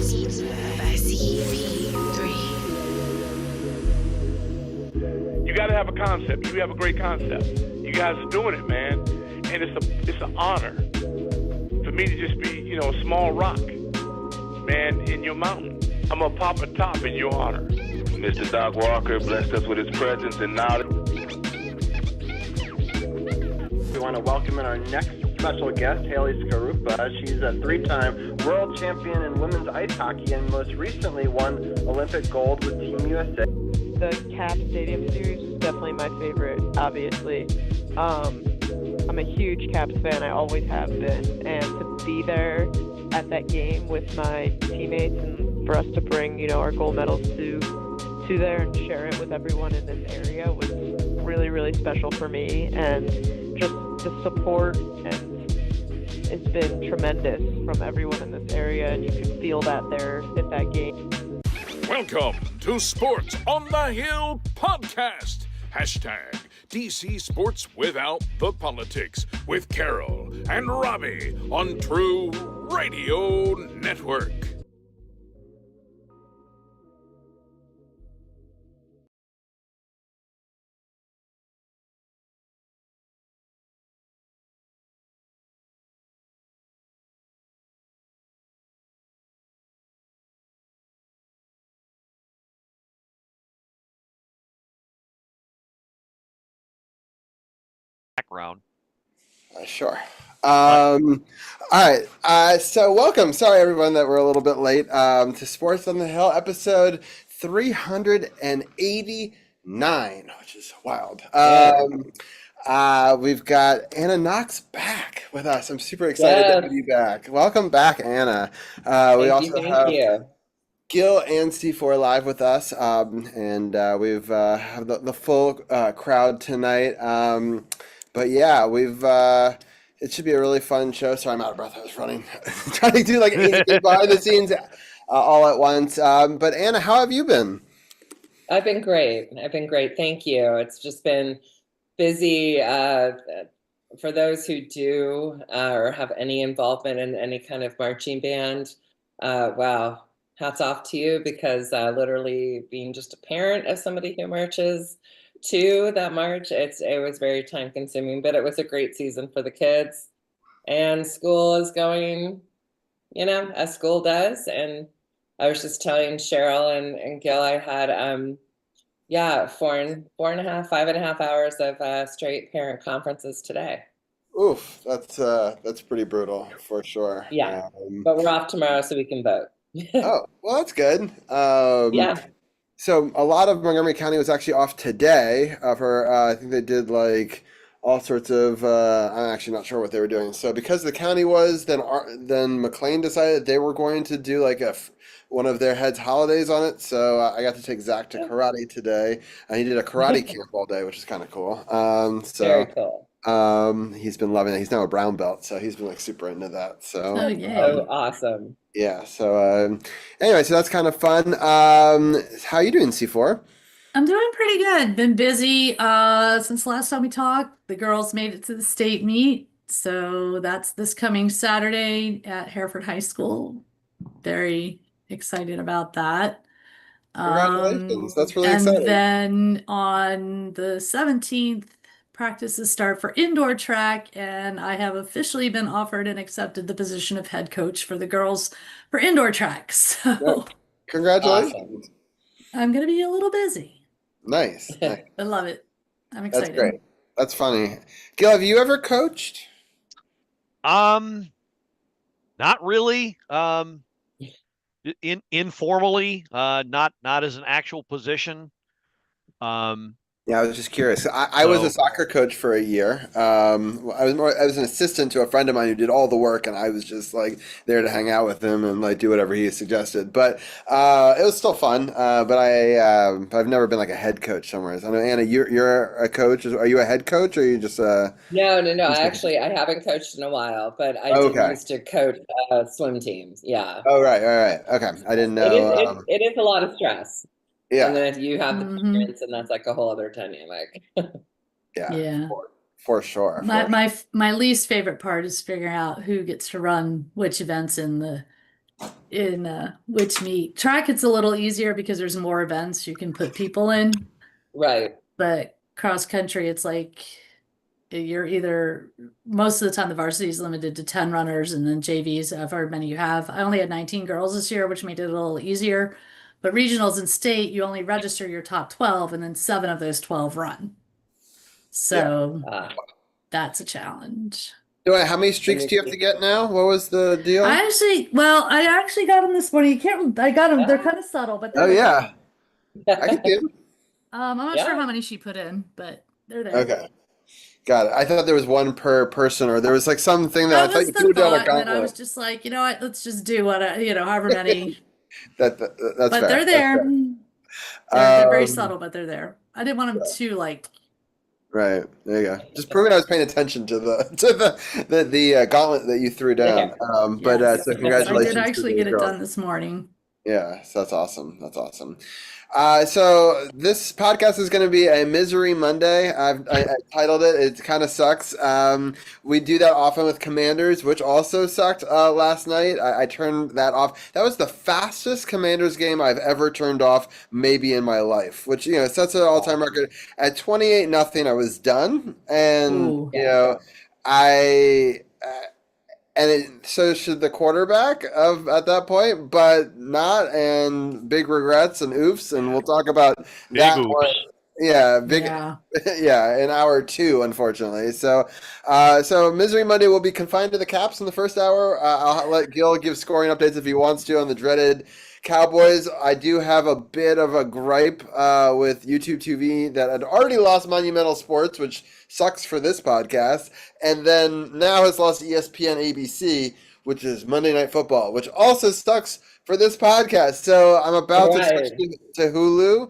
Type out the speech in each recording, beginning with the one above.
You got to have a concept. You have a great concept. You guys are doing it, man, and it's an honor for me to just be, a small rock, man, in your mountain. I'm gonna pop a top in your honor. Mr. Doc Walker blessed us with his presence, and now we want to welcome in our next special guest, Haley Skarupa. She's a three-time world champion in women's ice hockey and most recently won Olympic gold with Team USA. The Cap Stadium Series was definitely my favorite, obviously. I'm a huge Caps fan, I always have been, and to be there at that game with my teammates and for us to bring, our gold medals to there and share it with everyone in this area was really, really special for me, and just the support and it's been tremendous from everyone in this area, and you can feel that there at that game. Welcome to Sports on the Hill podcast. Hashtag DC Sports Without the Politics with Carol and Robbie on True Radio Network. Background. Sure. All right. So welcome. Sorry, everyone, that we're a little bit late to Sports on the Hill, episode 389, which is wild. We've got Anna Knox back with us. I'm super excited to have you back. Welcome back, Anna. We also have Gil and C4 live with us, and we've have the full crowd tonight. But yeah, it should be a really fun show. Sorry, I'm out of breath. I was running, trying to do like 80 things behind the scenes all at once. But Anna, how have you been? I've been great. Thank you. It's just been busy. For those who do or have any involvement in any kind of marching band, wow, hats off to you, because literally being just a parent of somebody who marches to that march, it was very time consuming, but it was a great season for the kids, and school is going, as school does. And I was just telling Cheryl and Gil, I had 5.5 hours of straight parent conferences today. Oof, that's pretty brutal for sure. Yeah, but we're off tomorrow so we can vote. Oh, well, that's good. Yeah. So a lot of Montgomery County was actually off today for, I think they did like all sorts of, I'm actually not sure what they were doing. So because the county was, then McLean decided they were going to do like one of their heads' holidays on it. So I got to take Zach to karate today, and he did a karate camp all day, which is kind of cool. Very cool. He's been loving it. He's now a brown belt, so he's been like super into that. So Oh, awesome. yeah. So anyway, so that's kind of fun. How you doing, C4? I'm doing pretty good. Been busy since the last time we talked. The girls made it to the state meet, so that's this coming Saturday at Hereford High School. Very excited about that. Congratulations. That's really and exciting. then on the 17th, practices start for indoor track, and I have officially been offered and accepted the position of head coach for the girls for indoor track. So Yep. Congratulations. Awesome. I'm going to be a little busy. Nice. I love it. I'm excited. That's great. That's funny. Gil, have you ever coached? Not really. Informally, not as an actual position. Yeah, I was just curious. I was a soccer coach for a year. I was an assistant to a friend of mine who did all the work, and I was just like there to hang out with him and like do whatever he suggested. But it was still fun. But I've never been like a head coach somewhere. I know, Anna, you're a coach. Are you a head coach, or are you just No. Actually, I haven't coached in a while, but I did used to coach swim teams. Yeah. Oh, right. Okay. I didn't know. It is a lot of stress. Yeah. And then if you have the parents, and that's like a whole other dynamic. Yeah. For sure. My least favorite part is figuring out who gets to run which events in the in which meet. Track, it's a little easier because there's more events you can put people in. Right. But cross country, it's like you're either, most of the time the varsity is limited to 10 runners, and then JVs, however many you have. I only had 19 girls this year, which made it a little easier. But regionals and state, you only register your top 12, and then 7 of those 12 run. So that's a challenge. How many streaks do you have to get now? What was the deal? I actually got them this morning. I got them. They're kind of subtle, but oh yeah, I can do. I'm not sure how many she put in, but they're there. Okay, got it. I thought there was one per person, or there was like something that I thought you threw down a gauntlet. And I was just like, you know what? Let's just do what however many. That's but fair. They're there. They're very subtle, but they're there. I didn't want them to like. Right, there you go. Just proving I was paying attention to the gauntlet that you threw down. But so congratulations. I did actually get it done this morning. Yeah, so that's awesome. That's awesome. So this podcast is going to be a Misery Monday. I titled it. It kind of sucks. We do that often with Commanders, which also sucked last night. I turned that off. That was the fastest Commanders game I've ever turned off, maybe in my life, which sets an all-time record. At 28-0, I was done, and so should the quarterback at that point, but not, and big regrets and oofs, and we'll talk about that one. Yeah, in hour 2, unfortunately. So Misery Monday will be confined to the Caps in the first hour. I'll let Gil give scoring updates if he wants to on the dreaded Cowboys. I do have a bit of a gripe with YouTube TV that had already lost Monumental Sports, which sucks for this podcast, and then now has lost ESPN ABC, which is Monday Night Football, which also sucks for this podcast. So I'm about to switch to Hulu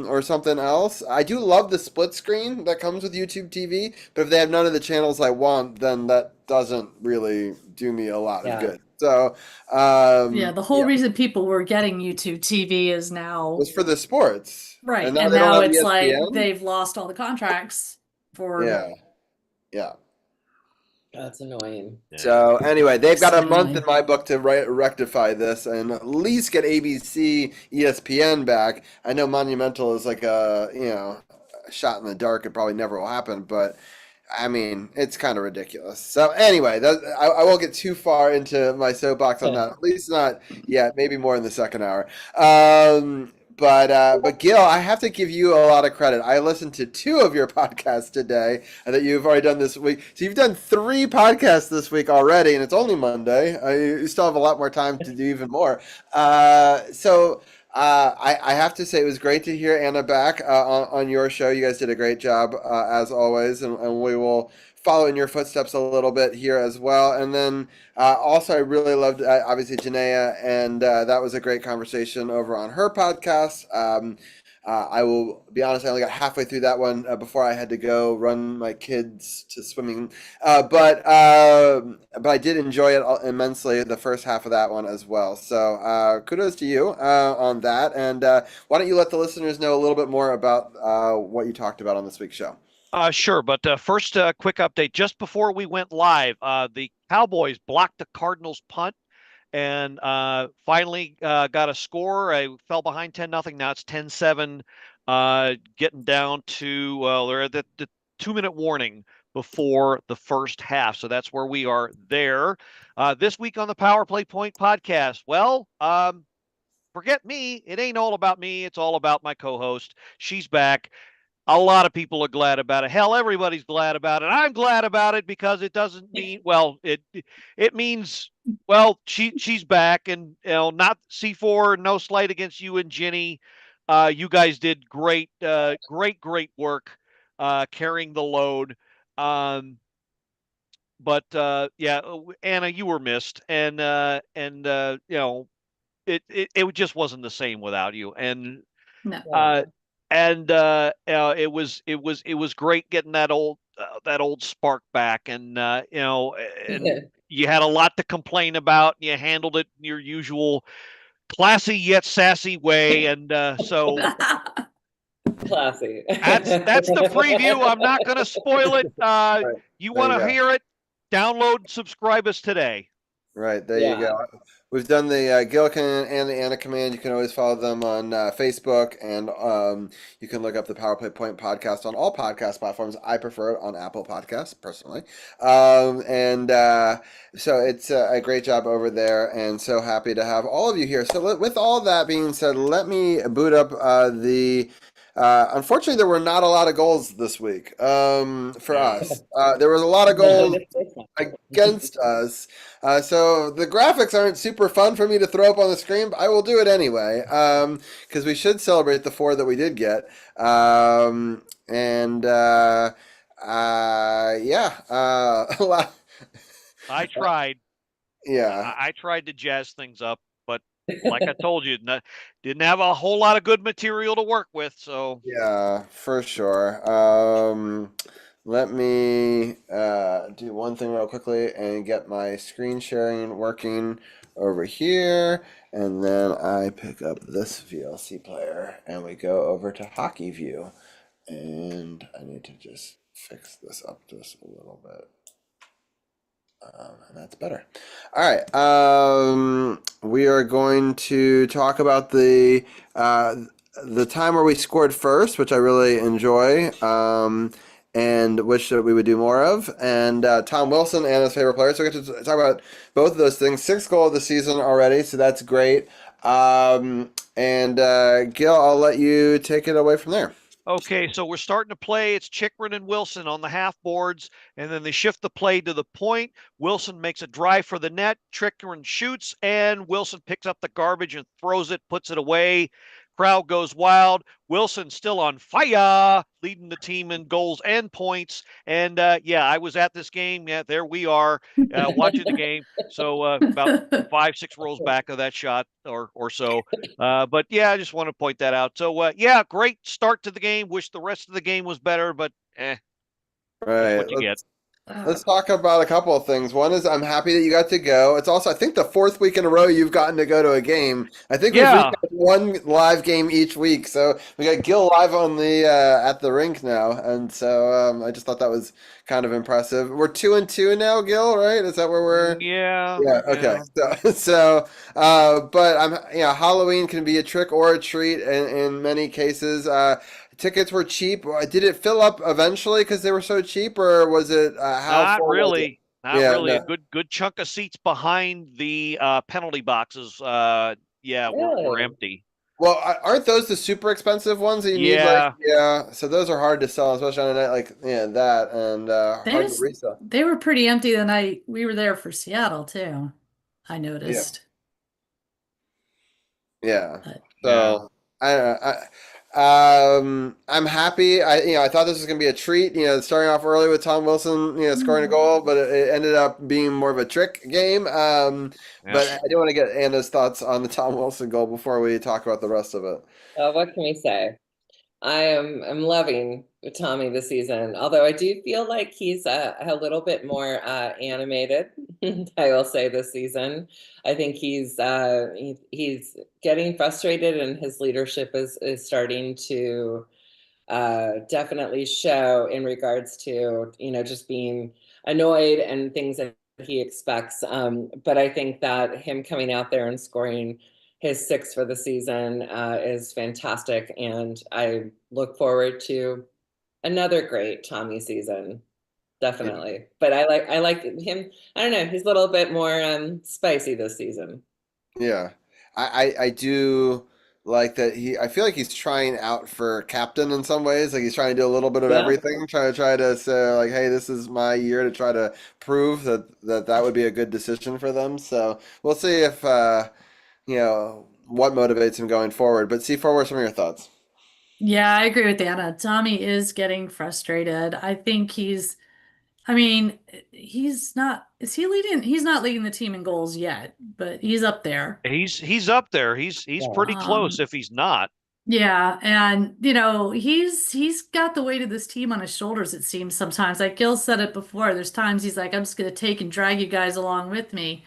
or something else. I do love the split screen that comes with YouTube TV, but if they have none of the channels I want, then that doesn't really do me a lot of good. So the whole reason people were getting YouTube TV is now was for the sports, right? And now it's ESPN. Like they've lost all the contracts for That's annoying. So anyway, they've got a month in my book to rectify this and at least get ABC, ESPN back. I know Monumental is like a shot in the dark. It probably never will happen, but I mean, it's kind of ridiculous. So anyway, I won't get too far into my soapbox on that. At least not yet. Maybe more in the second hour. But Gil, I have to give you a lot of credit. I listened to 2 of your podcasts today that you've already done this week. So you've done 3 podcasts this week already, and it's only Monday. You still have a lot more time to do even more. I have to say it was great to hear Anna back on your show. You guys did a great job as always, and we will follow in your footsteps a little bit here as well. And then also I really loved obviously Janaea, and that was a great conversation over on her podcast. I will be honest, I only got halfway through that one before I had to go run my kids to swimming. But I did enjoy it immensely, the first half of that one as well. So kudos to you on that. And why don't you let the listeners know a little bit more about what you talked about on this week's show? Sure. But first, a quick update. Just before we went live, the Cowboys blocked the Cardinals' punt and finally got a score. I fell behind 10-0. Now it's 10-7, getting down to they're at the 2-minute warning before the first half. So that's where we are there. This week on the Power Play Point podcast, well, forget me. It ain't all about me. It's all about my co-host. She's back. A lot of people are glad about it. Hell, everybody's glad about it. I'm glad about it because it doesn't mean, well, it means, well, she's back, and not C4, no slight against you and Ginny. You guys did great work carrying the load. But yeah, Anna, you were missed, and it just wasn't the same without you. And no. It was great getting that old spark back, and you had a lot to complain about. You handled it in your usual classy yet sassy way, and so classy. That's the preview. I'm not going to spoil it. You want to hear it? Download, subscribe us today. Right, there you go. We've done the Gillikin and the Anna Command. You can always follow them on Facebook, and you can look up the Power Play Point podcast on all podcast platforms. I prefer it on Apple Podcasts, personally. So it's a great job over there, and so happy to have all of you here. So with all that being said, let me boot up the... unfortunately, there were not a lot of goals this week for us. There was a lot of goals against us. So the graphics aren't super fun for me to throw up on the screen, but I will do it anyway because we should celebrate the 4 that we did get. I tried. Yeah. I tried to jazz things up, but like I told you, didn't have a whole lot of good material to work with. So yeah, for sure. Let me do one thing real quickly and get my screen sharing working over here. And then I pick up this VLC player and we go over to Hockey View. And I need to just fix this up just a little bit. And that's better. All right. We are going to talk about the time where we scored first, which I really enjoy, and wish that we would do more of. And Tom Wilson, Anna's favorite player. So we get to talk about both of those things. 6th goal of the season already, so that's great. Gil, I'll let you take it away from there. Okay, so we're starting to play. It's Chikrin and Wilson on the half boards, and then they shift the play to the point. Wilson makes a drive for the net. Chikrin shoots, and Wilson picks up the garbage and throws it, puts it away. Crowd goes wild. Wilson still on fire, leading the team in goals and points. And I was at this game. Yeah, there we are watching the game. So about 5-6 rows back of that shot or so. But yeah, I just want to point that out. So great start to the game. Wish the rest of the game was better, but right. That's what you get. Let's talk about a couple of things. One is I'm happy that you got to go. It's also, I think, the 4th week in a row you've gotten to go to a game. I think we've got one live game each week. So we got Gil live on the at the rink now, and so I just thought that was kind of impressive. We're 2-2 now, Gil, right? Is that where we're? Yeah. Yeah. Okay. But Halloween can be a trick or a treat in many cases. Tickets were cheap. Did it fill up eventually because they were so cheap, or was it how? Not really. Not really. No. A good chunk of seats behind the penalty boxes. Were empty. Well, aren't those the super expensive ones that you need? So those are hard to sell, especially on a night like that, and hard to resell. They were pretty empty the night we were there for Seattle too. I noticed. Yeah. I'm happy. I thought this was going to be a treat. Starting off early with Tom Wilson, scoring a goal, but it ended up being more of a trick game. But I do want to get Anna's thoughts on the Tom Wilson goal before we talk about the rest of it. What can we say? I'm loving Tommy this season, although I do feel like he's a little bit more animated. I will say this season, I think he's getting frustrated, and his leadership is starting to definitely show in regards to just being annoyed and things that he expects. But I think that him coming out there and scoring his 6th for the season is fantastic, and I look forward to another great Tommy season. Definitely. But I like him. I don't know. He's a little bit more spicy this season. Yeah, I do like that. I feel like he's trying out for captain in some ways. Like he's trying to do a little bit of everything. Try to say like, hey, this is my year to try to prove that would be a good decision for them. So we'll see if what motivates him going forward. But C4, what are some of your thoughts? Yeah, I agree with Anna. Tommy is getting frustrated. I think he's not leading the team in goals yet, but he's up there. He's up there. He's pretty close if he's not. Yeah, and he's got the weight of this team on his shoulders, it seems sometimes. Like Gil said it before, there's times he's like, I'm just gonna take and drag you guys along with me.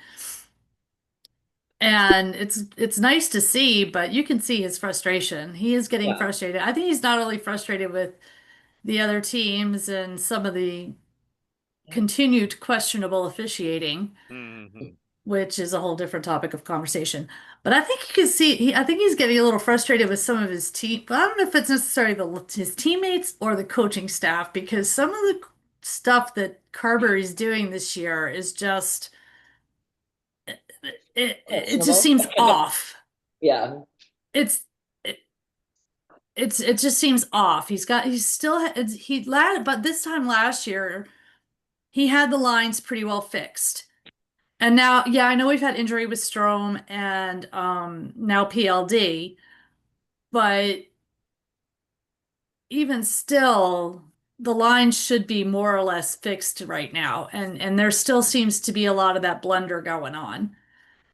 And it's nice to see, but you can see his frustration. He is getting frustrated. I think he's not only frustrated with the other teams and some of the continued questionable officiating, which is a whole different topic of conversation. But I think you can see, I think he's getting a little frustrated with some of his team. I don't know if it's necessarily his teammates or the coaching staff, because some of the stuff that Carberry's doing this year is just, it just seems off. Yeah. It just seems off. But this time last year, he had the lines pretty well fixed. And now, yeah, I know we've had injury with Strom and now PLD, but even still, the line should be more or less fixed right now. And there still seems to be a lot of that blunder going on.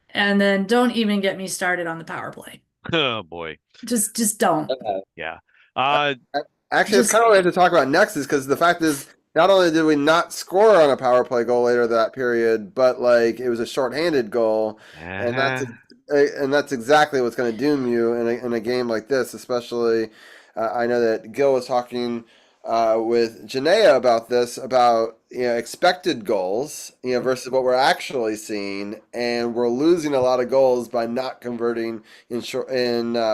And then don't even get me started on the power play. Oh boy. Just don't. Yeah. Actually, it's kind of what we have to talk about next, is because the fact is, not only did we not score on a power play goal later that period, but like it was a shorthanded goal, and that's exactly what's going to doom you in a game like this. Especially, I know that Gil was talking with Janaea about this, about expected goals, versus what we're actually seeing, and we're losing a lot of goals by not converting in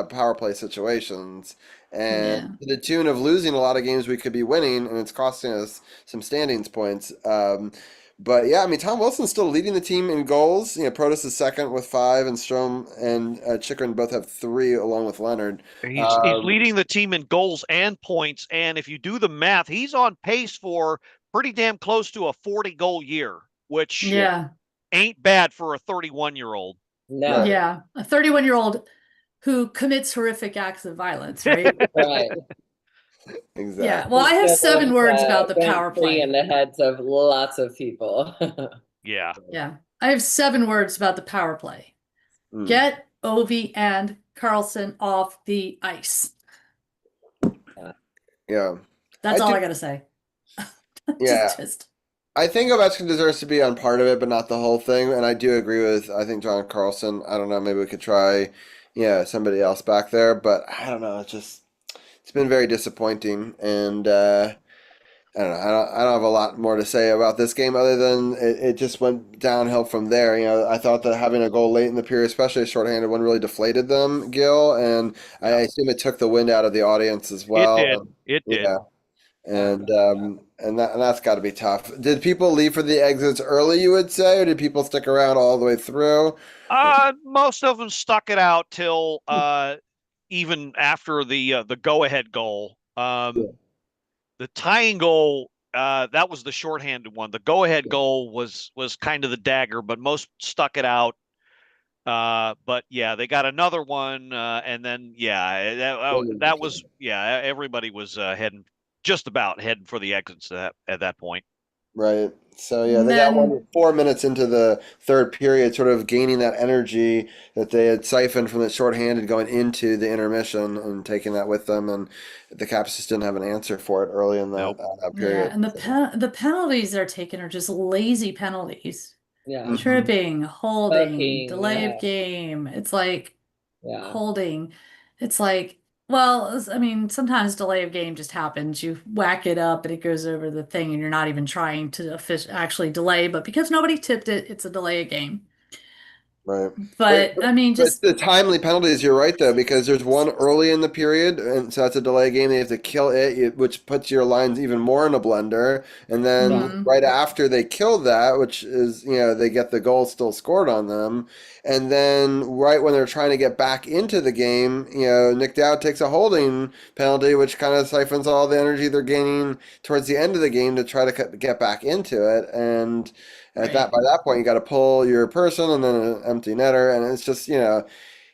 power play situations. And to the tune of losing a lot of games we could be winning, and it's costing us some standings points. But yeah, I mean, Tom Wilson's still leading the team in goals. Protus is second with 5, and Strom and Chikrin both have 3, along with Leonard. He's leading the team in goals and points, and if you do the math, he's on pace for pretty damn close to a 40-goal year, which ain't bad for a 31-year-old. No. Yeah, a 31-year-old who commits horrific acts of violence, right? Right. Exactly. Yeah. Well, I have 7 words about the power play. In the heads of lots of people. Yeah. Yeah. I have 7 words about the power play. Get Ovi and Carlson off the ice. Yeah. That's all I got to say. I think Ovechkin deserves to be on part of it, but not the whole thing. And I do agree with, I think, John Carlson. I don't know, maybe we could try, somebody else back there. But I don't know. It's been very disappointing. And I don't know. I don't have a lot more to say about this game other than it just went downhill from there. I thought that having a goal late in the period, especially a shorthanded one, really deflated them, Gil. And I assume it took the wind out of the audience as well. It did. Yeah. And that's got to be tough. Did people leave for the exits early, you would say, or did people stick around all the way through? Most of them stuck it out till even after the go-ahead goal. The tying goal, that was the shorthanded one. The go-ahead goal was kind of the dagger, but most stuck it out. But yeah, they got another one, and then that was everybody was just about heading for the exits at that point. Right. So they got 4 minutes into the third period, sort of gaining that energy that they had siphoned from the shorthanded going into the intermission and taking that with them, and the Caps just didn't have an answer for it early in that period. Yeah, and the penalties they're taking are just lazy penalties. Yeah. Tripping, holding, delay of game. It's like holding. It's like, well, I mean, sometimes delay of game just happens. You whack it up and it goes over the thing, and you're not even trying to actually delay. But because nobody tipped it, it's a delay of game. Right. But I mean, just the timely penalties, you're right, though, because there's one early in the period, and so that's a delay game. They have to kill it, which puts your lines even more in a blender. And then right after they kill that, which is, they get the goal still scored on them. And then right when they're trying to get back into the game, Nick Dowd takes a holding penalty, which kind of siphons all the energy they're gaining towards the end of the game to try to get back into it. And by that point, you got to pull your person and then an empty netter, and it's just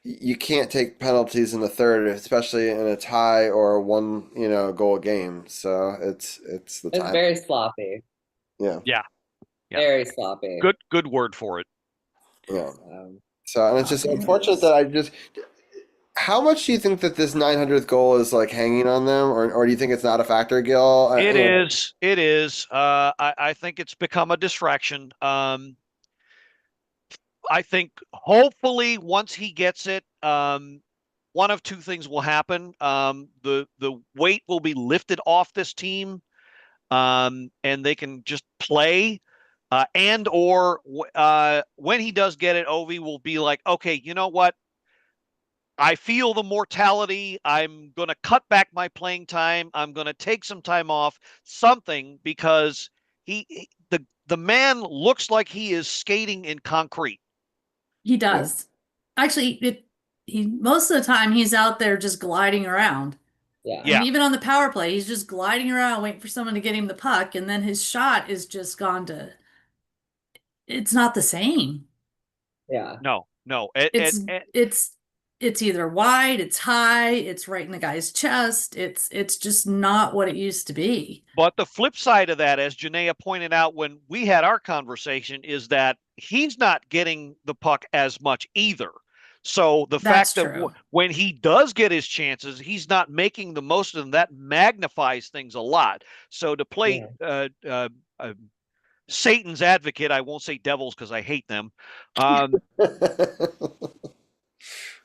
you can't take penalties in the third, especially in a tie or a one goal game. So it's the time. It's very sloppy. Yeah. Very sloppy. Good word for it. Yeah. So and it's just unfortunate that how much do you think that this 900th goal is like hanging on them, or do you think it's not a factor, Gil? It is. I think it's become a distraction. I think hopefully once he gets it, one of two things will happen. The weight will be lifted off this team, and they can just play. and or when he does get it, Ovi will be like, okay, you know what? I feel the mortality. I'm going to cut back my playing time. I'm going to take some time off, something, because the man looks like he is skating in concrete. He does. Actually, he most of the time he's out there just gliding around. Yeah. And even on the power play, he's just gliding around waiting for someone to get him the puck, and then his shot is just gone to. It's not the same. Yeah. No. It's either wide, it's high, it's right in the guy's chest. It's just not what it used to be. But the flip side of that, as Janaea pointed out when we had our conversation, is that he's not getting the puck as much either. So the fact that when he does get his chances, he's not making the most of them. That magnifies things a lot. So to play Satan's advocate, I won't say devils because I hate them.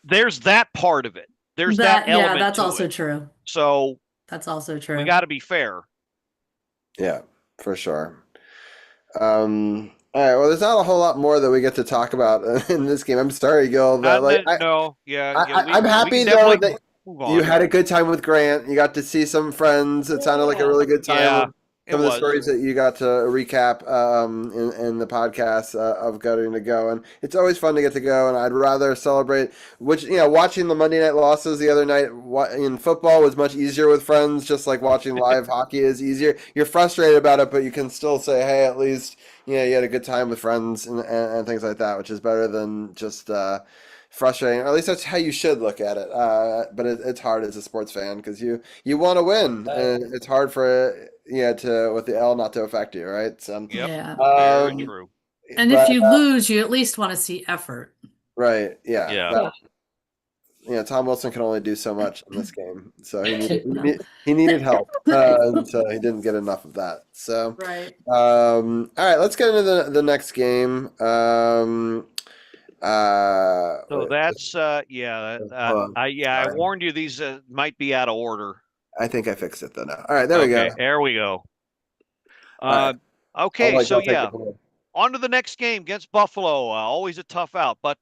There's that part of it. There's that element. Yeah, that's also true. So that's also true. We got to be fair. Yeah, for sure. All right. Well, there's not a whole lot more that we get to talk about in this game. I'm sorry, Gil. But I'm happy though that you had a good time with Grant. You got to see some friends. It sounded like a really good time. Yeah. Some of the stories that you got to recap in the podcast of getting to go, and it's always fun to get to go. And I'd rather celebrate, watching the Monday night losses the other night in football was much easier with friends. Just like watching live hockey is easier. You're frustrated about it, but you can still say, "Hey, at least you had a good time with friends and things like that," which is better than just. Frustrating, or at least that's how you should look at it. But it's hard as a sports fan because you want to win, and it's hard for with the L not to affect you, right? So, yeah, very true. And if you lose, you at least want to see effort. Right? Yeah. Tom Wilson can only do so much in this game, so he needed help, and so he didn't get enough of that. So, right. All right, let's get into the next game. So that's I warned you these might be out of order. I think I fixed it though now. All right, there we go. There we go. Okay, on to the next game against Buffalo. Always a tough out, but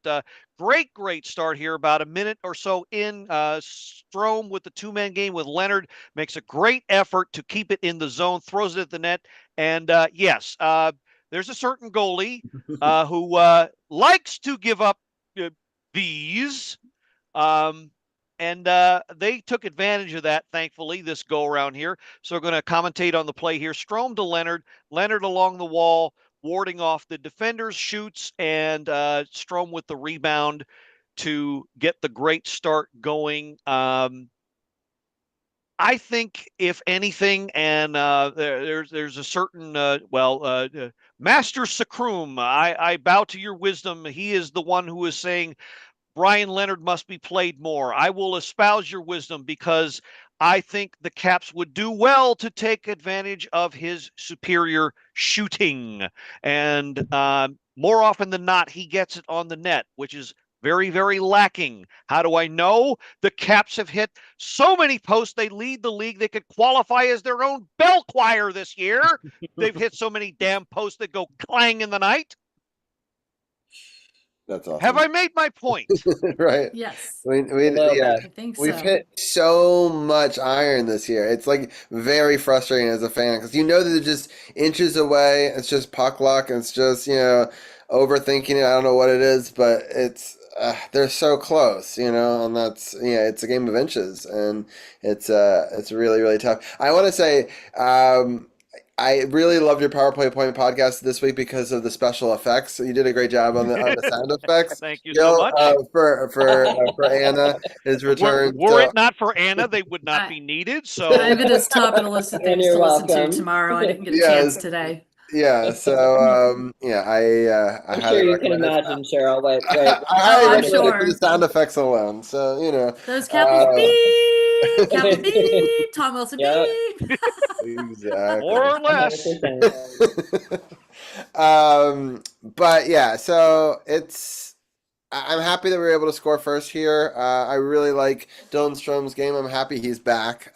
great start here. About a minute or so in, Strome with the two-man game with Leonard makes a great effort to keep it in the zone, throws it at the net, and there's a certain goalie who likes to give up these, and they took advantage of that, thankfully, this go-around here. So we're going to commentate on the play here. Strome to Leonard. Leonard along the wall, warding off the defenders, shoots, and Strome with the rebound to get the great start going. I think, if anything, and there's a certain Master Sacrum, I bow to your wisdom. He is the one who is saying Brian Leonard must be played more. I will espouse your wisdom because I think the Caps would do well to take advantage of his superior shooting, and more often than not, he gets it on the net, which is very, very lacking. How do I know? The Caps have hit so many posts. They lead the league. They could qualify as their own bell choir this year. They've hit so many damn posts that go clang in the night. That's awesome. Have I made my point? Right. Yes. I think so. We've hit so much iron this year. It's like very frustrating as a fan because that they're just inches away. It's just puck luck. It's just overthinking it. I don't know what it is, but it's they're so close, and that's it's a game of inches, and it's really, really tough. I want to say I really loved your Power Play Point podcast this week because of the special effects. You did a great job on the sound effects. Thank you so much for Anna, his return. Were it not for Anna, they would not be needed. So I have it as top of the list of things to listen to tomorrow. I didn't get a chance today. Yeah, so I I'm sure you can imagine, Cheryl. Wait, I'm sure for the sound effects alone. So those Capitals beep, Capitals beep, Tom Wilson beep. Exactly, more or less. But yeah, so it's I'm happy that we were able to score first here. I really like Dylan Strom's game. I'm happy he's back.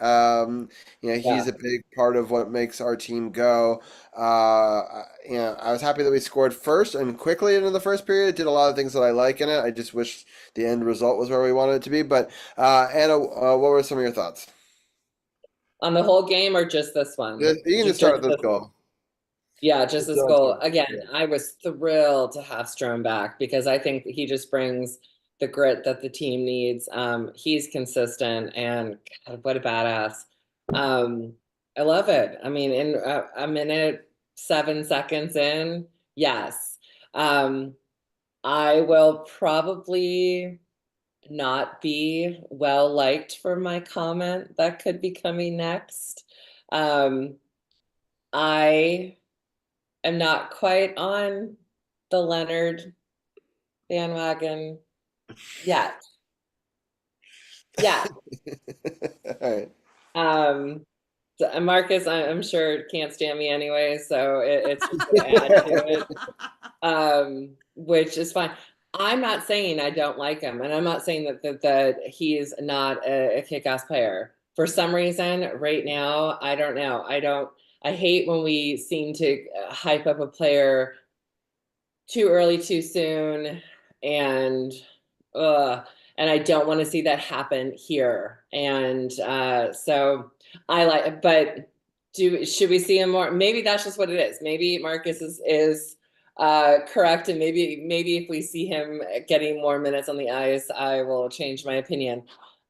He's a big part of what makes our team go. I was happy that we scored first and quickly into the first period. It did a lot of things that I like in it. I just wish the end result was where we wanted it to be. But Anna, what were some of your thoughts? On the whole game or just this one? You can just start with this goal. Yeah, just this goal. Again, I was thrilled to have Strom back because I think he just brings the grit that the team needs. He's consistent, and God, what a badass. I love it. I mean, in a minute, 7 seconds in, yes. I will probably not be well liked for my comment that could be coming next. I am not quite on the Leonard bandwagon yet. Yeah. All right. So Marcus, I'm sure can't stand me anyway, so it's just gonna add to it, which is fine. I'm not saying I don't like him, and I'm not saying that he is not a kick-ass player. For some reason, right now, I don't know. I hate when we seem to hype up a player too early, too soon, and I don't want to see that happen here. And so I like, but should we see him more? Maybe that's just what it is. Maybe Marcus is correct, and maybe if we see him getting more minutes on the ice, I will change my opinion.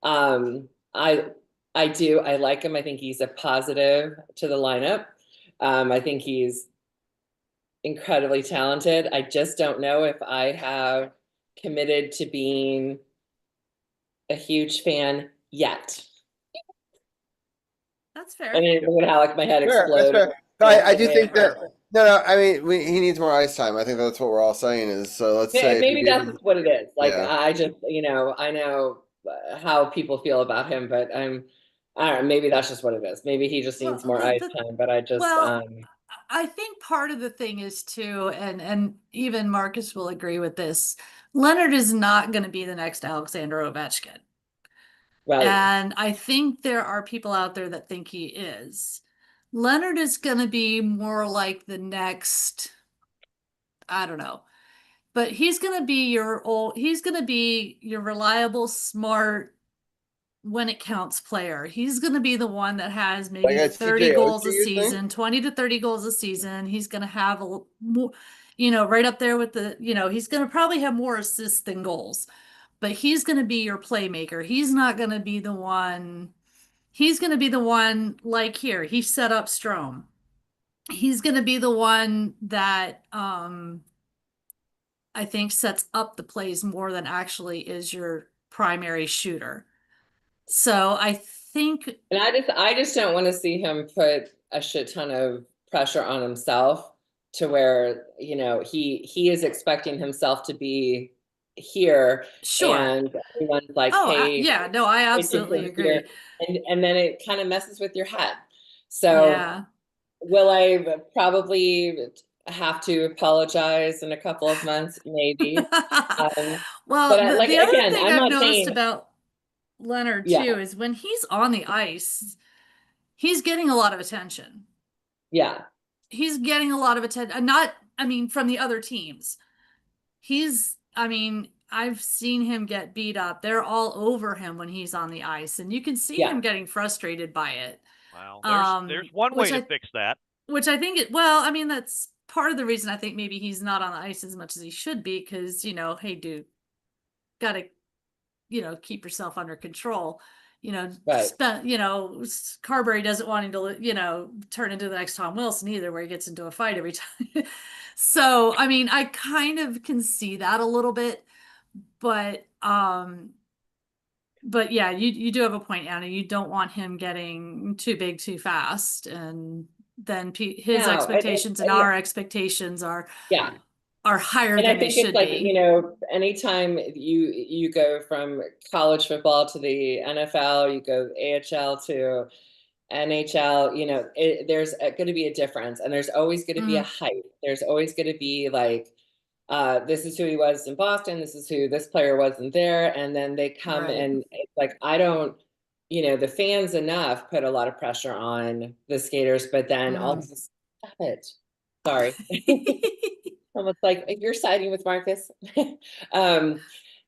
I like him. I think he's a positive to the lineup. I think he's incredibly talented. I just don't know if I have committed to being a huge fan yet. That's fair. I mean, look at how like my head exploded. I do think that no. I mean, he needs more ice time. I think that's what we're all saying is. So let's say maybe that's what it is. Like I just, I know how people feel about him, but I don't know. Maybe that's just what it is. Maybe he just needs more ice time. But I just I think part of the thing is too, and even Marcus will agree with this. Leonard is not going to be the next Alexander Ovechkin. Right. And I think there are people out there that think he is. Leonard is going to be more like the next, I don't know, but he's going to be he's going to be your reliable, smart, when it counts player. He's going to be the one that has maybe like 30 goals a season, 20 to 30 goals a season. He's going to have a more, right up there with the, he's going to probably have more assists than goals, but he's going to be your playmaker. He's not going to be the one. He's going to be the one like here. He set up Strome. He's going to be the one that I think sets up the plays more than actually is your primary shooter. So I think, and I just don't want to see him put a shit ton of pressure on himself to where he is expecting himself to be here. Sure. And everyone's like, hey, yeah, no, I absolutely agree. And then it kind of messes with your head. So will I probably have to apologize in a couple of months? Maybe. Well, but the other thing I've noticed about Leonard too is when he's on the ice, he's getting a lot of attention. Yeah. He's getting a lot of attention. From the other teams. I've seen him get beat up. They're all over him when he's on the ice, and you can see him getting frustrated by it. Wow. There's one way to fix that. Which I think that's part of the reason I think maybe he's not on the ice as much as he should be, because, hey, dude, gotta, keep yourself under control. Carberry doesn't want him to, turn into the next Tom Wilson either, where he gets into a fight every time. So, I kind of can see that a little bit, but yeah, you do have a point, Anna. You don't want him getting too big too fast, and then his expectations and our expectations are higher than they should be. Anytime you go from college football to the NFL, you go AHL to NHL, there's going to be a difference, and there's always going to be a hype. There's always going to be like this is who he was in Boston. This is who this player wasn't there. And then they come and it's like, I don't, the fans enough put a lot of pressure on the skaters, but then all this, stop it. Sorry. Almost like you're siding with Marcus.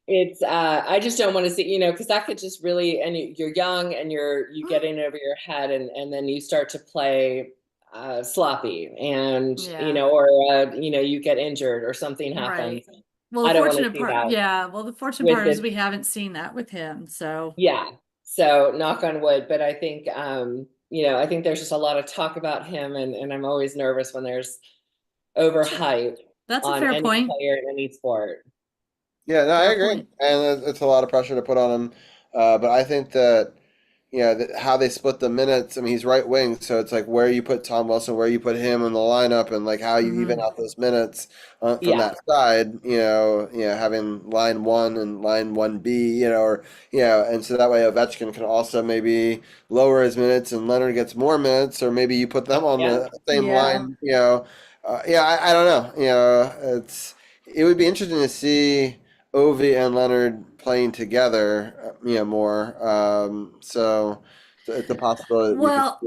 It's I just don't want to see, because that could just really, and you're young and you get in over your head and then you start to play sloppy and or you get injured or something happens. Right. Well, the fortunate part, well, the fortunate part is we haven't seen that with him. So so knock on wood. But I think I think there's just a lot of talk about him, and I'm always nervous when there's overhype. That's a fair point. Player in any sport. Yeah, no, I agree, and it's a lot of pressure to put on him. But I think that how they split the minutes. I mean, he's right wing, so it's like where you put Tom Wilson, where you put him in the lineup, and like how you even out those minutes from that side. Having line 1 and line 1B, and so that way Ovechkin can also maybe lower his minutes, and Leonard gets more minutes, or maybe you put them on the same line. I don't know. It would be interesting to see Ovi and Leonard playing together, more. So it's a possibility. Well,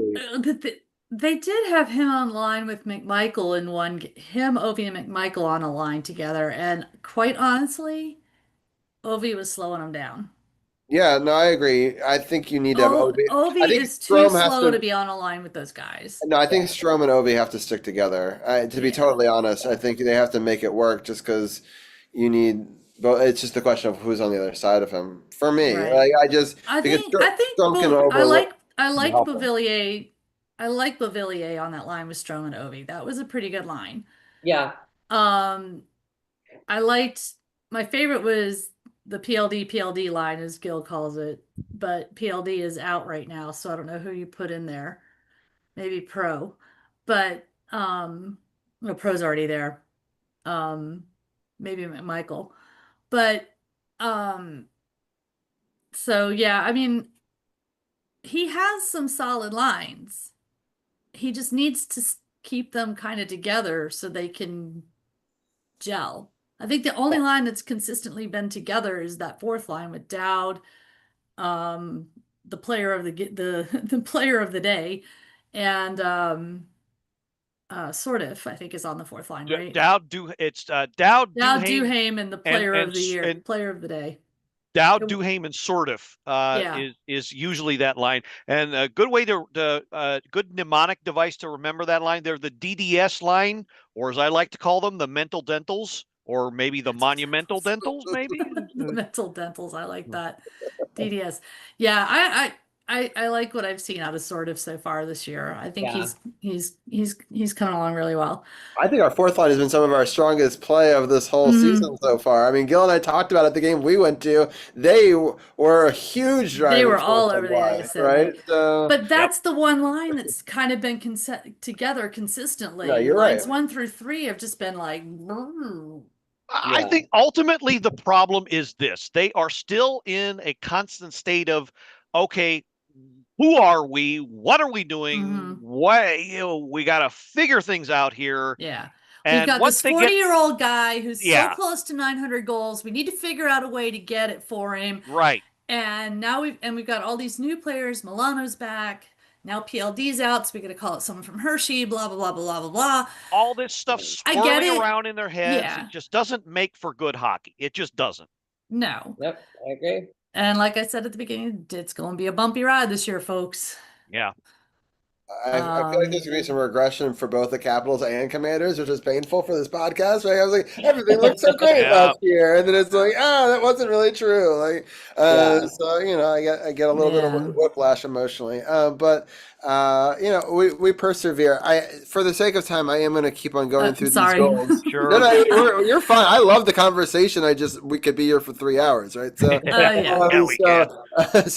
they did have him on line with McMichael in Ovi and McMichael on a line together. And quite honestly, Ovi was slowing him down. Yeah, no, I agree. I think you need to have Ovi. Ovi is too slow to be on a line with those guys. No, I think Strome and Ovi have to stick together. To be totally honest, I think they have to make it work just because you need. But it's just a question of who's on the other side of him. For me, I think I like Beauvillier. I like Beauvillier on that line with Strome and Ovi. That was a pretty good line. Yeah. My favorite was the PLD line, as Gil calls it, but PLD is out right now, so I don't know who you put in there. Maybe Pro, but Pro's already there. Maybe McMichael. But so yeah, I mean, he has some solid lines. He just needs to keep them kind of together so they can gel. I think the only line that's consistently been together is that fourth line with Dowd, the player of the player of the day, and Sortif, I think, is on the fourth line, right? Dowd Duhaime and the player of the year, player of the day. Dowd, Duhaime, and Sortif is usually that line. And a good way good mnemonic device to remember that line, they're the DDS line, or as I like to call them, the mental dentals, or maybe the monumental dentals, maybe? Mental dentals, I like that. DDS. Yeah, I like what I've seen out of Sortif so far this year. I think he's coming along really well. I think our fourth line has been some of our strongest play of this whole season so far. I mean, Gil and I talked about it at the game we went to. They were a huge driver. They were all over the ice, right? But that's the one line that's kind of been together consistently. Yeah, you're Lines right. 1 through 3 have just been like. I think ultimately the problem is this: they are still in a constant state of, okay, who are we? What are we doing? We got to figure things out here. Yeah. And we've got this 40-year-old guy who's so close to 900 goals. We need to figure out a way to get it for him. Right. And now we've got all these new players. Milano's back. Now PLD's out, so we got to call it someone from Hershey, blah, blah, blah, blah, blah, blah. All this stuff swirling around in their heads. Yeah. It just doesn't make for good hockey. It just doesn't. No. Yep, I agree. And like I said at the beginning, it's going to be a bumpy ride this year, folks. Yeah. I feel like there's going to be some regression for both the Capitals and Commanders, which is painful for this podcast. Right? I was like, everything looked so great last year, and then it's like, that wasn't really true. Like, so I get a little bit of whiplash emotionally, but we persevere. For the sake of time, I am going to keep on going through these goals. Sure. No, you're fine. I love the conversation. We could be here for 3 hours, right? So, so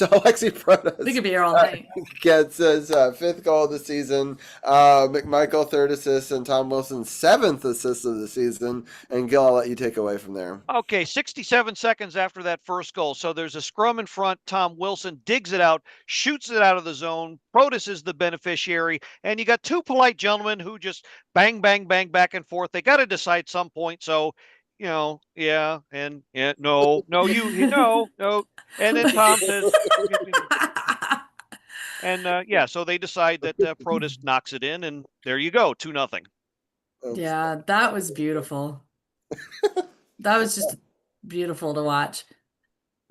Alexi Protas, we could be here all night. Gets his 5th goal of the season. McMichael 3rd assist, and Tom Wilson 7th assist of the season. And Gil, I'll let you take away from there. Okay, 67 seconds after that first goal. So there's a scrum in front. Tom Wilson digs it out, shoots it out of the zone. Protas is the beneficiary, and you got two polite gentlemen who just bang, bang, bang back and forth. They got to decide some point. So yeah, and no, no. And then Tom says, and so they decide that Protus knocks it in, and there you go, 2-0. Yeah, that was beautiful. That was just beautiful to watch.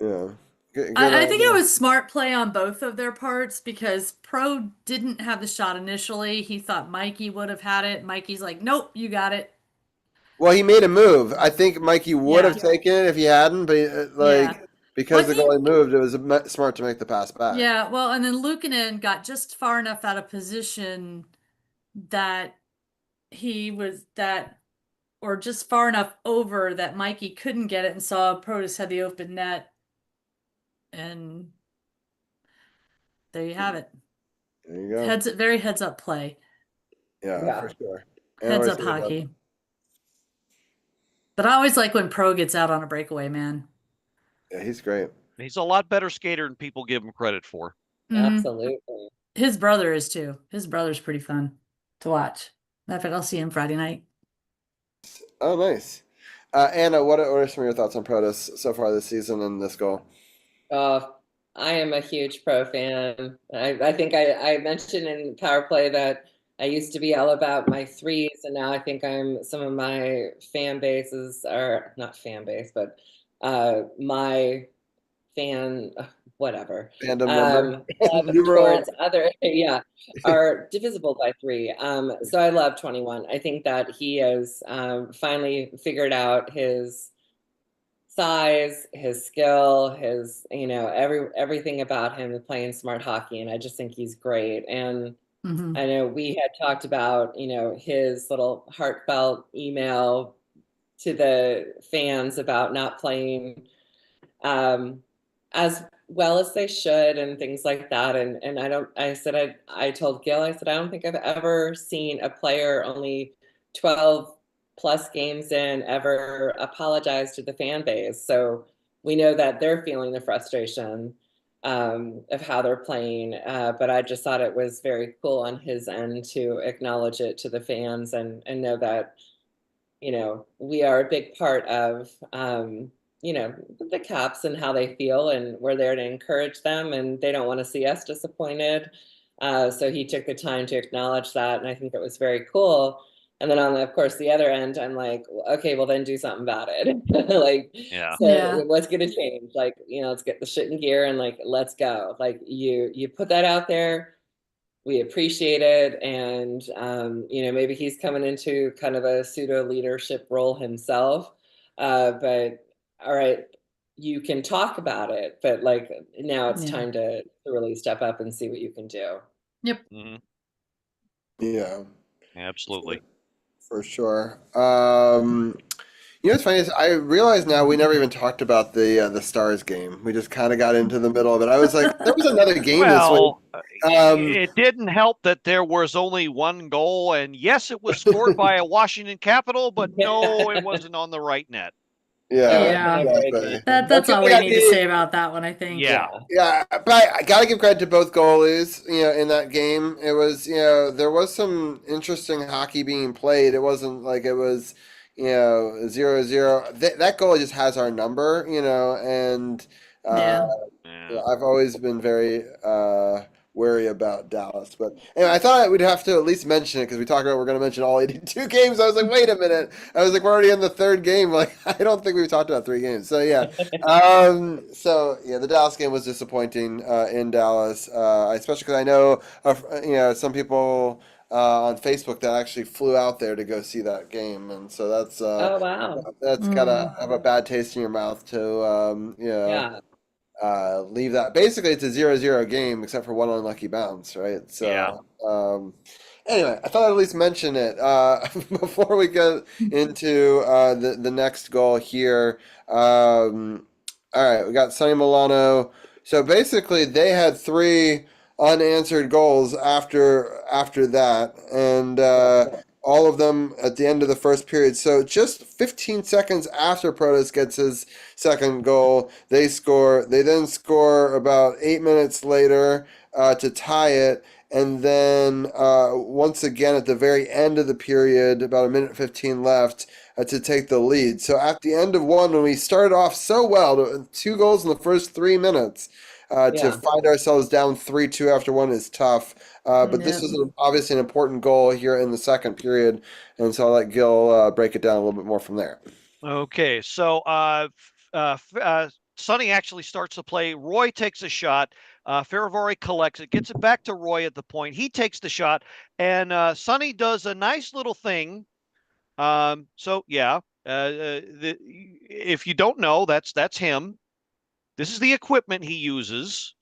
Yeah. Good I think it was smart play on both of their parts because Pro didn't have the shot initially. He thought Mikey would have had it. Mikey's like, nope, you got it. Well, he made a move. I think Mikey would have taken it if he hadn't, but because the goalie moved, it was smart to make the pass back. Yeah, well, and then Luukkonen got just far enough out of position that or just far enough over that Mikey couldn't get it and saw Protus had the open net. And there you have it. There you go. Very heads up play. Yeah, for sure. Heads up hockey. But I always like when Pro gets out on a breakaway, man. Yeah, he's great. He's a lot better skater than people give him credit for. Absolutely. His brother is too. His brother's pretty fun to watch. Matter of fact, I'll see him Friday night. Oh, nice. Anna, what are some of your thoughts on Protus so far this season and this goal? I am a huge Pro fan. I think I mentioned in Power Play that I used to be all about my threes, and now I think some of my fan bases are not fan base, but my fan whatever fandom towards other are divisible by 3. So I love 21. I think that he has finally figured out his size, his skill, his everything about him playing smart hockey, and I just think he's great. And I know we had talked about his little heartfelt email to the fans about not playing as well as they should and things like that. And I told Gil, I said, I don't think I've ever seen a player only 12 plus games in ever apologize to the fan base. So we know that they're feeling the frustration of how they're playing. But I just thought it was very cool on his end to acknowledge it to the fans and know that, we are a big part of, the Caps and how they feel, and we're there to encourage them, and they don't want to see us disappointed. So he took the time to acknowledge that, and I think it was very cool. And then on, of course, the other end, I'm like, okay, well then do something about it. What's going to change? Let's get the shit in gear and let's go. You put that out there. We appreciate it. And, maybe he's coming into kind of a pseudo leadership role himself. But all right, you can talk about it, but now it's time to really step up and see what you can do. Yep. Mm-hmm. Yeah. Absolutely. For sure. What's funny is I realize now we never even talked about the Stars game. We just kind of got into the middle of it. I was like, there was another game this week. It didn't help that there was only one goal, and yes, it was scored by a Washington Capital, but no, it wasn't on the right net. Yeah. Exactly. That's all we need to say about that one, I think. Yeah, but I gotta give credit to both goalies. In that game, it was there was some interesting hockey being played. It wasn't like it was 0-0. That goalie just has our number, and I've always been very wary about Dallas. But anyway, I thought we'd have to at least mention it because we talked about we're going to mention all 82 games. I was like, wait a minute. I was like, we're already in the third game. I don't think we've talked about 3 games. So, yeah. The Dallas game was disappointing in Dallas, especially because I know, some people on Facebook that actually flew out there to go see that game. And so that's oh, wow. That's gotta have a bad taste in your mouth to, leave that. Basically, it's a 0-0 game except for one unlucky bounce, right? So, anyway, I thought I'd at least mention it before we get into the next goal here. All right, we got Sonny Milano. So basically, they had 3 unanswered goals after that, and all of them at the end of the first period. So just 15 seconds after Protus gets his second goal, they score. They then score about 8 minutes later to tie it. And then once again at the very end of the period, about 1:15 left, to take the lead. So at the end of one, when we started off so well, 2 goals in the first 3 minutes, to find ourselves down 3-2 after one is tough. But this is obviously an important goal here in the second period, and so I'll let Gil break it down a little bit more from there. Okay, so Sonny actually starts the play. Roy takes a shot. Ferravori collects it, gets it back to Roy at the point. He takes the shot, and Sonny does a nice little thing. If you don't know, that's him. This is the equipment he uses.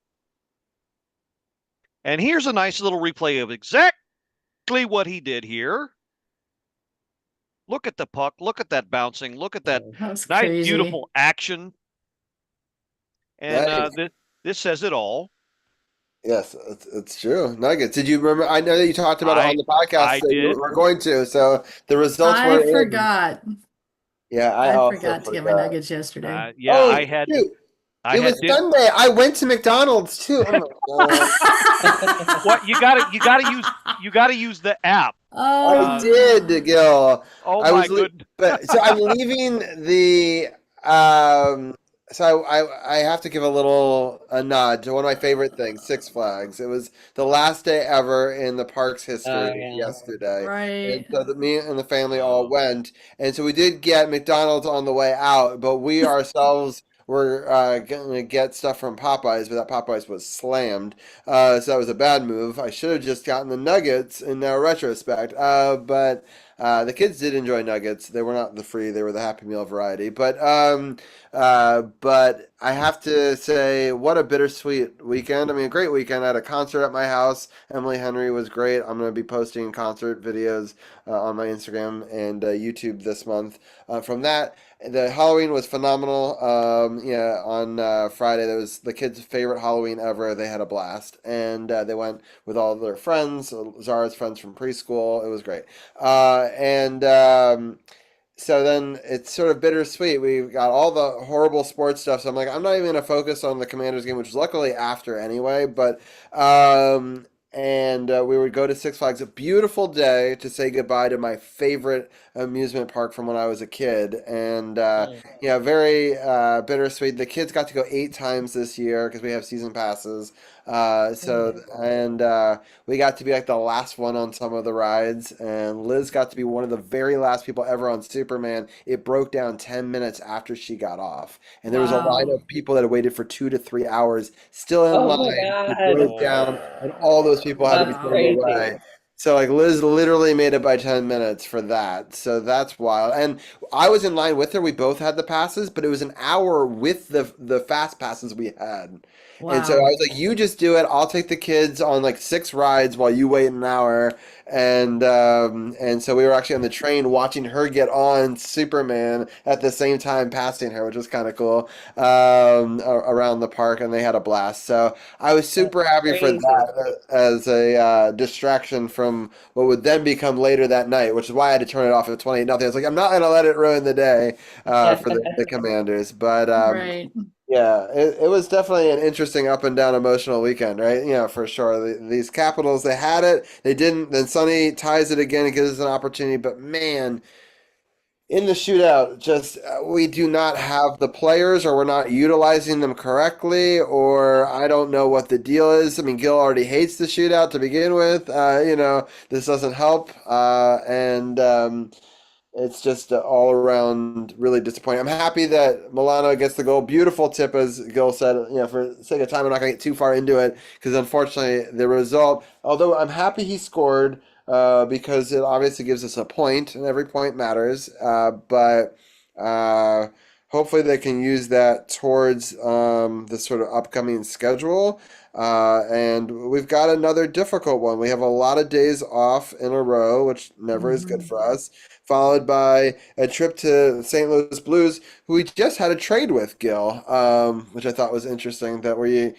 And here's a nice little replay of exactly what he did here. Look at the puck. Look at that bouncing. Look at that nice, crazy, beautiful action. And this says it all. Yes, it's true. Nuggets. Did you remember? I know that you talked about it on the podcast. I did. We're going to. So the results were. I forgot. Yeah, I forgot to get my Nuggets yesterday. I had. Shoot. It was Sunday. I went to McDonald's too. Oh what you gotta use the app. I did, Gil. Oh my goodness. So I'm leaving the. So I have to give a nod to one of my favorite things, Six Flags. It was the last day ever in the park's history yesterday. Right. And so me and the family all went. And so we did get McDonald's on the way out, but we ourselves were going to get stuff from Popeyes, but that Popeyes was slammed. So that was a bad move. I should have just gotten the nuggets in now retrospect. But the kids did enjoy nuggets. They were not the free; they were the Happy Meal variety. But I have to say, what a bittersweet weekend. I mean, a great weekend. I had a concert at my house. Emily Henry was great. I'm going to be posting concert videos on my Instagram and YouTube this month. From that, the Halloween was phenomenal. On Friday, that was the kids' favorite Halloween ever. They had a blast, and they went with all their friends, Zara's friends from preschool. It was great. So then it's sort of bittersweet. We got all the horrible sports stuff. So I'm like, I'm not even going to focus on the Commanders game, which is luckily after anyway. But we would go to Six Flags. A beautiful day to say goodbye to my favorite amusement park from when I was a kid. And very bittersweet. The kids got to go 8 times this year because we have season passes. We got to be like the last one on some of the rides, and Liz got to be one of the very last people ever on Superman. It broke down 10 minutes after she got off, and there was a line of people that had waited for 2 to 3 hours still in line. It broke down, and all those people had to be thrown away. So like Liz literally made it by 10 minutes for that. So that's wild. And I was in line with her. We both had the passes, but it was an hour with the fast passes we had. Wow. And so I was like, you just do it. I'll take the kids on like 6 rides while you wait an hour. And so we were actually on the train watching her get on Superman at the same time passing her, which was kind of cool, around the park, and they had a blast. So I was super happy for that as a distraction from what would then become later that night, which is why I had to turn it off at 28-0. I was like, I'm not going to let it ruin the day for the Commanders. But right. Yeah, it was definitely an interesting up and down emotional weekend, right? Yeah, for sure. These Capitals, they had it, they didn't. Then Sonny ties it again and gives us an opportunity. But man, in the shootout, just we do not have the players, or we're not utilizing them correctly, or I don't know what the deal is. I mean, Gil already hates the shootout to begin with. This doesn't help, it's just all around really disappointing. I'm happy that Milano gets the goal. Beautiful tip, as Gil said. For the sake of time, I'm not going to get too far into it because unfortunately the result, although I'm happy he scored because it obviously gives us a point and every point matters. But hopefully they can use that towards the sort of upcoming schedule. And we've got another difficult one. We have a lot of days off in a row, which never is good for us, followed by a trip to the St. Louis Blues, who we just had a trade with, Gil, which I thought was interesting, that we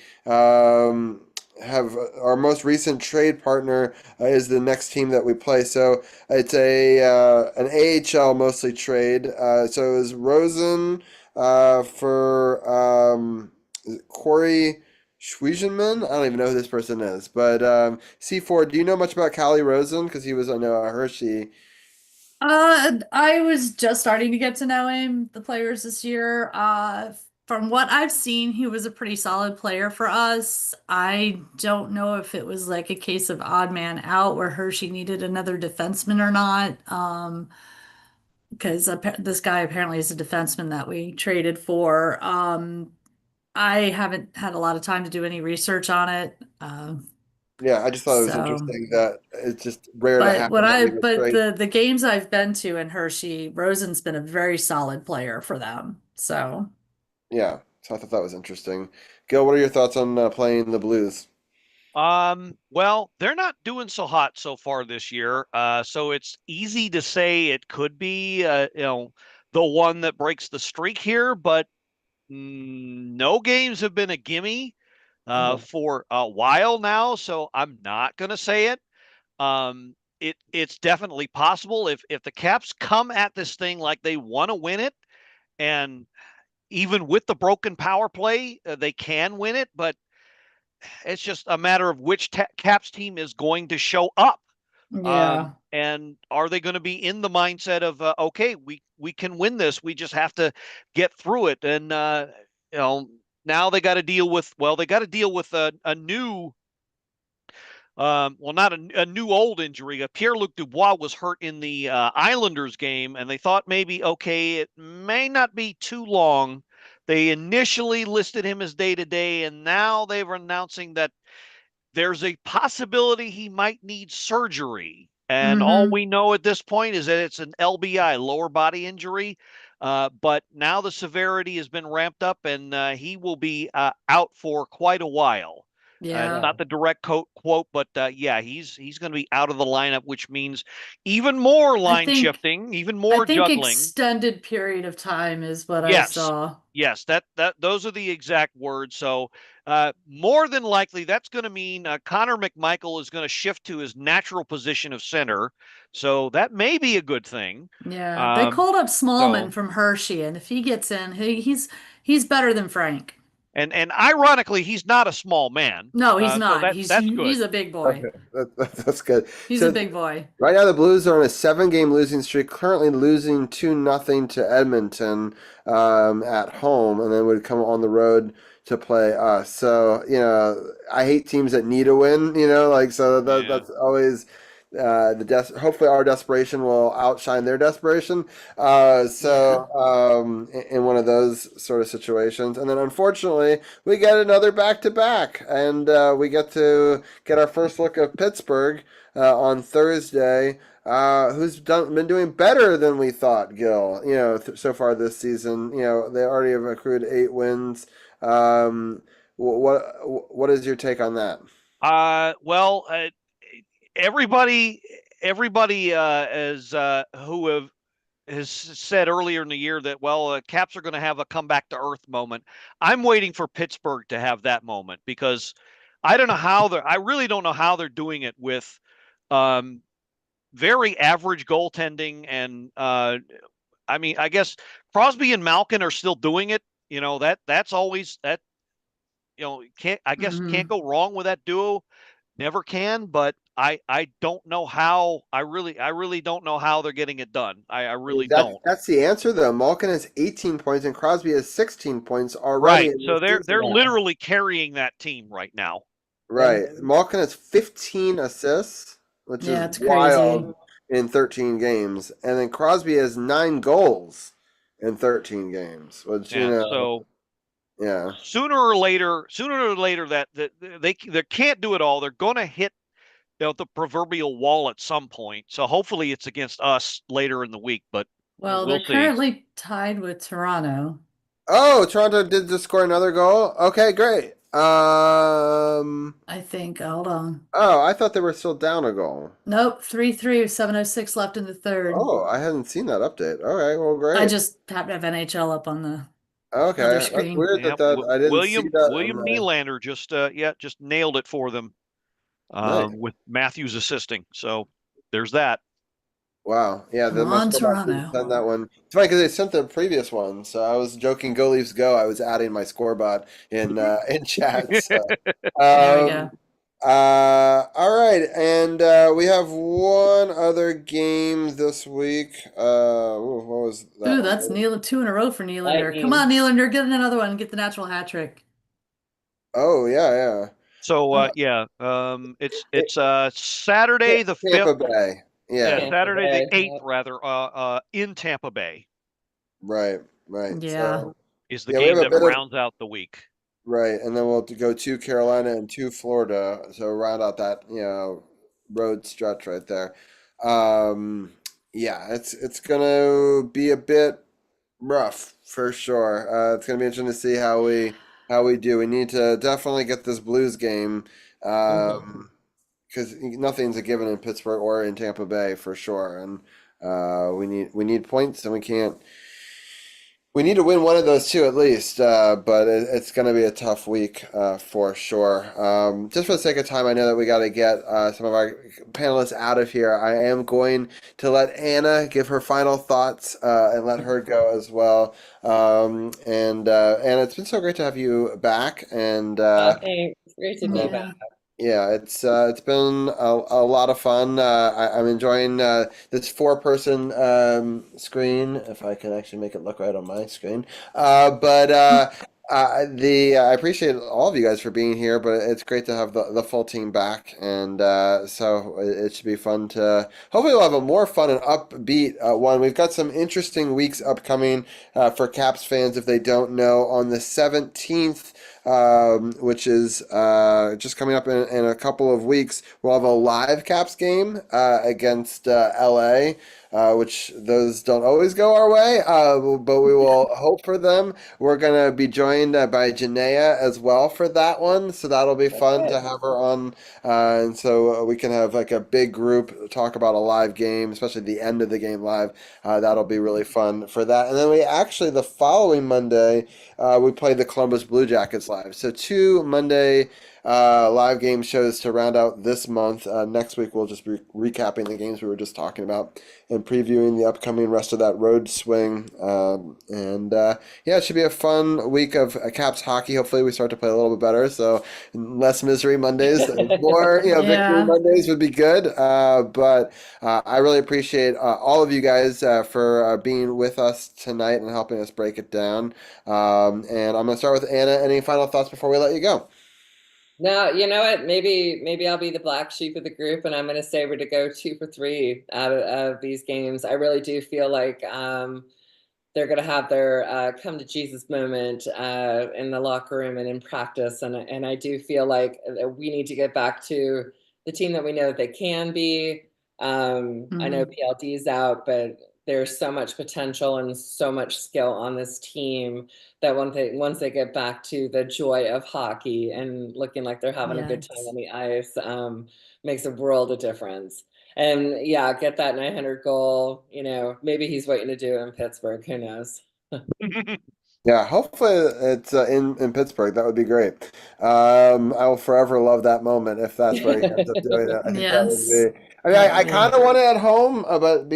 have our most recent trade partner is the next team that we play. So it's an AHL mostly trade. So it was Rosen for Corey Schwiegenman. I don't even know who this person is, but C4. Do you know much about Callie Rosen? Because he was, I know, a Hershey. I was just starting to get to know him, the players this year. From what I've seen, he was a pretty solid player for us. I don't know if it was like a case of odd man out where Hershey needed another defenseman or not. Because this guy apparently is a defenseman that we traded for. I haven't had a lot of time to do any research on it. Yeah, I just thought it was So, interesting that it's just rare to but happen that we get trade. the games I've been to in Hershey, Rosen's been a very solid player for them. So, Yeah, so I thought that was interesting. Gil, what are your thoughts on playing the Blues? Well, they're not doing so hot so far this year. So it's easy to say it could be, the one that breaks the streak here, but no games have been a gimme for a while now. So I'm not going to say it. It's definitely possible if the Caps come at this thing like they want to win it, and even with the broken power play, they can win it, but it's just a matter of which Caps team is going to show up. yeah. And are they going to be in the mindset of, okay, we can win this. We just have to get through it. And, now they got to deal with, a new, not a new old injury. Pierre-Luc Dubois was hurt in the Islanders game, and they thought maybe, okay, it may not be too long. They initially listed him as day-to-day, and now they're announcing that there's a possibility he might need surgery. And all we know at this point is that it's an LBI, lower body injury. But now the severity has been ramped up, and he will be out for quite a while. Yeah. Not the direct quote, but yeah, he's going to be out of the lineup, which means even more line shifting, even more I think juggling. Extended period of time is what I Yes. saw. Yes, those are the exact words. So more than likely, that's going to mean Connor McMichael is going to shift to his natural position of center. So that may be a good thing. Yeah, they called up Smallman from Hershey, and if he gets in, he's better than Frank. And ironically, he's not a small man. No, he's not. So that's good. He's a big boy. Okay, that's good. He's a big boy. Right now, the Blues are on a 7-game losing streak, currently losing 2-0 to Edmonton at home, and then would come on the road to play us. So, I hate teams that need a win, that's always hopefully our desperation will outshine their desperation. In one of those sort of situations, and then unfortunately we get another back-to-back, and we get to get our first look of Pittsburgh on Thursday, who's been doing better than we thought, Gil, so far this season. They already have accrued 8 wins. What is your take on that? Everybody has said earlier in the year that Caps are going to have a come back to earth moment. I'm waiting for Pittsburgh to have that moment, because I really don't know how they're doing it with very average goaltending, and I guess Crosby and Malkin are still doing it. That's always that. Can't go wrong with that duo. Never can, but I don't know how. I really don't know how they're getting it done. I really don't. That's the answer, though. Malkin has 18 points and Crosby has 16 points already. Right. So they're literally carrying that team right now. Right. Malkin has 15 assists, which is wild, in 13 games, and then Crosby has 9 goals in 13 games, which so. Yeah. Sooner or later, that they can't do it all. They're going to hit the proverbial wall at some point. So hopefully it's against us later in the week. But we'll they're see. Currently tied with Toronto. Oh, Toronto did just score another goal. Okay, great. I think. Hold on. Oh, I thought they were still down a goal. Nope, 3-3 with 7:06 left in the third. Oh, I hadn't seen that update. All right, well, great. I just happen to have NHL up on the. Okay, that's weird that I didn't see that. William Nylander just nailed it for them, nice. with Matthews assisting. So there's that. Wow, yeah, they must have done that one. It's funny because they sent the previous one, so I was joking. Go Leafs go! I was adding my score bot in chat. So. There we go. All right, and we have one other game this week. What was that Ooh, one? that's two in a row for Nylander. Come Lightning. on, Nylander, get another one. Get the natural hat trick. Oh yeah. So it's Saturday the Tampa 5th. Bay. Yeah. Yeah, Saturday the Bay. 8th rather, in Tampa Bay Right. Yeah. So is the yeah, we have game a that bit of rounds out the week. right, and then we'll go to Carolina and to Florida, so round out that road stretch right there. Um, yeah, it's gonna be a bit rough for sure. It's gonna be interesting to see how we do. We need to definitely get this Blues game, Mhm. because nothing's a given in Pittsburgh or in Tampa Bay for sure, and we need points, and we need to win one of those two at least, but it's going to be a tough week for sure. Just for the sake of time, I know that we got to get some of our panelists out of here. I am going to let Anna give her final thoughts and let her go as well. And Anna, it's been so great to have you back. And Thanks. Great to be back. Yeah. yeah, it's been a lot of fun. I'm enjoying this four-person screen, if I can actually make it look right on my screen. But I appreciate all of you guys for being here, but it's great to have the full team back, and so it should be fun to. Hopefully, we'll have a more fun and upbeat one. We've got some interesting weeks upcoming for Caps fans if they don't know. On the 17th, which is just coming up in a couple of weeks. We'll have a live Caps game against LA, which those don't always go our way, but we will hope for them. We're going to be joined by Janaea as well for that one, so that'll be fun to have her on. And so we can have like a big group talk about a live game, especially the end of the game live. That'll be really fun for that. And then we actually, the following Monday, we play the Columbus Blue Jackets live. So two Monday live game shows to round out this month. Next week we'll just be recapping the games we were just talking about and previewing the upcoming rest of that road swing. Yeah, it should be a fun week of Caps hockey. Hopefully we start to play a little bit better. So less misery Mondays, more victory Yeah. Mondays would be good. But I really appreciate all of you guys for being with us tonight and helping us break it down. And I'm going to start with Anna. Any final thoughts before we let you go? No, you know what? Maybe I'll be the black sheep of the group, and I'm going to say we're to go 2 for 3 out of these games. I really do feel like they're going to have their come to Jesus moment in the locker room and in practice, and I do feel like we need to get back to the team that we know that they can be. I know PLD's out, but there's so much potential and so much skill on this team that once they get back to the joy of hockey and looking like they're having a good time on the ice, makes a world of difference. And yeah, get that 900 goal. Maybe he's waiting to do it in Pittsburgh. Who knows? Yeah, hopefully it's in Pittsburgh. That would be great. I will forever love that moment if that's where he ends up doing it. I think that would Yes. be. I mean, I kind of want it at home, but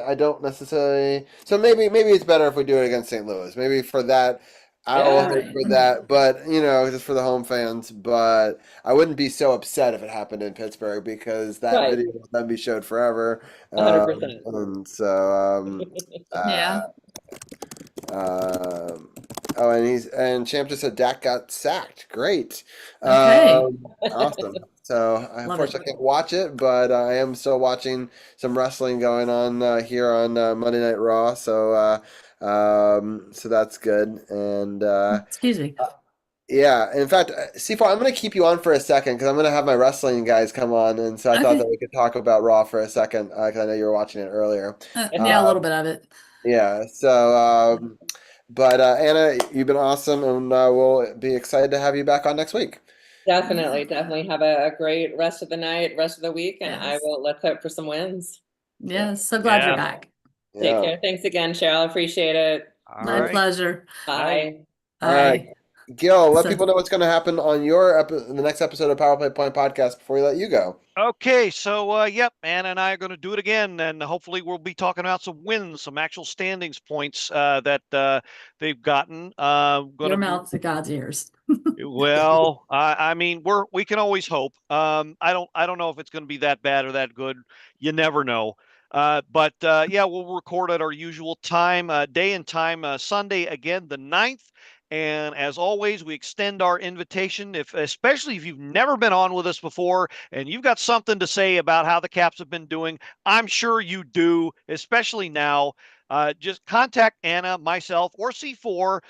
I don't necessarily. So maybe it's better if we do it against St. Louis. Maybe for that, I will hope Right. for that. But just for the home fans. But I wouldn't be so upset if it happened in Pittsburgh because that Right. video will then be showed forever. 100%. And so Yeah. oh, and Champ just said Dak got sacked. Great. Okay. Awesome. So I Love unfortunately it. can't watch it, but I am still watching some wrestling going on here on Monday Night Raw. So that's good. And Excuse me. yeah, in fact, C4, I'm going to keep you on for a second because I'm going to have my wrestling guys come on, and so I thought Okay. that we could talk about Raw for a second because I know you were watching it earlier. Yeah, a little bit of it. Yeah. So. But Anna, you've been awesome, and we'll be excited to have you back on next week. Definitely have a great rest of the night, rest of the week, and Yes. let's hope for some wins. Yes. So glad you're Yeah. back. Take care. Thanks again, Cheryl. Appreciate it. All My right. pleasure. Bye. All right. Bye. Gil, let So- people know what's going to happen on the next episode of Power Play Point Podcast before we let you go. Okay, so yep, Anna and I are going to do it again, and hopefully we'll be talking about some wins, some actual standings points that they've gotten. Your mouth to God's ears. Well, I mean, we can always hope. I don't know if it's going to be that bad or that good. You never know. But yeah, we'll record at our usual time, day and time, Sunday again, the 9th. And as always, we extend our invitation, especially if you've never been on with us before and you've got something to say about how the Caps have been doing. I'm sure you do, especially now. Just contact Anna, myself, or C4.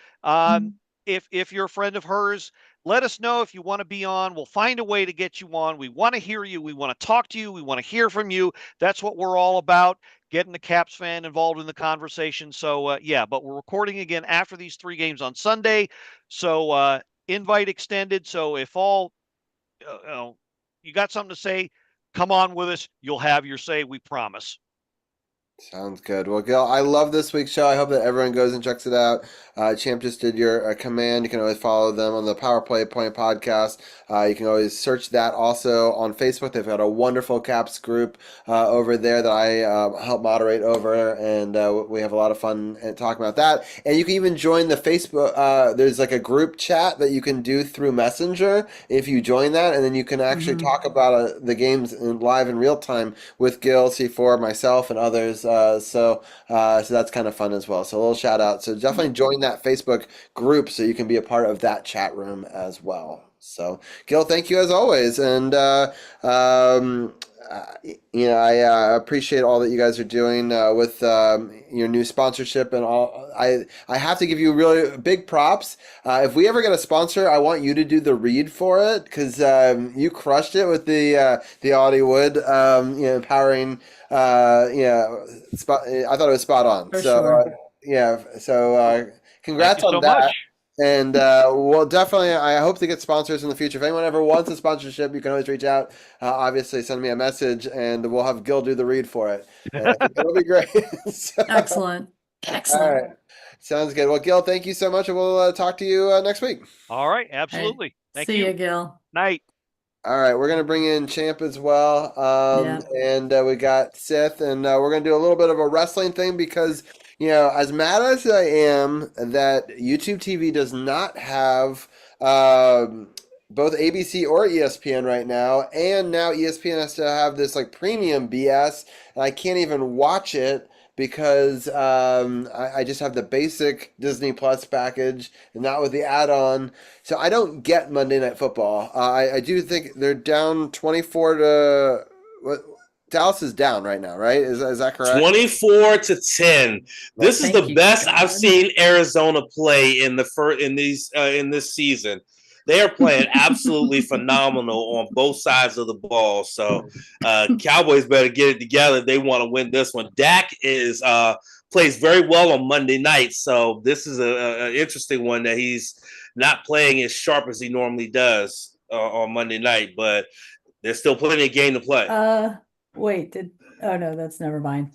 If you're a friend of hers, let us know if you want to be on. We'll find a way to get you on. We want to hear you. We want to talk to you. We want to hear from you. That's what we're all about, getting the Caps fan involved in the conversation. So, yeah, but we're recording again after these 3 games on Sunday. So, invite extended. So if you got something to say, come on with us. You'll have your say. We promise. Sounds good. Well, Gil, I love this week's show. I hope that everyone goes and checks it out. Champ just did your command. You can always follow them on the Power Play Point podcast. You can always search that also on Facebook. They've got a wonderful Caps group over there that I help moderate over, and we have a lot of fun talking about that. And you can even join the Facebook. There's like a group chat that you can do through Messenger if you join that, and then you can actually talk about the games live in real time with Gil, C4, myself, and others. So that's kind of fun as well. So a little shout out. So definitely join that Facebook group so you can be a part of that chat room as well. So Gil, thank you as always. And, I appreciate all that you guys are doing with your new sponsorship and all. I have to give you really big props. If we ever get a sponsor, I want you to do the read for it because you crushed it with the Audie Wood, empowering. I thought it was spot on. For so sure. So congrats on so that. much. And we'll definitely, I hope to get sponsors in the future. If anyone ever wants a sponsorship, you can always reach out. Obviously, send me a message, and we'll have Gil do the read for it. And I think that'll be great. Excellent. All right. Sounds good. Well, Gil, thank you so much, and we'll talk to you next week. All right. Absolutely. Thank you. See you, Gil. Night. All right, we're going to bring in Champ as well. And we got Sith, and we're going to do a little bit of a wrestling thing because, as mad as I am that YouTube TV does not have both ABC or ESPN right now, and now ESPN has to have this like premium BS, and I can't even watch it because I just have the basic Disney Plus package and not with the add-on. So I don't get Monday Night Football. I do think they're down 24 to... Dallas is down right now, right? Is that correct? 24-10. This is the best I've seen Arizona play in this season. They are playing absolutely phenomenal on both sides of the ball. So Cowboys better get it together if they want to win this one. Dak plays very well on Monday night. So this is an interesting one that he's not playing as sharp as he normally does on Monday night. But there's still plenty of game to play. Oh no, that's never mind.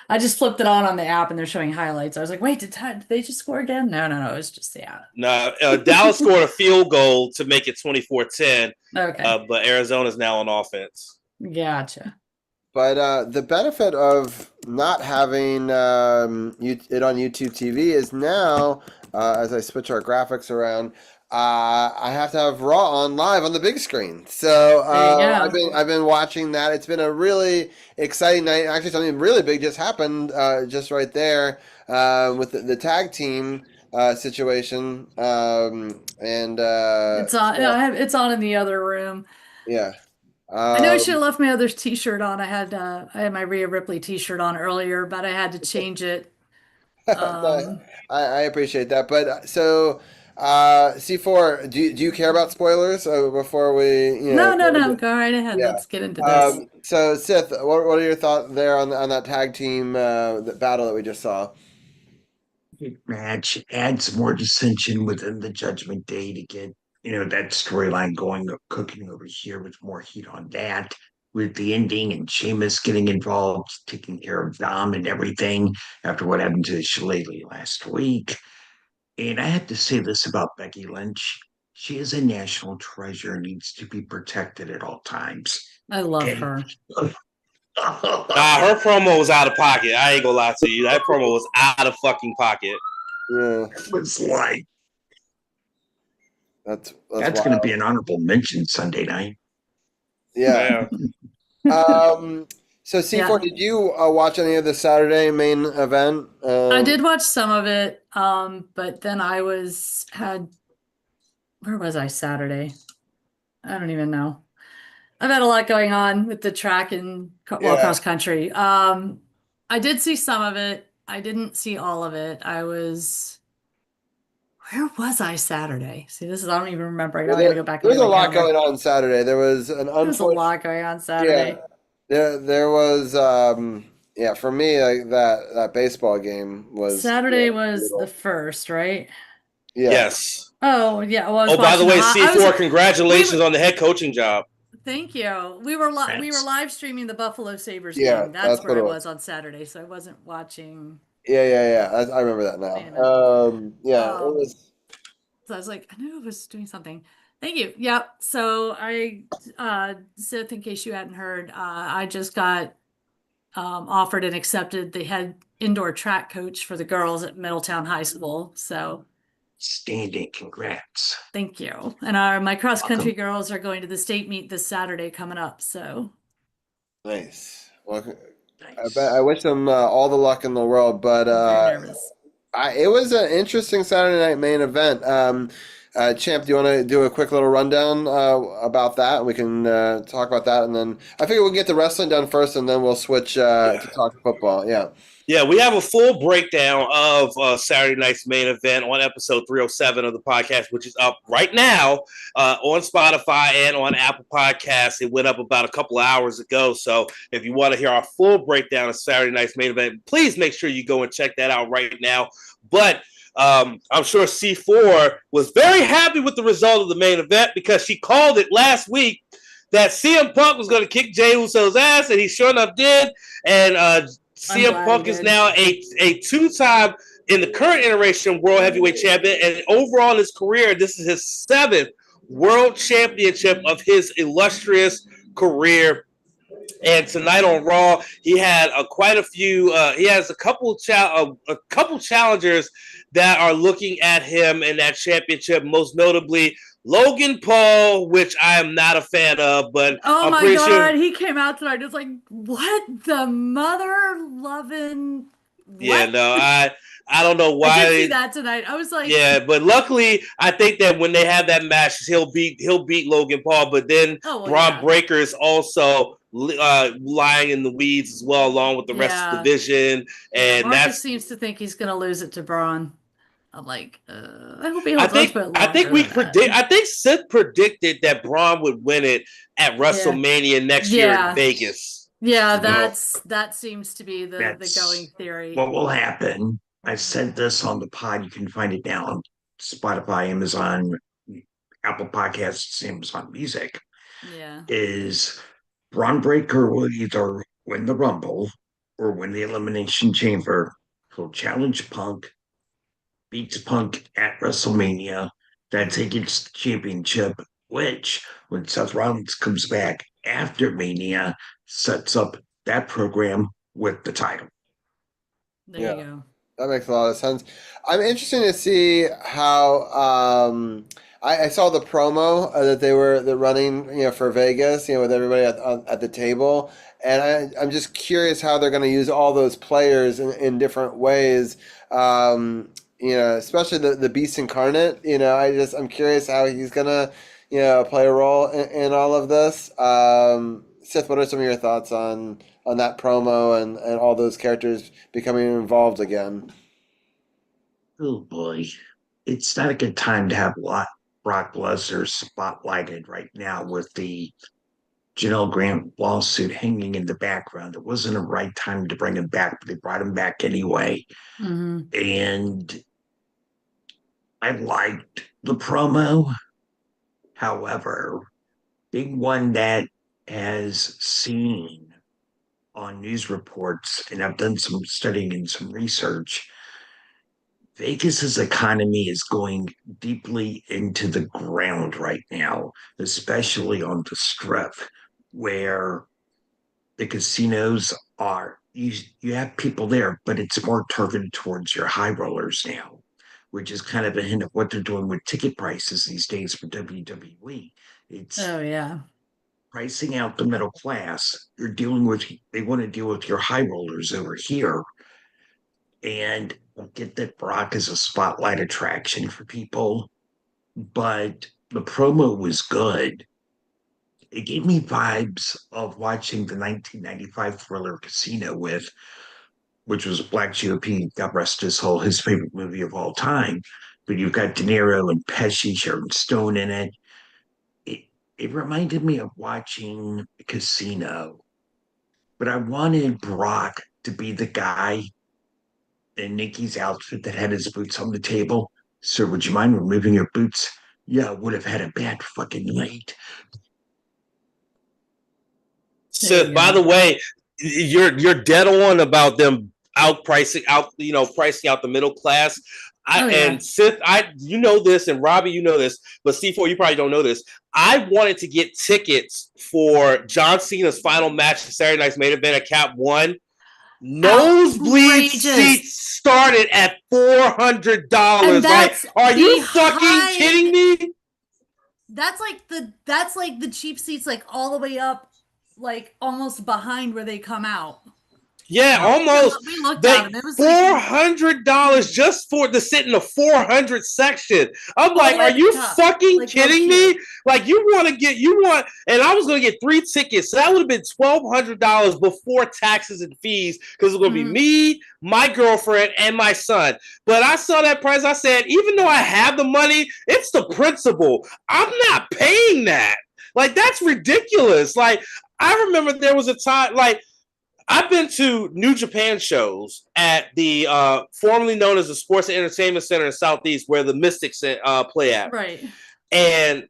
I just flipped it on the app and they're showing highlights. I was like, wait, did they just score again? No, it was just, yeah. No, Dallas scored a field goal to make it 24-10. Okay. But Arizona's now on offense. Gotcha. But the benefit of not having it on YouTube TV is now, as I switch our graphics around, I have to have Raw on live on the big screen. So I've been watching that. It's been a really exciting night. Actually, something really big just happened just right there with the tag team situation. It's on. It's on in the other room. Yeah. I know I should have left my other T-shirt on. I had my Rhea Ripley T-shirt on earlier, but I had to change it. I appreciate that. But so. C4, do you care about spoilers before we? No. Go right ahead. Yeah. Let's get into this. So Sith, what are your thoughts there on that tag team battle that we just saw? Match adds more dissension within the Judgment Day to get that storyline cooking over here with more heat on that. With the ending and Sheamus getting involved, taking care of Dom and everything after what happened to Shillelagh last week. And I have to say this about Becky Lynch. She is a national treasure and needs to be protected at all times. I love her. Her promo was out of pocket. I ain't gonna lie to you. That promo was out of fucking pocket. Yeah. It was like, That's going to be an honorable mention Sunday night. Yeah. So C4, did you watch any of the Saturday main event? I did watch some of it, but then where was I Saturday? I don't even know. I've had a lot going on with the track and cross country. I did see some of it. I didn't see all of it. Where was I Saturday? See, I don't even remember. I gotta go back. There was a lot going on Saturday. There was a lot going on Saturday. Yeah, there was. For me, like that baseball game was. Saturday was the first, right? Yeah. Yes. Oh yeah. Well, by the way, C4, congratulations on the head coaching job. Thank you. We were live streaming the Buffalo Sabres game. That's where I was on Saturday, so I wasn't watching. Yeah. I remember that now. It was. So I was like, I knew I was doing something. Thank you. Yep. So Sith, in case you hadn't heard, I just got offered and accepted the head indoor track coach for the girls at Middletown High School. So. Standing, congrats. Thank you. And my cross country girls are going to the state meet this Saturday coming up. So nice. Well, I wish them all the luck in the world, but I'm very nervous. It was an interesting Saturday night main event. Champ, do you want to do a quick little rundown about that? We can talk about that, and then I figure we'll get the wrestling done first, and then we'll switch to talk football. Yeah, we have a full breakdown of Saturday night's main event on episode 307 of the podcast, which is up right now on Spotify and on Apple Podcasts. It went up about a couple of hours ago. So if you want to hear our full breakdown of Saturday night's main event, please make sure you go and check that out right now. But I'm sure C4 was very happy with the result of the main event because she called it last week that CM Punk was going to kick Jey Uso's ass, and he sure enough did. And CM Punk is now a two-time, in the current iteration, World Heavyweight Champion. And overall in his career, this is his 7th World Championship of his illustrious career. And tonight on Raw, he had quite a few. He has a couple challengers that are looking at him in that championship. Most notably, Logan Paul, which I am not a fan of, but I'm pretty sure he came out tonight. It's like, what the mother loving? Yeah, no, I don't know why. I did see that tonight. I was like, yeah, but luckily, I think that when they have that match, he'll beat Logan Paul. But then Braun Breaker is also lying in the weeds as well, along with the rest of the division. And Marcus seems to think he's going to lose it to Braun. I'm like, I hope he holds on to it. I think Sith predicted that Braun would win it at WrestleMania next year in Vegas. Yeah, that seems to be the going theory. What will happen? I said this on the pod. You can find it now on Spotify, Amazon, Apple Podcasts, Amazon Music. Yeah, is Braun Breaker will either win the Rumble or win the Elimination Chamber. He'll challenge Punk, beats Punk at WrestleMania. That's he gets the championship, which, when Seth Rollins comes back after Mania, sets up that program with the title. There you go. That makes a lot of sense. I'm interested to see how I saw the promo that they're running, for Vegas, with everybody at the table, and I'm just curious how they're going to use all those players in different ways. Especially the Beast Incarnate. I'm curious how he's gonna, play a role in all of this. Seth, what are some of your thoughts on that promo and all those characters becoming involved again? Oh boy, it's not a good time to have Brock Lesnar spotlighted right now with the Janelle Grant lawsuit hanging in the background. It wasn't a right time to bring him back, but they brought him back anyway. Mm-hmm. And I liked the promo. However, being one that has seen on news reports, and I've done some studying and some research, Vegas's economy is going deeply into the ground right now, especially on the Strip, where the casinos are. You have people there, but it's more targeted towards your high rollers now, which is kind of a hint of what they're doing with ticket prices these days for WWE. It's pricing out the middle class. They want to deal with your high rollers over here. And I get that Brock is a spotlight attraction for people, but the promo was good. It gave me vibes of watching the 1995 thriller Casino which was Black GOP, God rest his soul, his favorite movie of all time. But you've got De Niro and Pesci, Sharon Stone in it. It reminded me of watching Casino, but I wanted Brock to be the guy in Nikki's outfit that had his boots on the table. Sir, would you mind removing your boots? Yeah, I would have had a bad fucking night. Sith, by the way, you're dead on about them pricing out the middle class. And Sith, you know this, and Robbie, you know this, but C4, you probably don't know this. I wanted to get tickets for John Cena's final match, Saturday night's main event at Cap 1. Nosebleed seats started at $400. Like, are you fucking kidding me? That's like the cheap seats, like all the way up, like almost behind where they come out. Yeah, almost. We looked at them. It was $400 just to sit in the 400 section. I'm like, are you fucking kidding me? Like, and I was going to get 3 tickets. So that would have been $1,200 before taxes and fees because it was going to be me, my girlfriend, and my son. But I saw that price. I said, even though I have the money, it's the principle. I'm not paying that. Like, that's ridiculous. Like, I remember there was a time, like, I've been to New Japan shows at the formerly known as the Sports and Entertainment Center in Southeast, where the Mystics play at. Right. And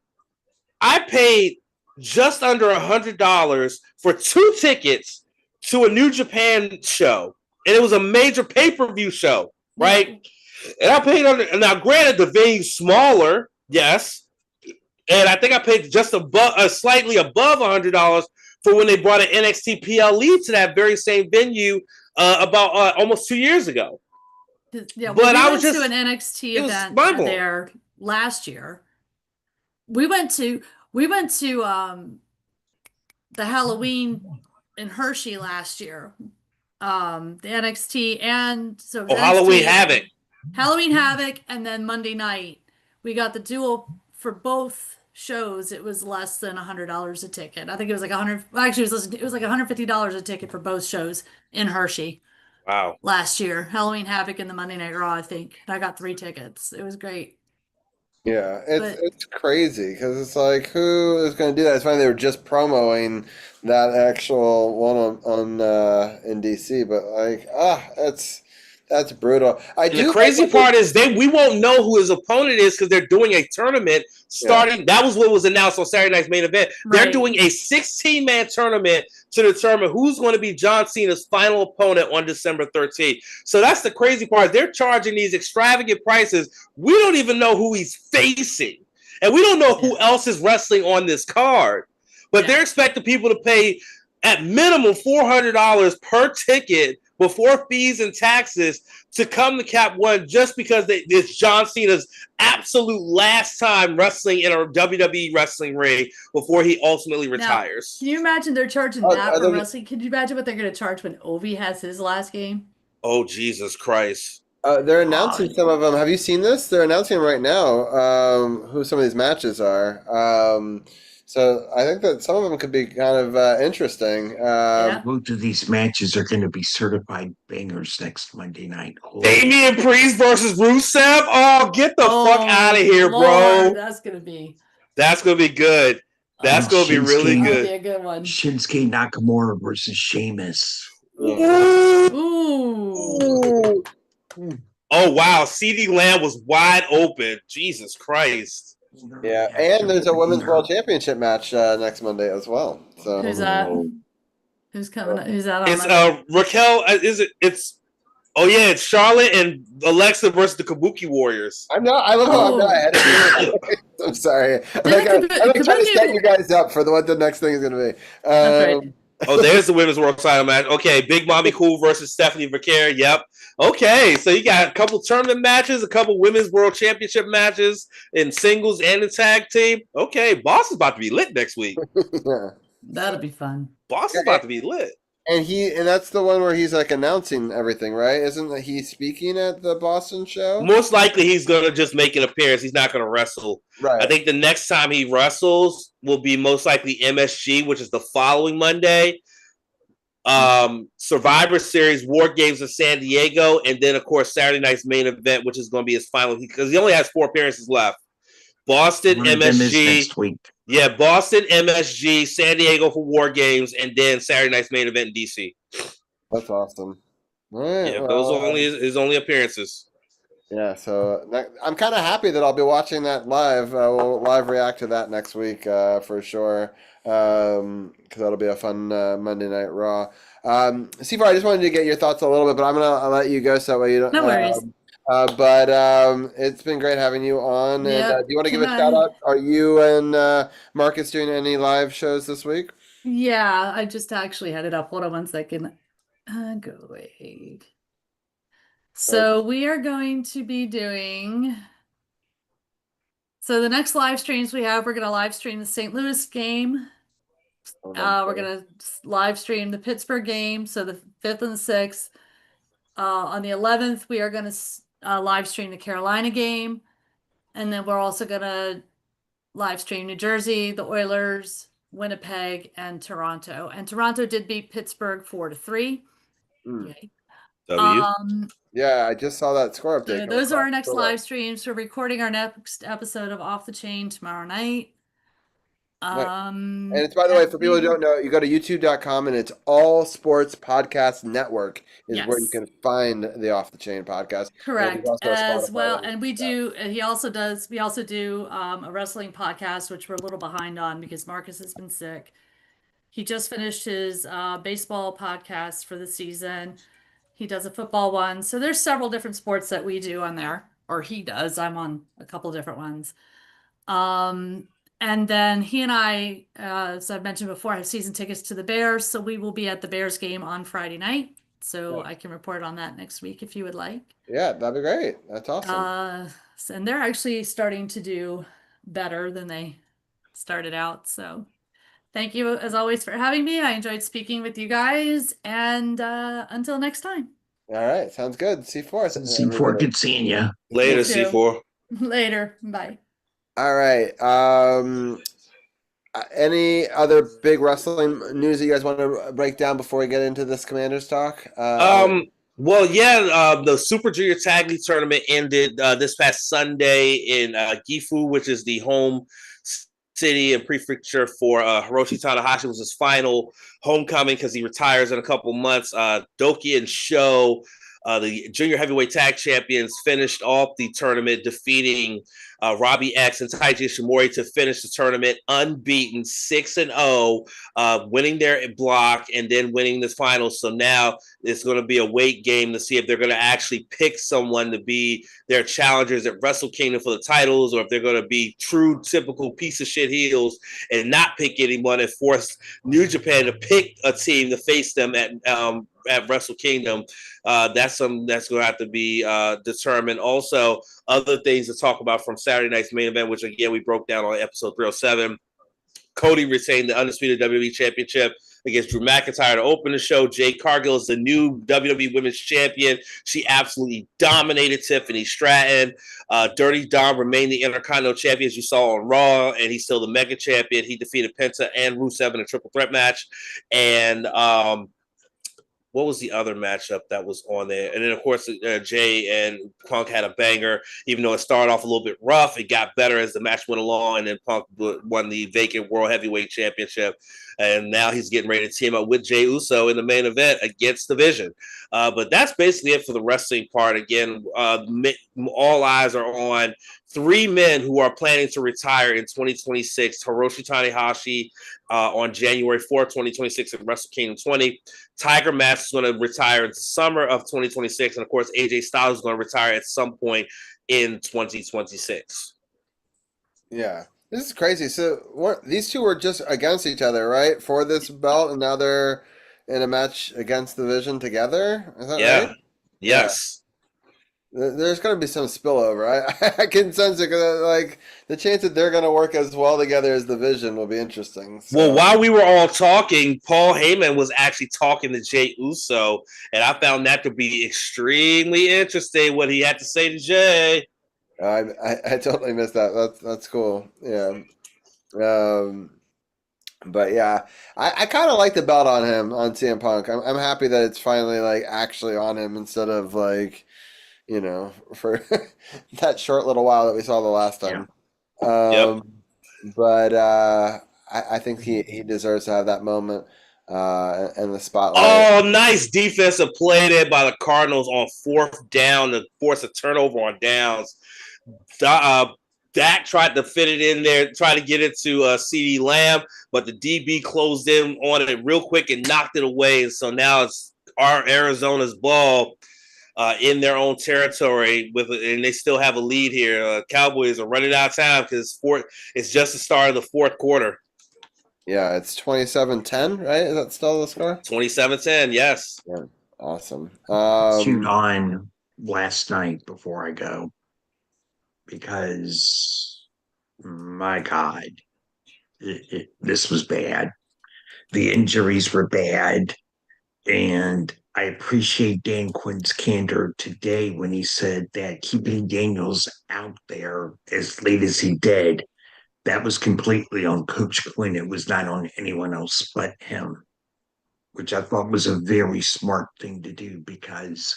I paid just under $100 for 2 tickets to a New Japan show, and it was a major pay-per-view show, right? And I paid now, granted, the venue's smaller, yes, and I think I paid just slightly above $100 for when they brought an NXT PLE to that very same venue about almost 2 years ago. Yeah, but I was just to an NXT event there last year. We went to the Halloween in Hershey last year. The NXT and so Halloween Havoc, and then Monday night we got the dual for both shows. It was less than $100 a ticket. I think it was like $100. Actually, it was like $150 a ticket for both shows in Hershey. Wow! Last year, Halloween Havoc and the Monday Night Raw. I think and I got 3 tickets. It was great. Yeah, it's crazy because it's like, who is going to do that? It's funny they were just promoting that actual one in DC, but like, that's brutal. The crazy part is we won't know who his opponent is because they're doing a tournament starting. Yeah. That was what was announced on Saturday night's main event. Right. They're doing a 16-man tournament to determine who's going to be John Cena's final opponent on December 13th. So that's the crazy part. They're charging these extravagant prices. We don't even know who he's facing, and we don't know who else is wrestling on this card. But they're expecting people to pay at minimum $400 per ticket before fees and taxes to come to Cap 1 just because it's John Cena's absolute last time wrestling in a WWE wrestling ring before he ultimately retires. Can you imagine they're charging that for wrestling? Can you imagine what they're going to charge when Ovi has his last game? Oh, Jesus Christ. They're announcing some of them. Have you seen this? They're announcing right now who some of these matches are. So I think that some of them could be kind of interesting. Both of these matches are going to be certified bangers next Monday night. Damian Priest versus Rusev. Oh, get the fuck out of here, bro! That's gonna be good. That's gonna be really good. Be a good one. Shinsuke Nakamura versus Sheamus. Ooh. Oh wow, CD Lamb was wide open. Jesus Christ. Yeah, and there's a Women's World Championship match next Monday as well. So who's that? Who's coming? Who's that on? It's Raquel. It's Charlotte and Alexa versus the Kabuki Warriors. I love how I'm not ahead of you. I'm sorry. I'm trying to set you guys up for what the next thing is going to be. That's right. Oh, there's the women's world title match. Okay, Big Mommy Cool versus Stephanie Vaquer. Yep. Okay, so you got a couple tournament matches, a couple women's world championship matches in singles and in tag team. Okay, Boss is about to be lit next week. Yeah. That'll be fun. Boss is about to be lit. And that's the one where he's like announcing everything, right? Isn't he speaking at the Boston show? Most likely he's gonna just make an appearance. He's not gonna wrestle. Right. I think the next time he wrestles will be most likely MSG, which is the following Monday. Survivor Series War Games in San Diego, and then of course Saturday night's main event, which is going to be his final, because he only has 4 appearances left. Boston, MSG next week. Yeah, Boston, MSG, San Diego for War Games, and then Saturday night's main event in DC. That's awesome. All right, yeah, those are only his only appearances. Yeah, so I'm kind of happy that I'll be watching that live. We'll live react to that next week for sure, because that'll be a fun Monday Night Raw. C4, I just wanted to get your thoughts a little bit, but I'll let you go so that way you don't. No worries. But it's been great having you on. Yep. And do you want to give a shout out? Are you and Marcus doing any live shows this week? Yeah, I just actually had it up. Hold on one second. Go away. So we are going to be doing. So the next live streams we have, we're going to live stream the St. Louis game. We're going to live stream the Pittsburgh game. So the 5th and the 6th. On the 11th, we are going to live stream the Carolina game. And then we're also going to live stream New Jersey, the Oilers, Winnipeg, and Toronto. And Toronto did beat Pittsburgh 4-3. Yay. Yeah, I just saw that score update. So those are our next live streams. We're recording our next episode of Off the Chain tomorrow night. And it's, by the way, for people who don't know, you go to youtube.com and it's All Sports Podcast Network is where you can find the Off the Chain podcast. Correct. As well. And we do, and we also do a wrestling podcast, which we're a little behind on because Marcus has been sick. He just finished his baseball podcast for the season. He does a football one. So there's several different sports that we do on there, or he does. I'm on a couple different ones. And then he and I, as I've mentioned before, have season tickets to the Bears. So we will be at the Bears game on Friday night. So I can report on that next week if you would like. Yeah, that'd be great. That's awesome. And they're actually starting to do better than they started out. So thank you, as always, for having me. I enjoyed speaking with you guys. And until next time. All right. Sounds good. C4. C4, good seeing you. Later, C4. Later. Bye. All right. Any other big wrestling news that you guys want to break down before we get into this Commanders talk? Well, yeah, the Super Junior Tag League tournament ended this past Sunday in Gifu, which is the home city and prefecture for Hiroshi Tanahashi. It was his final homecoming because he retires in a couple months. Doki and Sho, the junior heavyweight tag champions, finished off the tournament, defeating Robbie X and Taiji Ishimori to finish the tournament unbeaten, 6-0, winning their block and then winning the finals. So now it's going to be a weight game to see if they're going to actually pick someone to be their challengers at Wrestle Kingdom for the titles, or if they're going to be true, typical piece of shit heels and not pick anyone and force New Japan to pick a team to face them at Wrestle Kingdom. That's going to have to be determined. Also, other things to talk about from Saturday night's main event, which again we broke down on episode 307. Cody retained the undisputed WWE Championship against Drew McIntyre to open the show. Jade Cargill is the new WWE Women's Champion. She absolutely dominated Tiffany Stratton. Dirty Dom remained the Intercontinental Champion, as you saw on Raw, and he's still the Mega Champion. He defeated Penta and Rusev in a triple threat match. And what was the other matchup that was on there? And then, of course, Jay and Punk had a banger. Even though it started off a little bit rough, it got better as the match went along, and then Punk won the vacant World Heavyweight Championship. And now he's getting ready to team up with Jey Uso in the main event against the Vision. But that's basically it for the wrestling part. Again, all eyes are on 3 men who are planning to retire in 2026. Hiroshi Tanahashi on January 4th, 2026 at Wrestle Kingdom 20. Tiger Mask is going to retire in the summer of 2026. And, of course, AJ Styles is going to retire at some point in 2026. Yeah. This is crazy. So these two were just against each other, right, for this belt, and now they're in a match against the Vision together. Is that Yeah. right? Yeah. Yes. There's going to be some spillover. I can sense it. 'Cause, like the chance that they're going to work as well together as the Vision will be interesting. So. Well, while we were all talking, Paul Heyman was actually talking to Jay Uso, and I found that to be extremely interesting. What he had to say to Jay. I totally missed that. That's cool. Yeah. But yeah, I kind of like the belt on him on CM Punk. I'm happy that it's finally like actually on him instead of like, for that short little while that we saw the last time. Yep. But I think he deserves to have that moment and the spotlight. Oh, nice defensive play there by the Cardinals on 4th down to force a turnover on downs. Dak tried to fit it in there, try to get it to CeeDee Lamb, but the DB closed in on it real quick and knocked it away. And so now it's Arizona's ball in their own territory, and they still have a lead here. Cowboys are running out of time because it's just the start of the 4th quarter. Yeah, it's 27-10, right? Is that still the score? 27-10, yes. Yeah, awesome. Shoot on last night before I go, because my God, this was bad. The injuries were bad, and I appreciate Dan Quinn's candor today when he said that keeping Daniels out there as late as he did, that was completely on Coach Quinn. It was not on anyone else but him, which I thought was a very smart thing to do, because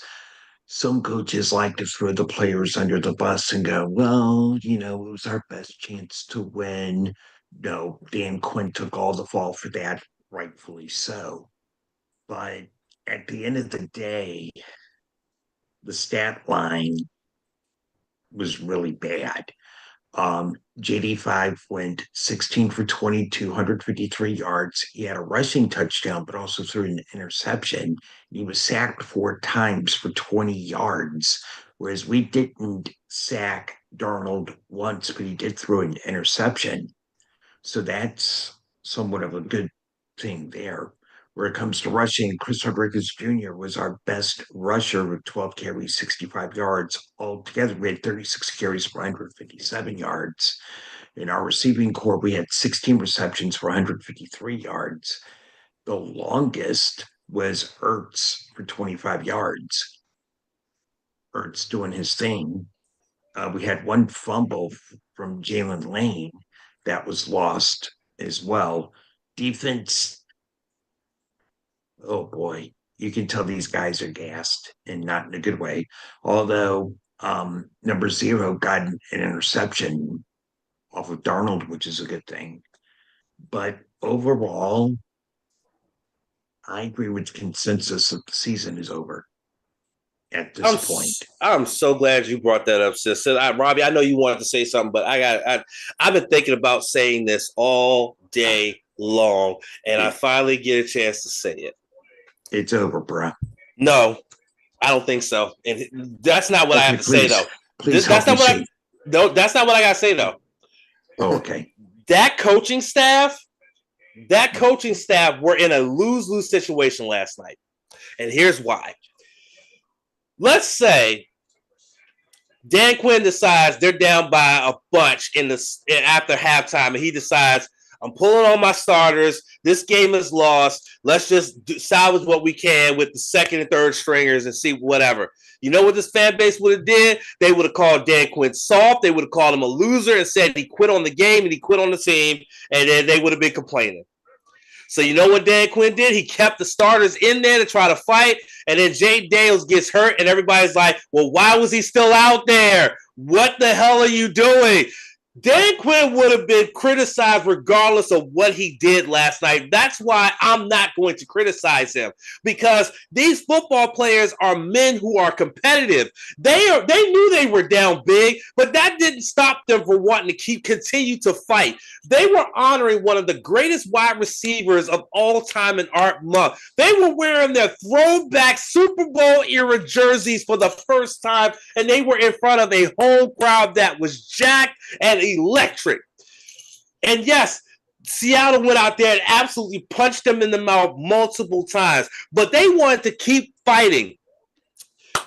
some coaches like to throw the players under the bus and go, well, it was our best chance to win. No, Dan Quinn took all the fall for that, rightfully so. But at the end of the day, the stat line was really bad. JD5 went 16 for 22, 153 yards. He had a rushing touchdown, but also threw an interception. He was sacked 4 times for 20 yards, whereas we didn't sack Darnold once, but he did throw an interception. So that's somewhat of a good thing there. Where it comes to rushing, Chris Rodriguez Jr. was our best rusher with 12 carries, 65 yards. Altogether, we had 36 carries for 157 yards. In our receiving core, we had 16 receptions for 153 yards. The longest was Ertz for 25 yards. Ertz doing his thing. We had 1 fumble from Jalen Lane that was lost as well. Defense, oh boy, you can tell these guys are gassed, and not in a good way. Although number 0 got an interception off of Darnold, which is a good thing. But overall, I agree with the consensus that the season is over at this point. I'm so glad you brought that up, sis. Robbie, I know you wanted to say something, but I've been thinking about saying this all day long, and I finally get a chance to say it. It's over, bro. No, I don't think so. And that's not what I have to say, though. That's not what I got to say, though. Oh, okay. That coaching staff were in a lose-lose situation last night. And here's why. Let's say Dan Quinn decides they're down by a bunch after halftime, and he decides, I'm pulling on my starters. This game is lost. Let's just salvage what we can with the second and third stringers and see whatever. You know what this fan base would have did? They would have called Dan Quinn soft. They would have called him a loser and said he quit on the game and he quit on the team, and then they would have been complaining. So you know what Dan Quinn did? He kept the starters in there to try to fight, and then Jay Daniels gets hurt, and everybody's like, well, why was he still out there? What the hell are you doing? Dan Quinn would have been criticized regardless of what he did last night. That's why I'm not going to criticize him, because these football players are men who are competitive. They knew they were down big, but that didn't stop them from wanting to continue to fight. They were honoring one of the greatest wide receivers of all time in Art Monk. They were wearing their throwback Super Bowl era jerseys for the first time, and they were in front of a home crowd that was jacked and electric. And yes, Seattle went out there and absolutely punched them in the mouth multiple times, but they wanted to keep fighting.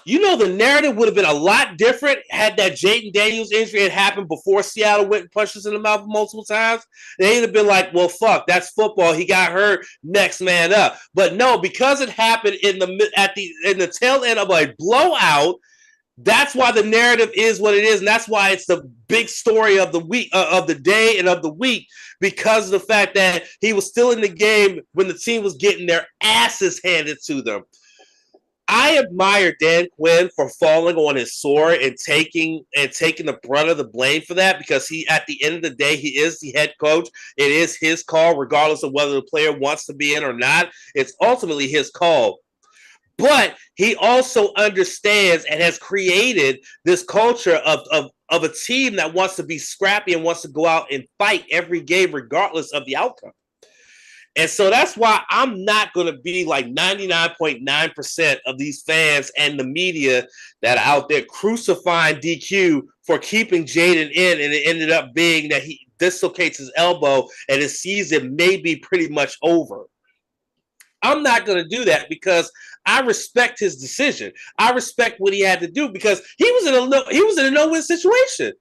You know, the narrative would have been a lot different had that Jaden Daniels injury had happened before Seattle went and punched us in the mouth multiple times. They'd have been like, well, fuck, that's football. He got hurt, next man up. But no, because it happened in the tail end of a blowout, that's why the narrative is what it is, and that's why it's the big story of the week, of the day, and of the week, because of the fact that he was still in the game when the team was getting their asses handed to them. I admire Dan Quinn for falling on his sword and taking the brunt of the blame for that, because he, at the end of the day, he is the head coach. It is his call, regardless of whether the player wants to be in or not. It's ultimately his call. But he also understands and has created this culture of a team that wants to be scrappy and wants to go out and fight every game, regardless of the outcome. And so that's why I'm not going to be like 99.9% of these fans and the media that are out there crucifying DQ for keeping Jaden in, and it ended up being that he dislocates his elbow and his season may be pretty much over. I'm not going to do that because I respect his decision. I respect what he had to do because he was in a no-win situation.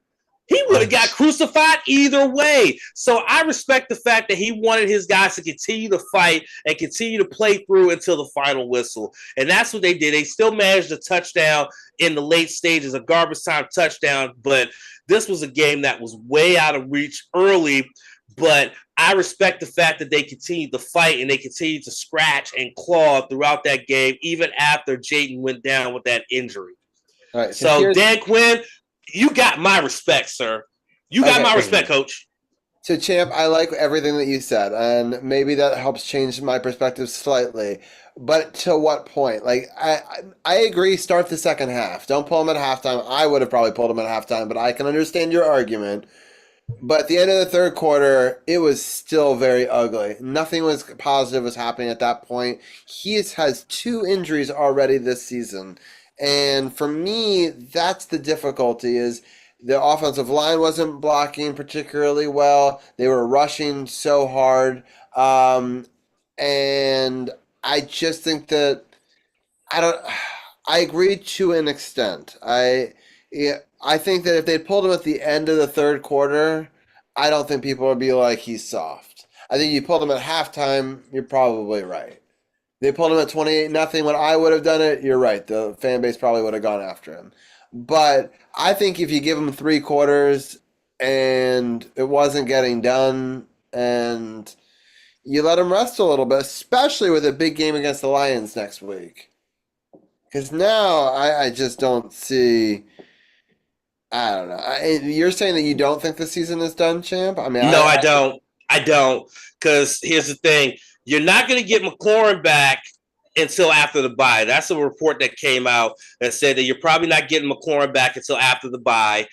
He would have got crucified either way. So I respect the fact that he wanted his guys to continue to fight and continue to play through until the final whistle. And that's what they did. They still managed a touchdown in the late stages, a garbage time touchdown. But this was a game that was way out of reach early. But I respect the fact that they continued to fight and they continued to scratch and claw throughout that game, even after Jaden went down with that injury. All right, so Dan Quinn, you got my respect, sir. You got my respect, Coach. So, Champ, I like everything that you said, and maybe that helps change my perspective slightly. But to what point? Like, I agree, start the second half. Don't pull him at halftime. I would have probably pulled him at halftime, but I can understand your argument. But at the end of the third quarter, it was still very ugly. Nothing was positive was happening at that point. He has 2 injuries already this season. And for me, that's the difficulty, is the offensive line wasn't blocking particularly well. They were rushing so hard. And I just think that I agree to an extent. I think that if they pulled him at the end of the third quarter, I don't think people would be like, he's soft. I think you pulled him at halftime, you're probably right. They pulled him at 28-0 when I would have done it, you're right. The fan base probably would have gone after him. But I think if you give him 3 quarters and it wasn't getting done and you let him rest a little bit, especially with a big game against the Lions next week. Because now I just don't see... I don't know. You're saying that you don't think the season is done, Champ? I mean, no, I don't. I don't. Because here's the thing. You're not going to get McLaurin back until after the bye. That's a report that came out that said that you're probably not getting McLaurin back until after the bye,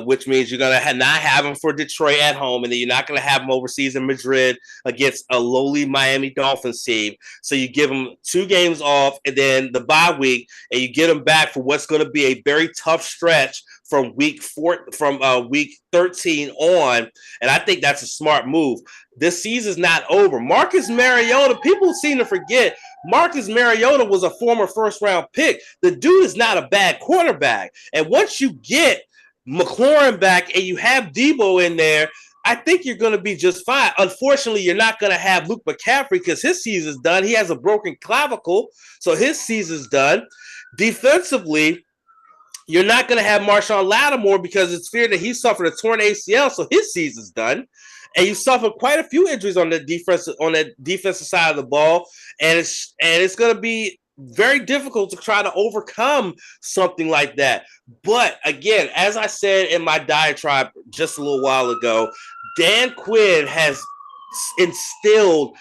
which means you're going to not have him for Detroit at home, and then you're not going to have him overseas in Madrid against a lowly Miami Dolphins team. So you give him 2 games off, and then the bye week, and you get him back for what's going to be a very tough stretch from week 13 on, and I think that's a smart move. This season's not over. Marcus Mariota, people seem to forget, Marcus Mariota was a former first-round pick. The dude is not a bad quarterback. And once you get McLaurin back and you have Debo in there, I think you're going to be just fine. Unfortunately, you're not going to have Luke McCaffrey because his season's done. He has a broken clavicle, so his season's done. Defensively, you're not going to have Marshawn Lattimore because it's feared that he suffered a torn ACL, so his season's done. And you suffered quite a few injuries on the defensive side of the ball, and it's going to be very difficult to try to overcome something like that. But again, as I said in my diatribe just a little while ago, Dan Quinn has instilled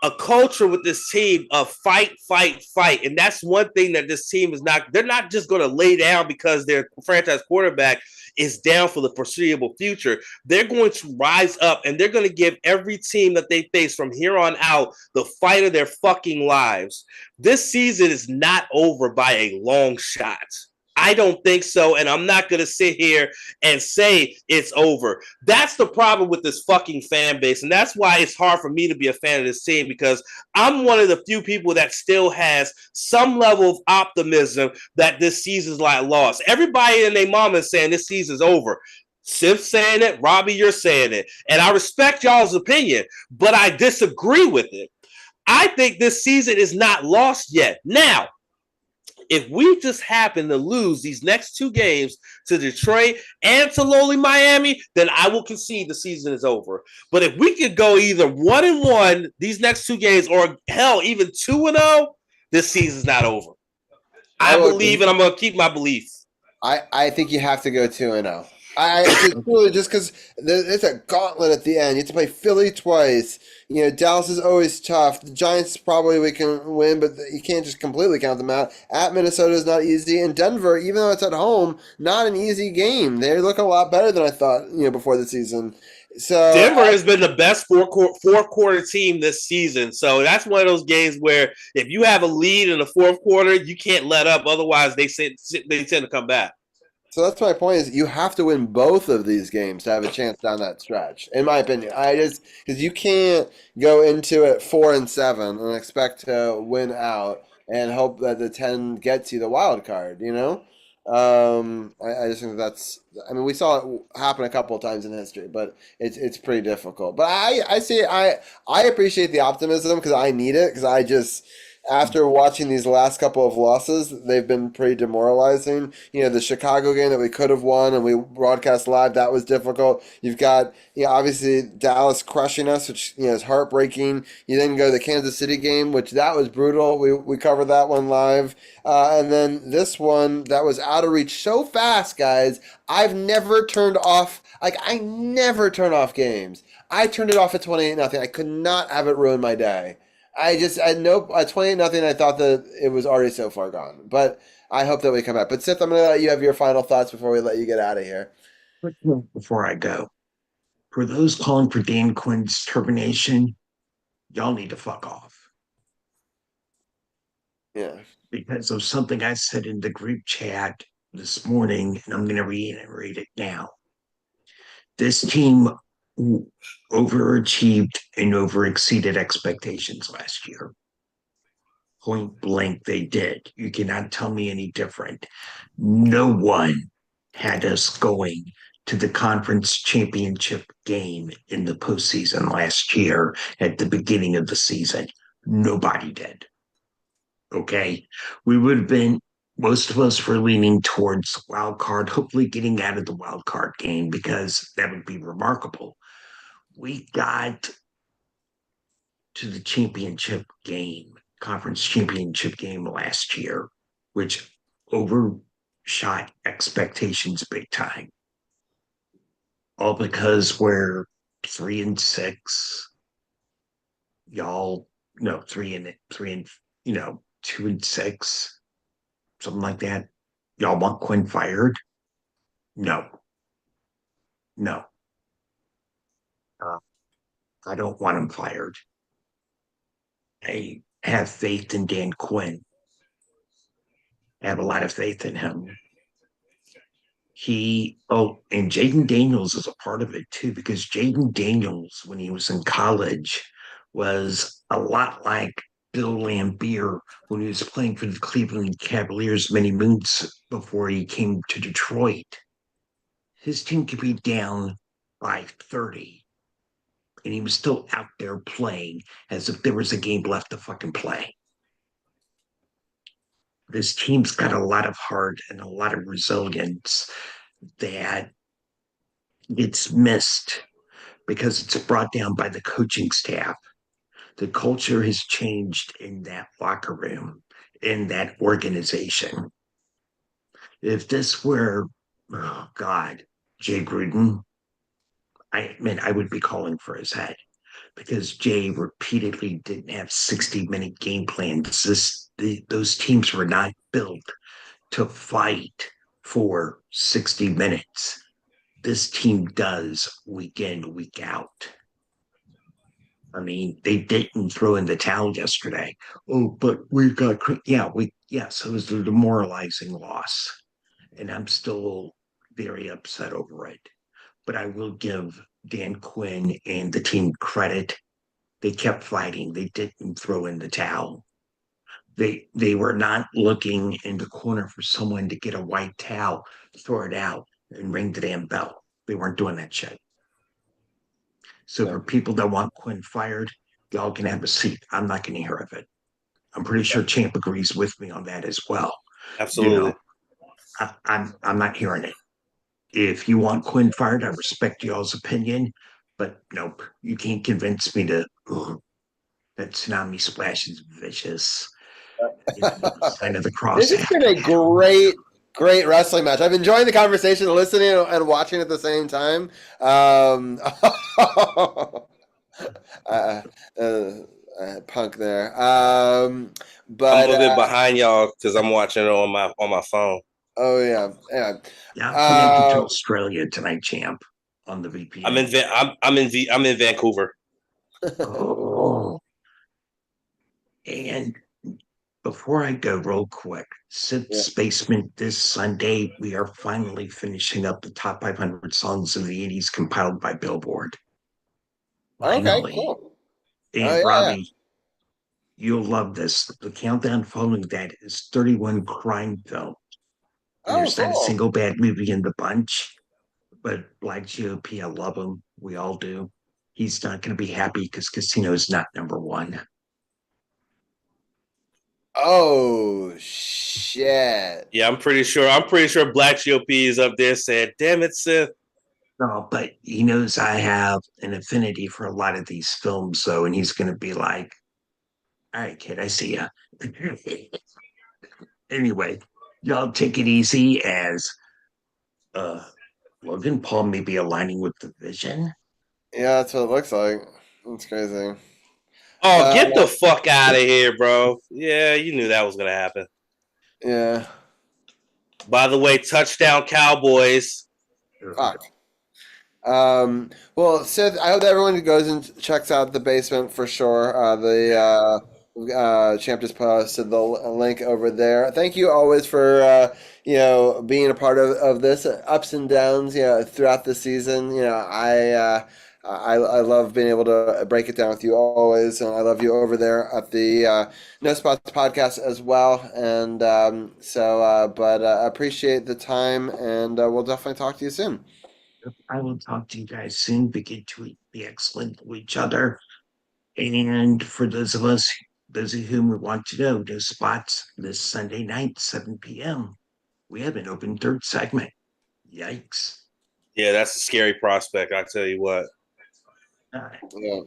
a culture with this team of fight. And that's one thing that this team is not. They're not just going to lay down because their franchise quarterback is down for the foreseeable future. They're going to rise up, and they're going to give every team that they face from here on out the fight of their fucking lives. This season is not over by a long shot. I don't think so, and I'm not going to sit here and say it's over. That's the problem with this fucking fan base, and that's why it's hard for me to be a fan of this team, because I'm one of the few people that still has some level of optimism that this season's like lost. Everybody and their mama is saying this season's over. Sif's saying it, Robbie, you're saying it, and I respect y'all's opinion, but I disagree with it. I think this season is not lost yet. Now, if we just happen to lose these next 2 games to Detroit and to lowly Miami, then I will concede the season is over. But if we could go either 1-1 these next 2 games, or hell, even 2-0, this season's not over. I believe, and I'm going to keep my belief. I think you have to go 2-0. Just because it's a gauntlet at the end. You have to play Philly twice. Dallas is always tough. The Giants probably we can win, but you can't just completely count them out. At Minnesota is not easy, and Denver, even though it's at home, not an easy game. They look a lot better than I thought. Before the season. So Denver has been the best fourth quarter team this season. So that's one of those games where if you have a lead in the fourth quarter, you can't let up. Otherwise, they tend to come back. So that's my point, is you have to win both of these games to have a chance down that stretch, in my opinion. Because you can't go into it 4-7 and expect to win out and hope that the 10 gets you the wild card, I just think that's, we saw it happen a couple of times in history, but it's pretty difficult. But I appreciate the optimism, because I need it, because after watching these last couple of losses, they've been pretty demoralizing. The Chicago game that we could have won and we broadcast live, that was difficult. You've got, obviously Dallas crushing us, which, is heartbreaking. You then go to the Kansas City game, which that was brutal. We covered that one live. And then this one that was out of reach so fast, guys. I've never turned off, I never turn off games. I turned it off at 28-0. I could not have it ruin my day. At 28-0, I thought that it was already so far gone. But I hope that we come back. But Sith, I'm going to let you have your final thoughts before we let you get out of here. Before I go, for those calling for Dan Quinn's termination, y'all need to fuck off. Yeah. Because of something I said in the group chat this morning, and I'm going to reiterate it now. This team overachieved and overexceeded expectations last year. Point blank, they did. You cannot tell me any different. No one had us going to the conference championship game in the postseason last year at the beginning of the season. Nobody did. Okay? We would have been, most of us were leaning towards wild card, hopefully getting out of the wild card game, because that would be remarkable. We got to the championship game, conference championship game last year, which overshot expectations big time. All because we're 3-6. Y'all, no, 2-6, something like that. Y'all want Quinn fired? No. I don't want him fired. I have faith in Dan Quinn. I have a lot of faith in him. And Jaden Daniels is a part of it too, because Jaden Daniels, when he was in college, was a lot like Bill Laimbeer when he was playing for the Cleveland Cavaliers many moons before he came to Detroit. His team could be down by 30. And he was still out there playing as if there was a game left to fucking play. This team's got a lot of heart and a lot of resilience that gets missed because it's brought down by the coaching staff. The culture has changed in that locker room, in that organization. If this were, oh God, Jay Gruden, I would be calling for his head, because Jay repeatedly didn't have 60-minute game plans. Those teams were not built to fight for 60 minutes. This team does week in, week out. They didn't throw in the towel yesterday. Oh, but we've got, so it was a demoralizing loss. and I'm still very upset over it. But I will give Dan Quinn and the team credit. They kept fighting. They didn't throw in the towel. They were not looking in the corner for someone to get a white towel, throw it out, and ring the damn bell. They weren't doing that shit. So for people that want Quinn fired, y'all can have a seat. I'm not going to hear of it. I'm pretty sure Champ agrees with me on that as well. Absolutely. I'm not hearing it. If you want Quinn fired, I respect y'all's opinion, but nope, you can't convince me to. That tsunami splash is vicious. Sign of the cross. This has been a great wrestling match. I'm enjoying the conversation, listening and watching at the same time. Punk there. But I'm a bit behind y'all because I'm watching it on my phone. Oh yeah. I'm connected to Australia tonight, Champ, on the VPN. I'm in Vancouver. Oh. And before I go real quick, Sith's Basement this Sunday, we are finally finishing up the top 500 songs of the 80s compiled by Billboard. Finally. Okay, cool. And Robbie, you'll love this. The countdown following that is 31 crime films. And there's not a single bad movie in the bunch, but Black GOP, I love him. We all do. He's not going to be happy because Casino's not number one. Oh shit! Yeah, I'm pretty sure Black GOP is up there saying, "Damn it, Sith." No, but he knows I have an affinity for a lot of these films, though, and he's going to be like, "All right, kid, I see ya." Anyway, y'all take it easy as Logan Paul may be aligning with the Vision. Yeah, that's what it looks like. That's crazy. Oh, get the fuck out of here, bro. Yeah, you knew that was going to happen. Yeah. By the way, touchdown Cowboys. Fuck. Well, Sith, I hope that everyone goes and checks out the basement for sure. Champ just posted the link over there. Thank you always for being a part of this ups and downs throughout the season. I love being able to break it down with you always, and I love you over there at the No Spots podcast as well. And but I appreciate the time, and we'll definitely talk to you soon. I will talk to you guys soon. Begin to be excellent to each other. And for those of whom we want to know, No Spots this Sunday night, 7 p.m. We have an open third segment. Yikes. Yeah, that's a scary prospect, I tell you what.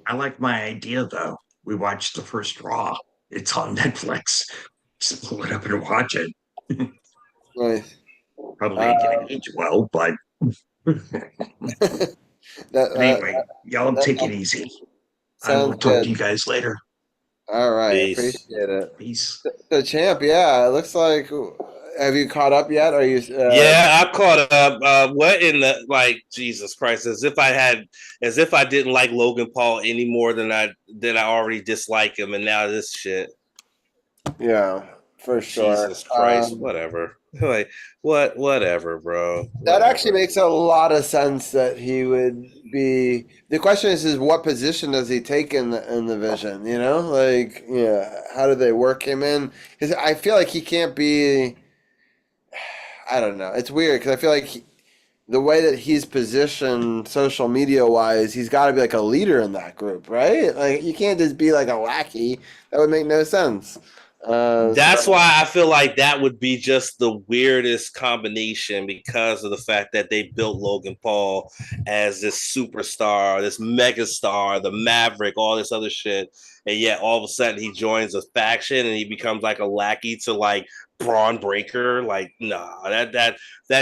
I like my idea, though. We watched the first Raw. It's on Netflix. Just pull it up and watch it. Nice. Probably ain't going to age well, but anyway, y'all take it easy. I will talk to you guys later. All right. Peace. Appreciate it. Peace. The Champ, it looks like. Have you caught up yet? Are you? Yeah, I caught up. What in the Jesus Christ? As if I didn't like Logan Paul any more than I already dislike him, and now this shit. Yeah, for sure. Jesus Christ, whatever. Whatever, bro. That actually makes a lot of sense that he would be. The question is what position does he take in the Vision? How do they work him in? Because I feel like he can't be. I don't know. It's weird because I feel like the way that he's positioned social media wise, he's got to be like a leader in that group, right? Like you can't just be like a lackey. That would make no sense. That's why I feel like that would be just the weirdest combination because of the fact that they built Logan Paul as this superstar, this megastar, the Maverick, all this other shit. And yet all of a sudden he joins a faction and he becomes like a lackey to like Braun Breaker. Like, nah, that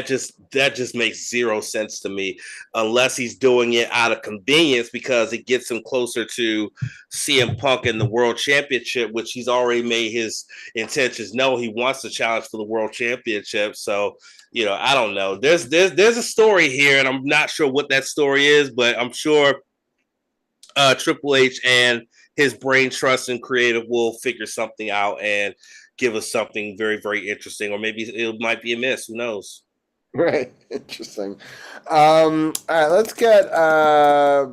just makes zero sense to me unless he's doing it out of convenience because it gets him closer to CM Punk in the World Championship, which he's already made his intentions known. He wants to challenge for the World Championship. So, I don't know. There's a story here, and I'm not sure what that story is, but I'm sure Triple H and his brain trust and creative will figure something out and give us something very, very interesting, or maybe it might be a miss. Who knows? Right. Interesting. All right, let's get I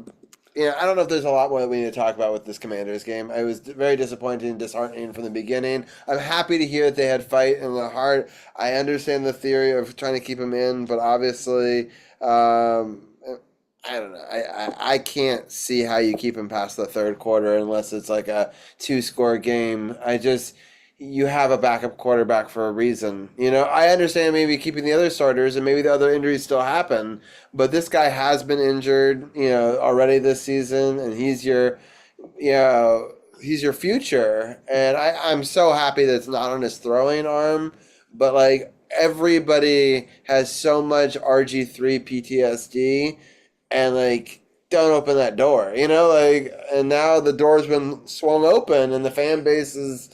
don't know if there's a lot more that we need to talk about with this Commanders game. It was very disappointing and disheartening from the beginning. I'm happy to hear that they had fight in the heart. I understand the theory of trying to keep him in, but obviously, I don't know. I can't see how you keep him past the third quarter unless it's like a 2-score game. You have a backup quarterback for a reason. I understand maybe keeping the other starters and maybe the other injuries still happen, but this guy has been injured, already this season, and he's your future. And I'm so happy that it's not on his throwing arm, but like everybody has so much RG3 PTSD, and like don't open that door, and now the door's been swung open and the fan base is.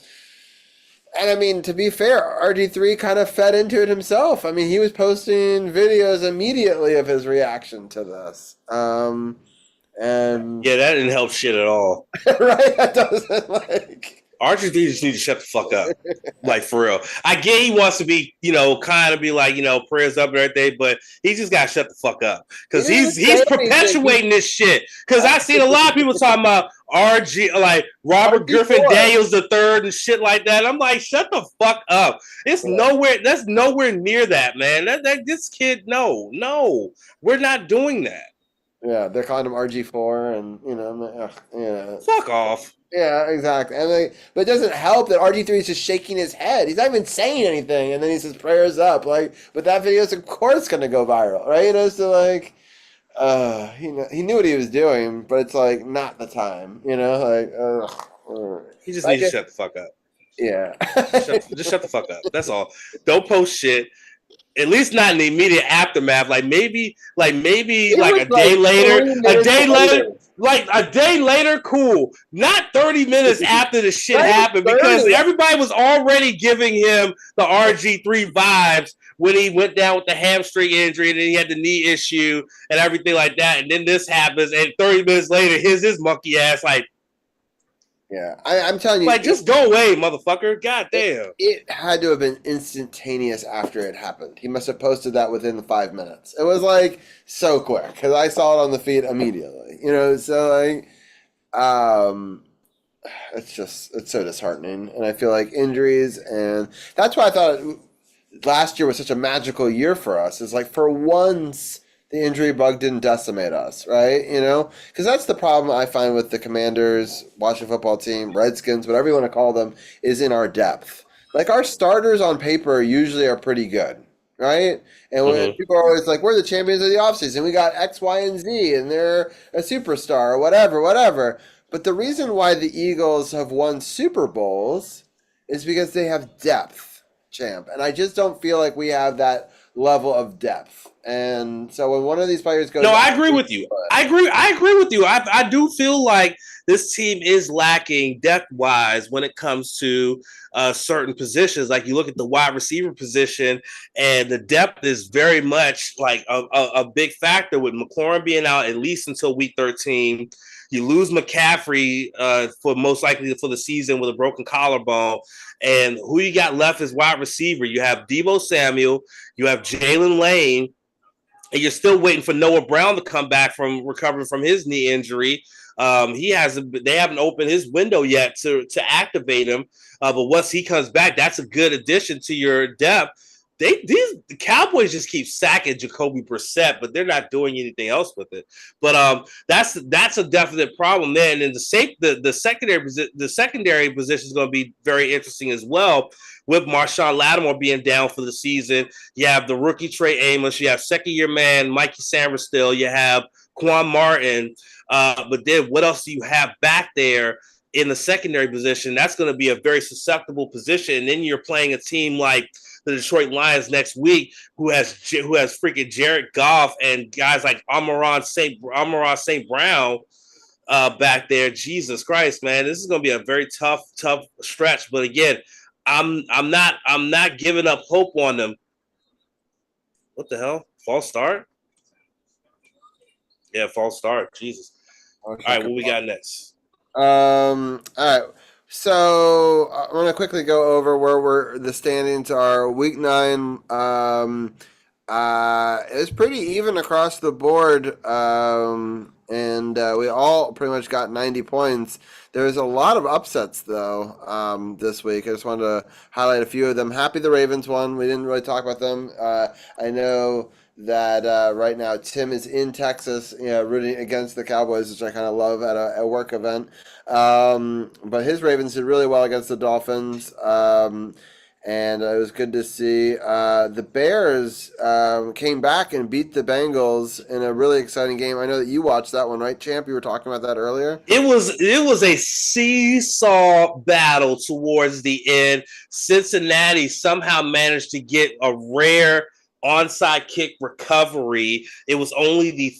And I mean, to be fair, RG3 kind of fed into it himself. I mean, he was posting videos immediately of his reaction to this. And yeah, that didn't help shit at all. Right? That doesn't like. RG3 just need to shut the fuck up. Like, for real. I get he wants to be, kind of be like, prayers up and everything, but he just got to shut the fuck up. Because he's perpetuating this shit. Because I've seen a lot of people talking about RG, like Robert RG4. Griffin Daniels III and shit like that. I'm like, shut the fuck up. It's nowhere, that's nowhere near that, man. This kid, no, we're not doing that. Yeah, they're calling him RG4 and, Fuck off. Yeah, exactly. And but it doesn't help that RG3 is just shaking his head. He's not even saying anything, and then he says prayers up. But that video is of course going to go viral, right? So like, he knew what he was doing, but it's like not the time, He just needs to shut the fuck up. Yeah, just shut the fuck up. That's all. Don't post shit. At least not in the immediate aftermath. Like maybe a day later. Like a day later, cool. Not 30 minutes after the shit happened, because everybody was already giving him the RG3 vibes when he went down with the hamstring injury and then he had the knee issue and everything like that. And then this happens, and 30 minutes later, here's his monkey ass like. Yeah, I'm telling you. Like, just go away, motherfucker. God damn. It had to have been instantaneous after it happened. He must have posted that within the 5 minutes. It was like so quick because I saw it on the feed immediately. So like, it's so disheartening. And I feel like injuries, and that's why I thought last year was such a magical year for us. It's like for once the injury bug didn't decimate us, right? Because that's the problem I find with the Commanders, Washington football team, Redskins, whatever you want to call them, is in our depth. Like our starters on paper usually are pretty good, right? And when people are always like, we're the champions of the offseason, we got X, Y, and Z, and they're a superstar or whatever. But the reason why the Eagles have won Super Bowls is because they have depth, champ. And I just don't feel like we have that level of depth. And so when one of these players goes, I agree with you. I agree with you. I do feel like this team is lacking depth wise when it comes to certain positions. Like you look at the wide receiver position, and the depth is very much like a big factor with McLaurin being out at least until week 13. You lose McCaffrey for most likely for the season with a broken collarbone. And who you got left as wide receiver? You have Deebo Samuel, you have Jalen Lane, and you're still waiting for Noah Brown to come back from recovering from his knee injury. They haven't opened his window yet to activate him. But once he comes back, that's a good addition to your depth. The Cowboys just keep sacking Jacoby Brissett, but they're not doing anything else with it. But that's a definite problem there. And then the secondary position is going to be very interesting as well. With Marshawn Lattimore being down for the season, you have the rookie Trey Amos, you have second-year man Mikey Sammerstill, you have Quan Martin. But then what else do you have back there in the secondary position? That's going to be a very susceptible position. And then you're playing a team like the Detroit Lions next week, who has freaking Jared Goff and guys like Amon-Ra St. Brown back there. Jesus Christ, man, this is going to be a very tough stretch. But again, I'm not giving up hope on them. What the hell? False start? Yeah, false start. Jesus. Okay, all right, what we got next? All right. So I want to quickly go over where the standings are. Week 9, It was pretty even across the board, and we all pretty much got 90 points. There was a lot of upsets, though, this week. I just wanted to highlight a few of them. Happy the Ravens won. We didn't really talk about them. I know that right now Tim is in Texas, rooting against the Cowboys, which I kind of love at a work event. But his Ravens did really well against the Dolphins. And it was good to see. The Bears came back and beat the Bengals in a really exciting game. I know that you watched that one, right, Champ? You were talking about that earlier. It was a seesaw battle towards the end. Cincinnati somehow managed to get a rare onside kick recovery. It was only the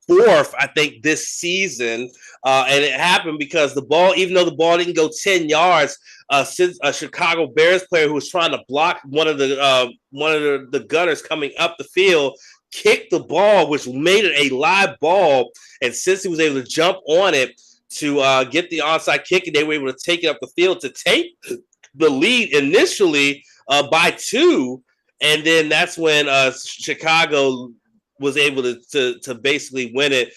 fourth, I think, this season. And it happened because the ball, even though the ball didn't go 10 yards, since a Chicago Bears player who was trying to block one of the gunners coming up the field kicked the ball, which made it a live ball. And since he was able to jump on it to get the onside kick, and they were able to take it up the field to take the lead initially by 2. And then that's when Chicago was able to basically win it.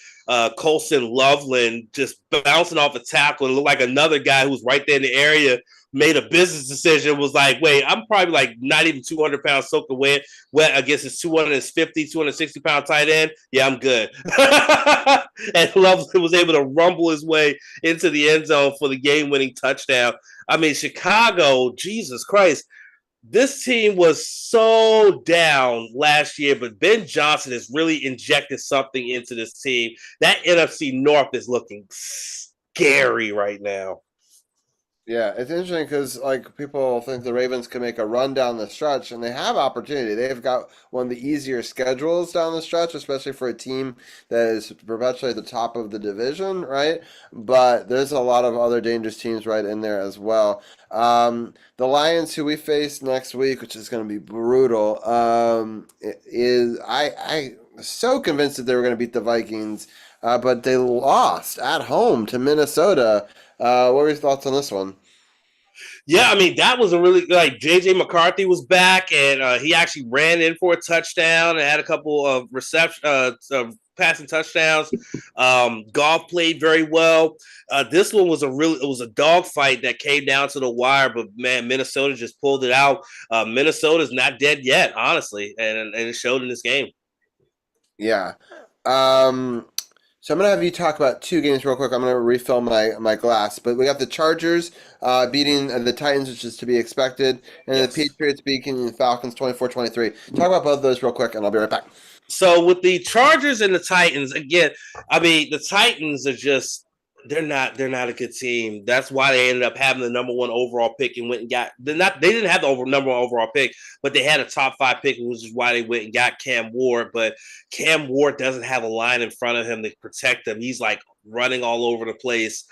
Colson Loveland just bouncing off a tackle and looked like another guy who was right there in the area, made a business decision, was like, wait, I'm probably like not even 200 pounds soaking wet against his 250, 260 pound tight end. Yeah, I'm good. And Loveland was able to rumble his way into the end zone for the game winning touchdown. I mean, Chicago, Jesus Christ. This team was so down last year, but Ben Johnson has really injected something into this team. That NFC North is looking scary right now. Yeah, it's interesting because people think the Ravens can make a run down the stretch, and they have opportunity. They've got one of the easier schedules down the stretch, especially for a team that is perpetually at the top of the division, right? But there's a lot of other dangerous teams right in there as well. The Lions, who we face next week, which is going to be brutal, I was so convinced that they were going to beat the Vikings, but they lost at home to Minnesota. What were your thoughts on this one? Yeah, I mean, that was a really J.J. McCarthy was back, and he actually ran in for a touchdown and had a couple of passing touchdowns. Goff played very well. This one was a dogfight that came down to the wire, but man, Minnesota just pulled it out. Minnesota's not dead yet, honestly, and it showed in this game. Yeah. So I'm going to have you talk about 2 games real quick. I'm going to refill my glass. But we got the Chargers beating the Titans, which is to be expected, and yes, the Patriots beating the Falcons 24-23. Talk about both of those real quick, and I'll be right back. So with the Chargers and the Titans, again, I mean, the Titans are just they're not a good team. That's why they ended up having the number 1 overall pick and went and got they didn't have the number 1 overall pick, but they had a top 5 pick, which is why they went and got Cam Ward. But Cam Ward doesn't have a line in front of him to protect him. He's like running all over the place,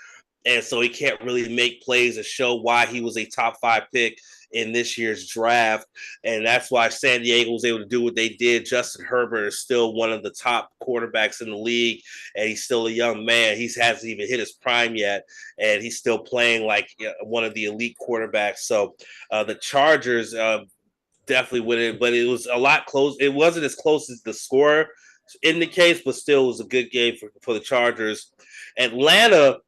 and so he can't really make plays to show why he was a top 5 pick in this year's draft. And that's why San Diego was able to do what they did. Justin Herbert is still one of the top quarterbacks in the league, and he's still a young man. He hasn't even hit his prime yet, and he's still playing like one of the elite quarterbacks. So the Chargers definitely win it, but it was a lot close. It wasn't as close as the score indicates, but still was a good game for the Chargers. Atlanta,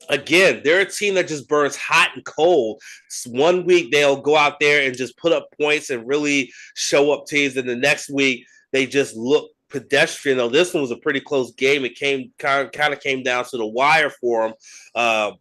again, they're a team that just burns hot and cold. One week they'll go out there and just put up points and really show up teams, and the next week they just look pedestrian. Though this one was a pretty close game. It kind of came down to the wire for them.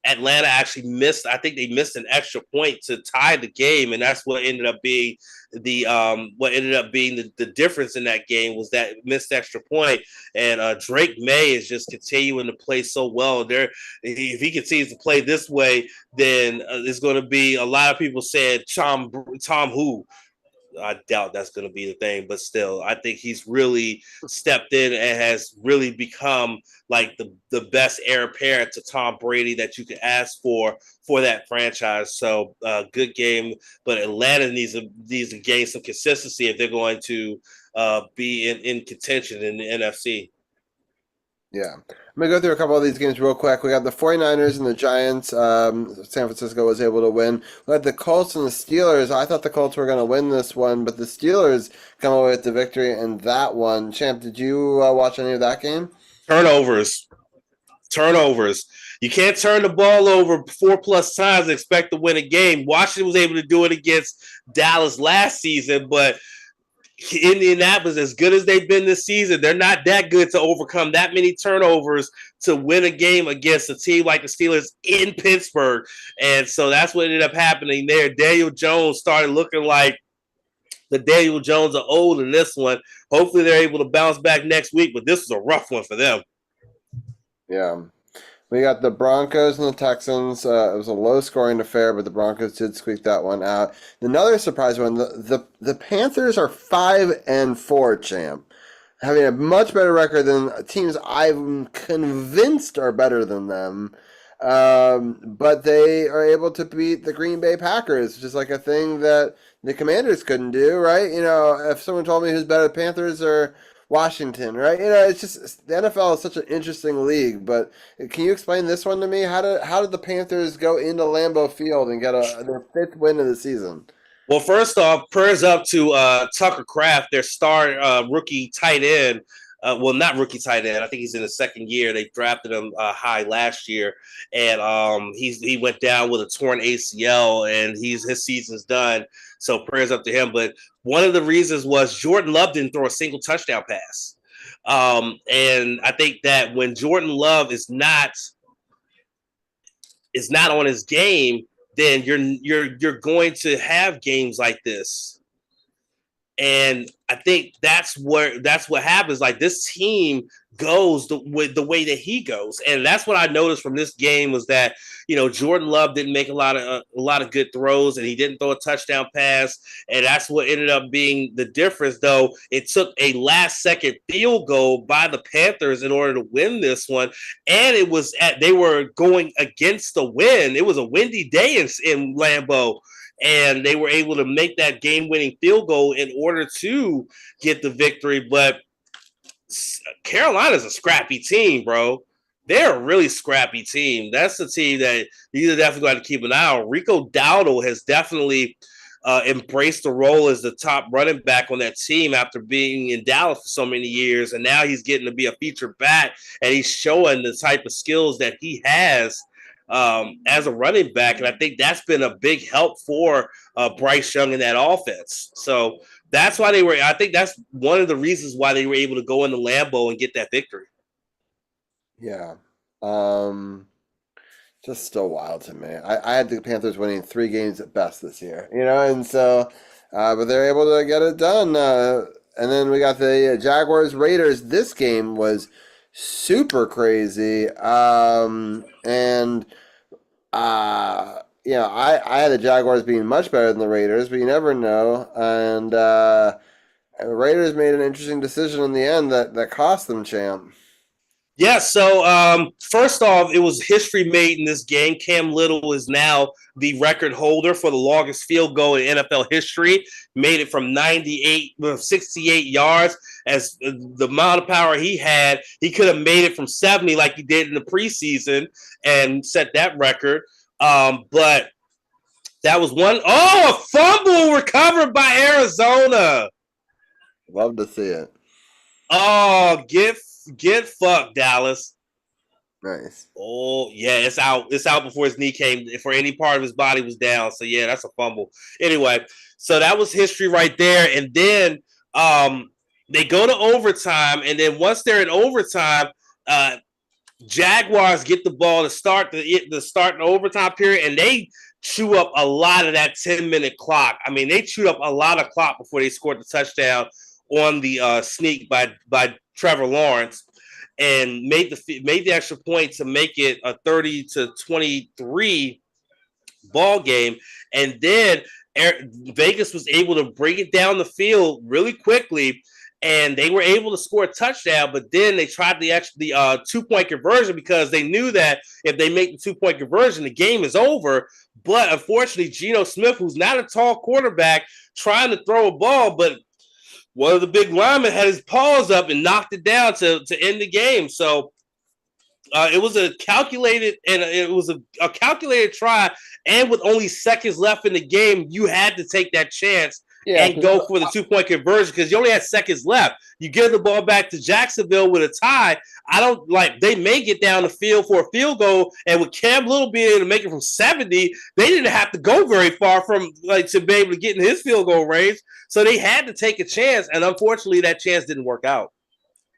Atlanta actually missed. I think they missed an extra point to tie the game, and that's what ended up being the difference in that game was that missed extra point. And Drake May is just continuing to play so well. If he continues to play this way, then there's going to be a lot of people saying Tom who. I doubt that's going to be the thing, but still, I think he's really stepped in and has really become like the best heir apparent to Tom Brady that you could ask for that franchise. So good game, but Atlanta needs to gain some consistency if they're going to be in contention in the NFC. Yeah. I'm going to go through a couple of these games real quick. We got the 49ers and the Giants. San Francisco was able to win. We had the Colts and the Steelers. I thought the Colts were going to win this one, but the Steelers come away with the victory in that one. Champ, did you watch any of that game? Turnovers. You can't turn the ball over 4+ times and expect to win a game. Washington was able to do it against Dallas last season, but Indianapolis, as good as they've been this season, they're not that good to overcome that many turnovers to win a game against a team like the Steelers in Pittsburgh. And so that's what ended up happening there. Daniel Jones started looking like the Daniel Jones of old in this one. Hopefully they're able to bounce back next week, but this was a rough one for them. Yeah. We got the Broncos and the Texans. It was a low-scoring affair, but the Broncos did squeak that one out. Another surprise one, the Panthers are 5-4, Champ, having a much better record than teams I'm convinced are better than them. But they are able to beat the Green Bay Packers, which is like a thing that the Commanders couldn't do, right? You know, if someone told me who's better, the Panthers or Washington, right? You know, it's just the NFL is such an interesting league. But can you explain this one to me? How did the Panthers go into Lambeau Field and get their 5th win of the season? Well, first off, prayers up to Tucker Kraft, their star rookie tight end. Well, not rookie tight end. I think he's in his 2nd year. They drafted him high last year, and he went down with a torn ACL, and his season's done. So prayers up to him. But one of the reasons was Jordan Love didn't throw a single touchdown pass, and I think that when Jordan Love is not on his game, then you're going to have games like this. And I think that's what happens. Like, this team goes the way that he goes, and that's what I noticed from this game was that, you know, Jordan Love didn't make a lot of good throws, and he didn't throw a touchdown pass, and that's what ended up being the difference. Though it took a last-second field goal by the Panthers in order to win this one, and they were going against the wind. It was a windy day in Lambeau. And they were able to make that game-winning field goal in order to get the victory. But Carolina's a scrappy team, bro. They're a really scrappy team. That's the team that you definitely got to keep an eye on. Rico Dowdle has definitely embraced the role as the top running back on that team after being in Dallas for so many years. And now he's getting to be a featured back, and he's showing the type of skills that he has as a running back. And I think that's been a big help for Bryce Young in that offense. So that's why I think that's one of the reasons why they were able to go into Lambeau and get that victory. Yeah. Just still wild to me. I had the Panthers winning 3 games at best this year, you know, and so, but they're able to get it done. And then we got the Jaguars Raiders. This game was super crazy. You know, I had the Jaguars being much better than the Raiders, but you never know. And the Raiders made an interesting decision in the end that cost them, Champ. Yeah, so first off, it was history made in this game. Cam Little is now the record holder for the longest field goal in NFL history. Made it from 68 yards. As the amount of power he had, he could have made it from 70 like he did in the preseason and set that record. But that was one. Oh, a fumble recovered by Arizona. Love to see it. Oh, get fucked, Dallas. Nice. Oh, yeah, it's out. It's out before his knee came, for any part of his body was down. So, yeah, that's a fumble. Anyway, so that was history right there. And then they go to overtime. And then once they're in overtime, Jaguars get the ball to start the overtime period, and they chew up a lot of that 10-minute clock. I mean, they chewed up a lot of clock before they scored the touchdown on the sneak by Trevor Lawrence, and made the extra point to make it a 30-23 ball game. And then Vegas was able to bring it down the field really quickly, and they were able to score a touchdown. But then they tried the 2-point conversion, because they knew that if they make the 2-point conversion, the game is over. But unfortunately, Geno Smith, who's not a tall quarterback, trying to throw a ball, but one of the big linemen had his paws up and knocked it down to end the game. So It was a calculated try, and with only seconds left in the game, you had to take that chance and go for the 2-point conversion because you only had seconds left. You give the ball back to Jacksonville with a tie. They may get down the field for a field goal, and with Cam Little being able to make it from 70, they didn't have to go very far from to be able to get in his field goal range. So they had to take a chance, and unfortunately, that chance didn't work out.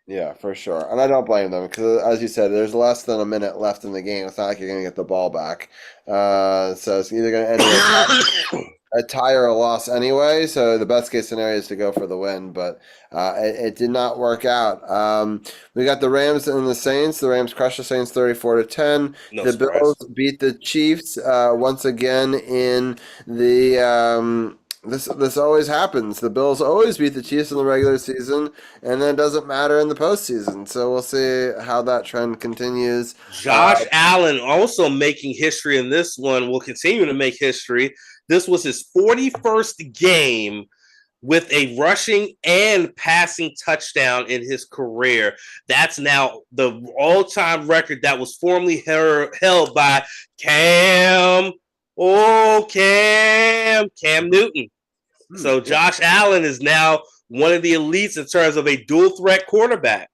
Yeah, for sure. And I don't blame them because, as you said, there's less than a minute left in the game. It's not like you're going to get the ball back. So it's either going to end with a tie or a loss anyway. So the best case scenario is to go for the win, but it did not work out. We got the Rams and the Saints. The Rams crushed the Saints 34-10. The surprise. Bills beat the Chiefs once again in the This always happens. The Bills always beat the Chiefs in the regular season, and then it doesn't matter in the postseason. So we'll see how that trend continues. Josh Allen also making history in this one, will continue to make history. This was his 41st game with a rushing and passing touchdown in his career. That's now the all-time record that was formerly held by Cam Newton. So Josh Allen is now one of the elites in terms of a dual threat quarterback.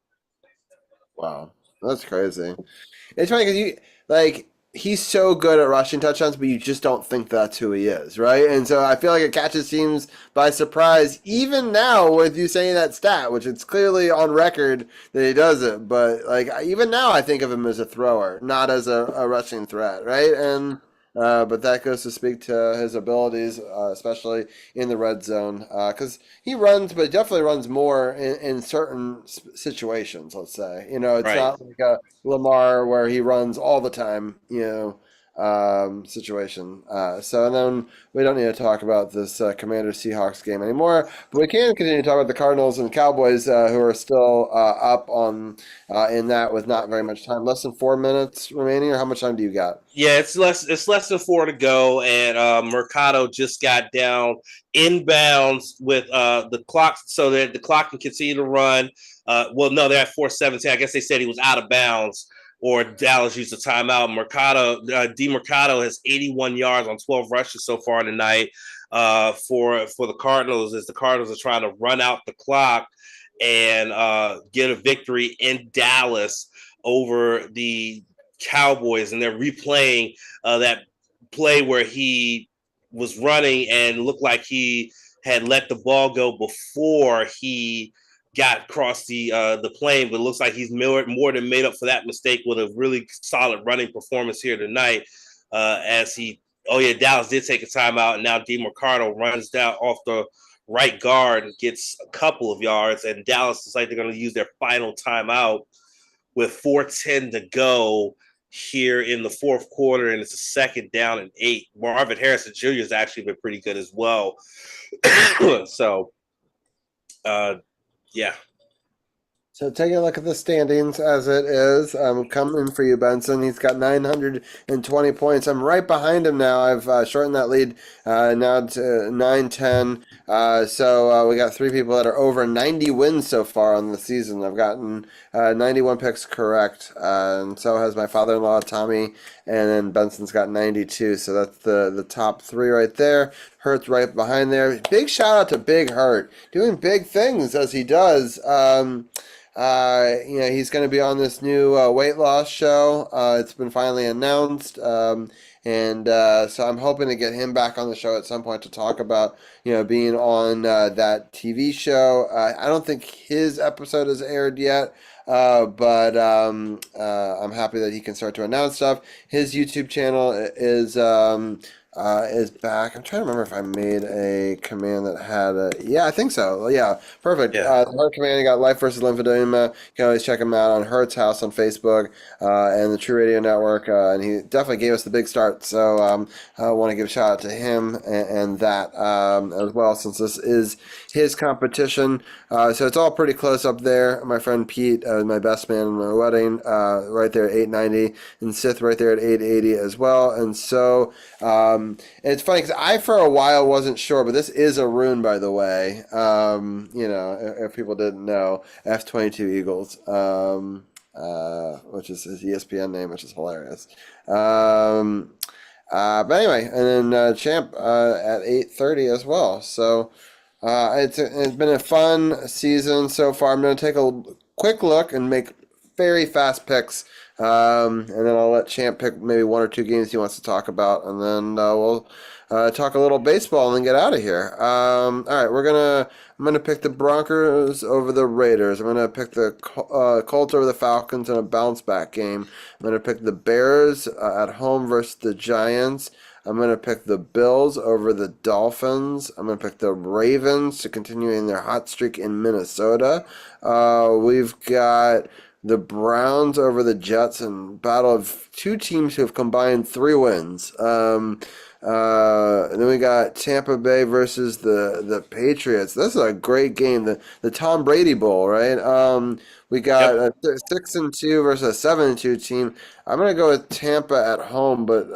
Wow, that's crazy. It's funny because he's so good at rushing touchdowns, but you just don't think that's who he is, right? And so I feel like it catches teams by surprise, even now with you saying that stat, which it's clearly on record that he does it. But even now, I think of him as a thrower, not as a rushing threat, right? And but that goes to speak to his abilities, especially in the red zone, because he runs, but definitely runs more in certain situations. Let's say, it's not like a Lamar where he runs all the time, situation. So and then we don't need to talk about this Commanders Seahawks game anymore, but we can continue to talk about the Cardinals and Cowboys, who are still up on in that with not very much time, less than 4 minutes remaining. Or how much time do you got? Yeah, it's less than 4 to go, and Mercado just got down inbounds with the clock, so that the clock can continue to run. No, they're at 4:17. I guess they said he was out of bounds, or Dallas used a timeout. Mercado has 81 yards on 12 rushes so far tonight for the Cardinals, as the Cardinals are trying to run out the clock and get a victory in Dallas over the Cowboys. And they're replaying that play where he was running and looked like he had let the ball go before he got across the plane, but it looks like he's more than made up for that mistake with a really solid running performance here tonight. Dallas did take a timeout, and now DeMarcado runs down off the right guard and gets a couple of yards, and Dallas is like they're going to use their final timeout with 4:10 to go here in the fourth quarter, and it's a 2nd down and 8. Marvin Harrison Jr. has actually been pretty good as well. So, yeah. So taking a look at the standings as it is, I'm coming for you, Benson. He's got 920 points. I'm right behind him now. I've shortened that lead now to 9-10. So we got 3 people that are over 90 wins so far on the season. I've gotten 91 picks correct, and so has my father-in-law, Tommy, and then Benson's got 92. So that's the top 3 right there. Hurt's right behind there. Big shout out to Big Hurt, doing big things as he does. He's going to be on this new weight loss show. It's been finally announced. So I'm hoping to get him back on the show at some point to talk about, being on that TV show. I don't think his episode has aired yet. But I'm happy that he can start to announce stuff. His YouTube channel is back. I'm trying to remember if I made a command that had a... Yeah, I think so. Yeah, perfect. Yeah. The Hurt command, you got Life versus Lymphedema. You can always check him out on Hurt's House on Facebook and the True Radio Network. And he definitely gave us the big start. So I want to give a shout out to him and that as well, since this is his competition. So it's all pretty close up there. My friend Pete, my best man in my wedding, right there at 890, and Sith right there at 880 as well. And so it's funny because I for a while wasn't sure, but this is a rune, by the way. If people didn't know, F-22 Eagles. which is his ESPN name, which is hilarious. But anyway, and then Champ at 8:30 as well. So it's been a fun season so far. I'm going to take a quick look and make very fast picks, and then I'll let Champ pick maybe one or two games he wants to talk about, and then we'll talk a little baseball and then get out of here. All right, I'm gonna pick the Broncos over the Raiders. I'm gonna pick the Colts over the Falcons in a bounce back game. I'm gonna pick the Bears at home versus the Giants. I'm going to pick the Bills over the Dolphins. I'm going to pick the Ravens to continue in their hot streak in Minnesota. We've got the Browns over the Jets in battle of two teams who have combined 3 wins. And then we got Tampa Bay versus the Patriots. This is a great game, the Tom Brady Bowl, right? We got a 6-2 versus a 7-2 team. I'm going to go with Tampa at home, but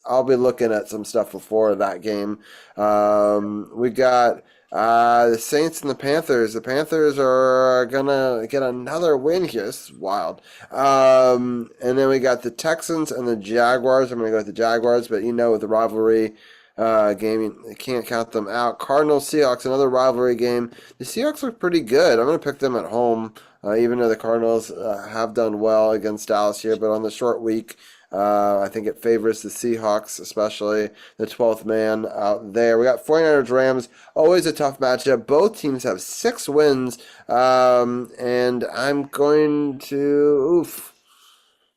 I'll be looking at some stuff before that game. We got the Saints and the Panthers. The Panthers are going to get another win here. This is wild. And then we got the Texans and the Jaguars. I'm going to go with the Jaguars, but with the rivalry game, you can't count them out. Cardinals, Seahawks, another rivalry game. The Seahawks look pretty good. I'm going to pick them at home, even though the Cardinals have done well against Dallas here, but on the short week, I think it favors the Seahawks, especially the 12th man out there. We got 49ers, Rams, always a tough matchup. Both teams have 6 wins, and I'm going to,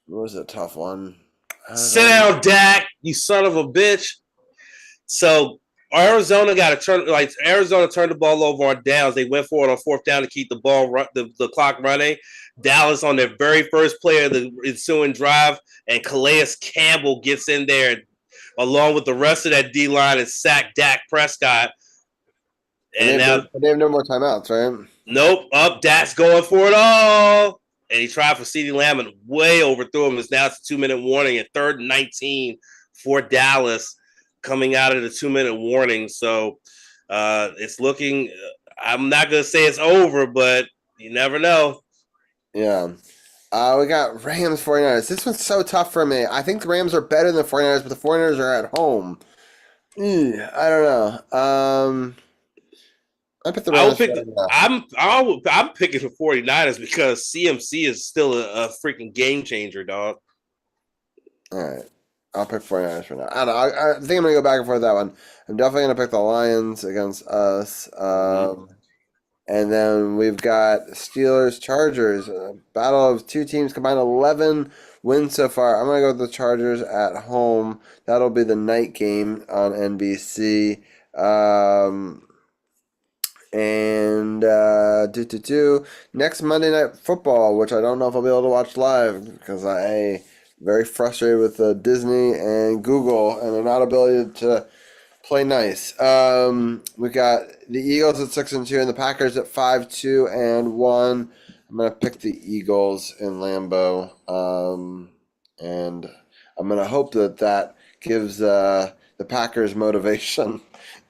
what was a tough one? Sit down, Dak, you son of a bitch. So Arizona turned the ball over on downs. They went for it on 4th down to keep the ball the clock running. Dallas on their very first play of the ensuing drive, and Calais Campbell gets in there along with the rest of that D-line and sacked Dak Prescott. And they have no more timeouts, right? Nope. Dak's going for it all. And he tried for CeeDee Lamb and way overthrew him. Now it's a 2-minute warning at 3rd and 19 for Dallas coming out of the 2-minute warning. So it's looking, I'm not going to say it's over, but you never know. Yeah. We got Rams 49ers. This one's so tough for me. I think the Rams are better than the 49ers, but the 49ers are at home. I don't know. I pick the Rams. I'm picking the 49ers because CMC is still a freaking game changer, dog. All right. I'll pick 49ers for now. I don't know. I think I'm going to go back and forth that one. I'm definitely going to pick the Lions against us. And then we've got Steelers, Chargers. Battle of two teams combined 11 wins so far. I'm going to go with the Chargers at home. That'll be the night game on NBC. Next Monday Night Football, which I don't know if I'll be able to watch live because I very frustrated with Disney and Google and their not ability to play nice. We got the Eagles at 6-2 and the Packers at 5-2-1. I'm gonna pick the Eagles in Lambeau, and I'm gonna hope that gives the Packers motivation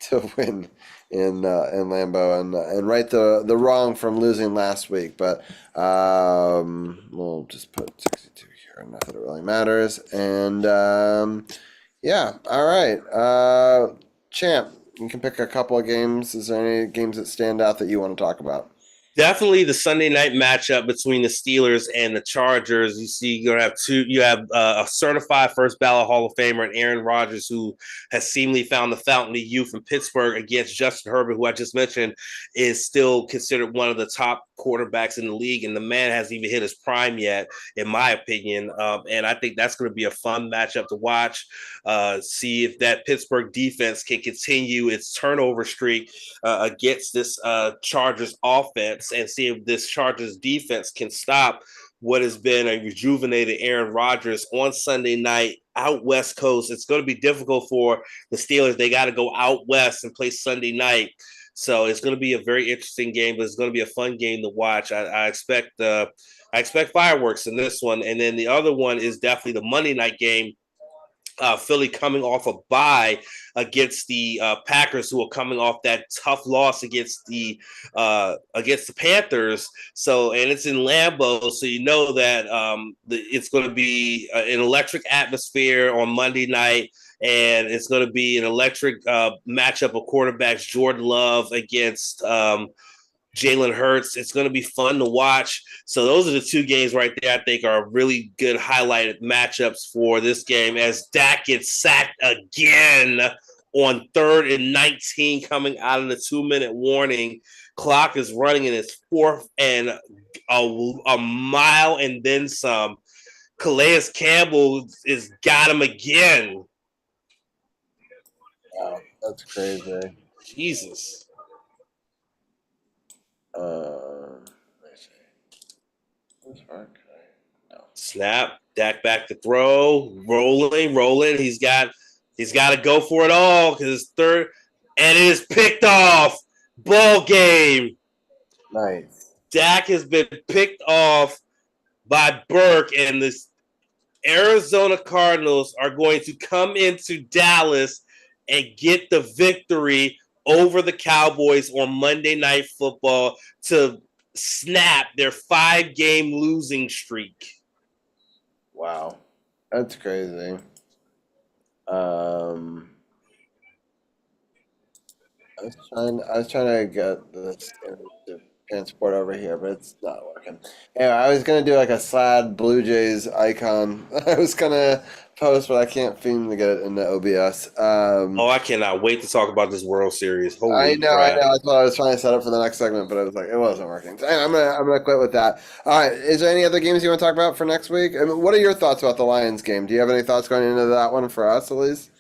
to win in Lambeau and right the wrong from losing last week. But we'll just put 62 here. Not that it really matters. And yeah, all right. Champ, you can pick a couple of games. Is there any games that stand out that you want to talk about? Definitely the Sunday night matchup between the Steelers and the Chargers. You see, you're gonna have you have a certified first ballot Hall of Famer and Aaron Rodgers, who has seemingly found the fountain of youth in Pittsburgh, against Justin Herbert, who I just mentioned is still considered one of the top quarterbacks in the league, and the man hasn't even hit his prime yet, in my opinion. And I think that's going to be a fun matchup to watch. See if that Pittsburgh defense can continue its turnover streak against this Chargers offense, and see if this Chargers defense can stop what has been a rejuvenated Aaron Rodgers on Sunday night out West Coast. It's going to be difficult for the Steelers. They got to go out West and play Sunday night. So it's going to be a very interesting game, but it's going to be a fun game to watch. I expect fireworks in this one. And then the other one is definitely the Monday night game Philly coming off a bye against the Packers, who are coming off that tough loss against the Panthers. So, and it's in Lambeau, so you know that it's going to be an electric atmosphere on Monday night, and it's going to be an electric matchup of quarterbacks. Jordan Love against Jalen Hurts. It's going to be fun to watch. So those are the two games right there I think are really good highlighted matchups for this game, as Dak gets sacked again on 3rd and 19 coming out of the 2-minute warning. Clock is running in its 4th and a mile and then some. Calais Campbell is got him again. Wow, that's crazy. Jesus. Snap, Dak back to throw, rolling. He's got to go for it all because it's 3rd, and it is picked off. Ball game. Nice. Dak has been picked off by Burke, and the Arizona Cardinals are going to come into Dallas and get the victory over the Cowboys on Monday Night Football to snap their 5-game losing streak. Wow, that's crazy. I was trying to get this to transport over here, but it's not working. Anyway, I was gonna do like a sad Blue Jays icon. I was gonna post, but I can't seem to get it into OBS. I cannot wait to talk about this World Series. Holy I know. That's what I was trying to set up for the next segment, but I was like, it wasn't working. So anyway, I'm gonna quit with that. All right. Is there any other games you want to talk about for next week? I mean, what are your thoughts about the Lions game? Do you have any thoughts going into that one for us, at least?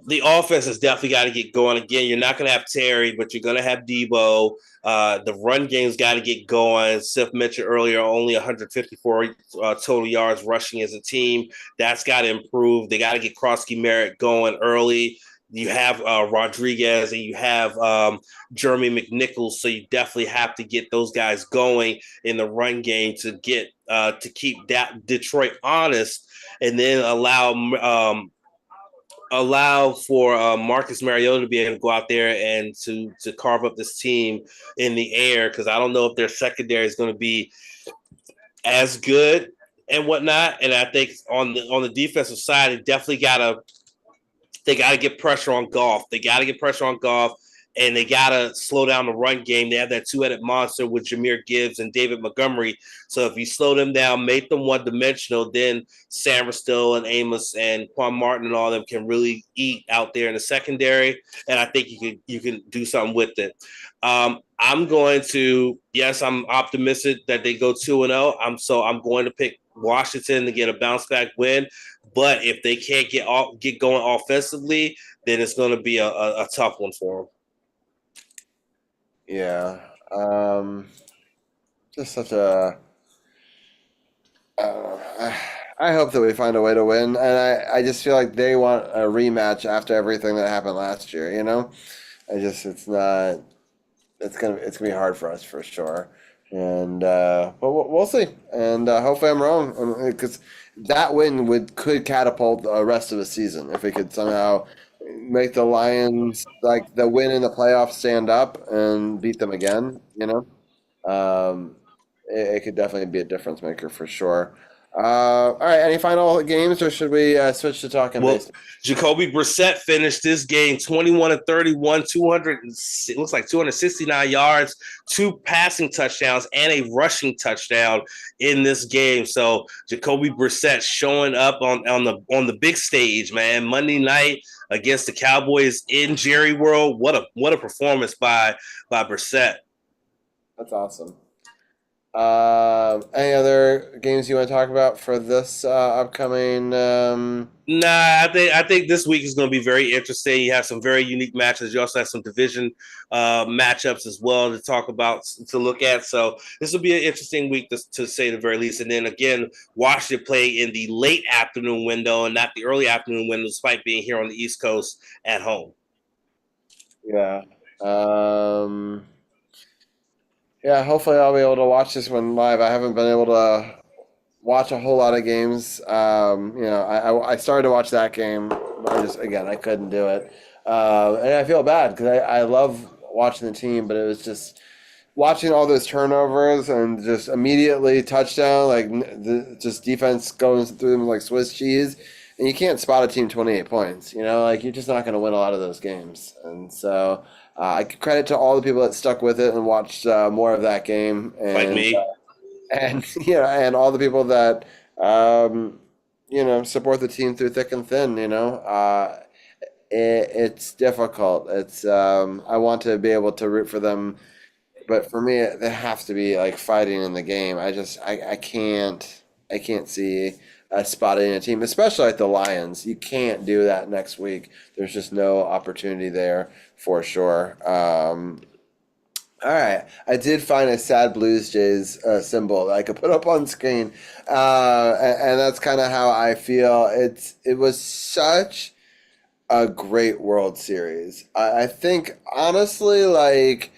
The offense has definitely got to get going again. You're not going to have Terry, but you're going to have Debo. The run game's got to get going. Seth mentioned earlier, only 154 total yards rushing as a team. That's got to improve. They got to get Krosky Merritt going early. You have Rodriguez and you have Jeremy McNichols, so you definitely have to get those guys going in the run game to get to keep Detroit honest, and then allow for Marcus Mariota to be able to go out there and to carve up this team in the air, because I don't know if their secondary is going to be as good and whatnot. And I think on the defensive side, they definitely they got to get pressure on Goff. And they got to slow down the run game. They have that two-headed monster with Jahmyr Gibbs and David Montgomery. So if you slow them down, make them one-dimensional, then Sam Still and Amos and Quan Martin and all of them can really eat out there in the secondary. And I think you can do something with it. I'm optimistic that they go 2-0. I'm going to pick Washington to get a bounce-back win. But if they can't get going offensively, then it's going to be a tough one for them. Yeah. Just such a. I hope that we find a way to win, and I just feel like they want a rematch after everything that happened last year. It's gonna be hard for us for sure, and but we'll see, and hopefully I'm wrong, because that win could catapult the rest of the season if we could somehow make the Lions, like, the win in the playoffs, stand up and beat them again. It could definitely be a difference maker for sure. All right, any final games, or should we switch to talking base? Jacoby Brissett finished this game 21-31, 269 yards, 2 passing touchdowns, and a rushing touchdown in this game. So Jacoby Brissett showing up on the big stage, man. Monday night against the Cowboys in Jerry World. What a performance by Brissett. That's awesome. Any other games you want to talk about for this upcoming? Nah, I think this week is going to be very interesting. You have some very unique matches. You also have some division matchups as well to talk about, to look at. So this will be an interesting week to say the very least. And then again, Washington play in the late afternoon window and not the early afternoon window, despite being here on the East Coast at home. Yeah. Yeah, hopefully I'll be able to watch this one live. I haven't been able to watch a whole lot of games. I started to watch that game. I couldn't do it. And I feel bad because I love watching the team, but it was just watching all those turnovers and just immediately touchdown, just defense going through them like Swiss cheese. And you can't spot a team 28 points. You're just not going to win a lot of those games. And so I credit to all the people that stuck with it and watched more of that game. And, like me. And all the people that support the team through thick and thin. It's difficult. It's I want to be able to root for them, but for me, they have to be like fighting in the game. I can't see spotting a team, especially like the Lions. You can't do that next week. There's just no opportunity there for sure. All right, I did find a sad Blues Jays symbol that I could put up on screen, and that's kind of how I feel. It was such a great World Series. I think honestly, like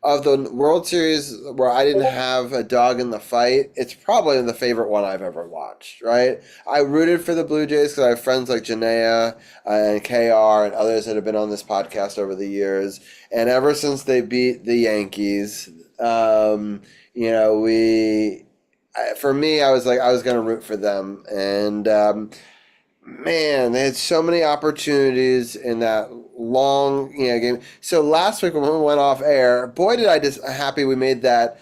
of the World Series where I didn't have a dog in the fight, it's probably the favorite one I've ever watched, right? I rooted for the Blue Jays because I have friends like Janaea and KR and others that have been on this podcast over the years. And ever since they beat the Yankees, for me, I was like, I was going to root for them. And, man, they had so many opportunities in that long game. So last week when we went off air, boy, did I just happy we made that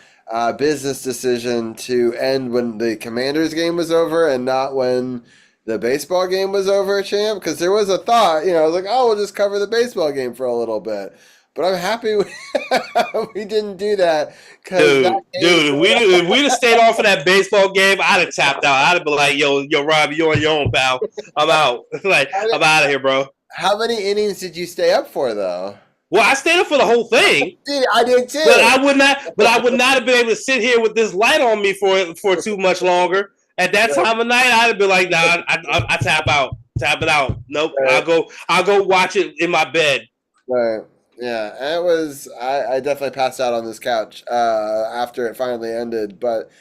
business decision to end when the Commanders game was over and not when the baseball game was over, Champ. Because there was a thought, I was like, oh, we'll just cover the baseball game for a little bit. But I'm happy we didn't do that. Dude, if we'd have stayed off of that baseball game, I'd have tapped out. I'd have been like, yo, Rob, you're on your own, pal. I'm out. I'm out of here, bro. How many innings did you stay up for, though? Well, I stayed up for the whole thing. I did too. But I would not have been able to sit here with this light on me for too much longer. At that time of night, I'd have been like, nah, I tap out. Tap it out. Nope. Right. I'll go watch it in my bed. Right. Yeah, it was. I definitely passed out on this couch after it finally ended. But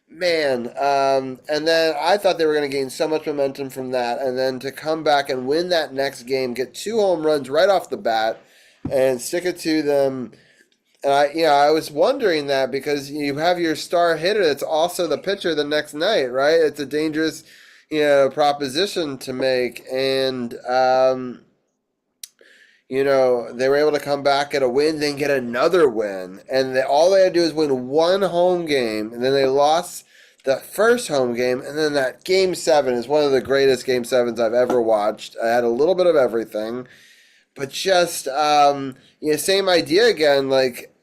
man, and then I thought they were going to gain so much momentum from that, and then to come back and win that next game, get 2 home runs right off the bat, and stick it to them. And I was wondering that because you have your star hitter that's also the pitcher the next night, right? It's a dangerous, proposition to make, and. They were able to come back, get a win, then get another win. And all they had to do is win 1 home game. And then they lost the first home game. And then that Game 7 is one of the greatest Game 7s I've ever watched. I had a little bit of everything. But just, same idea again. Like,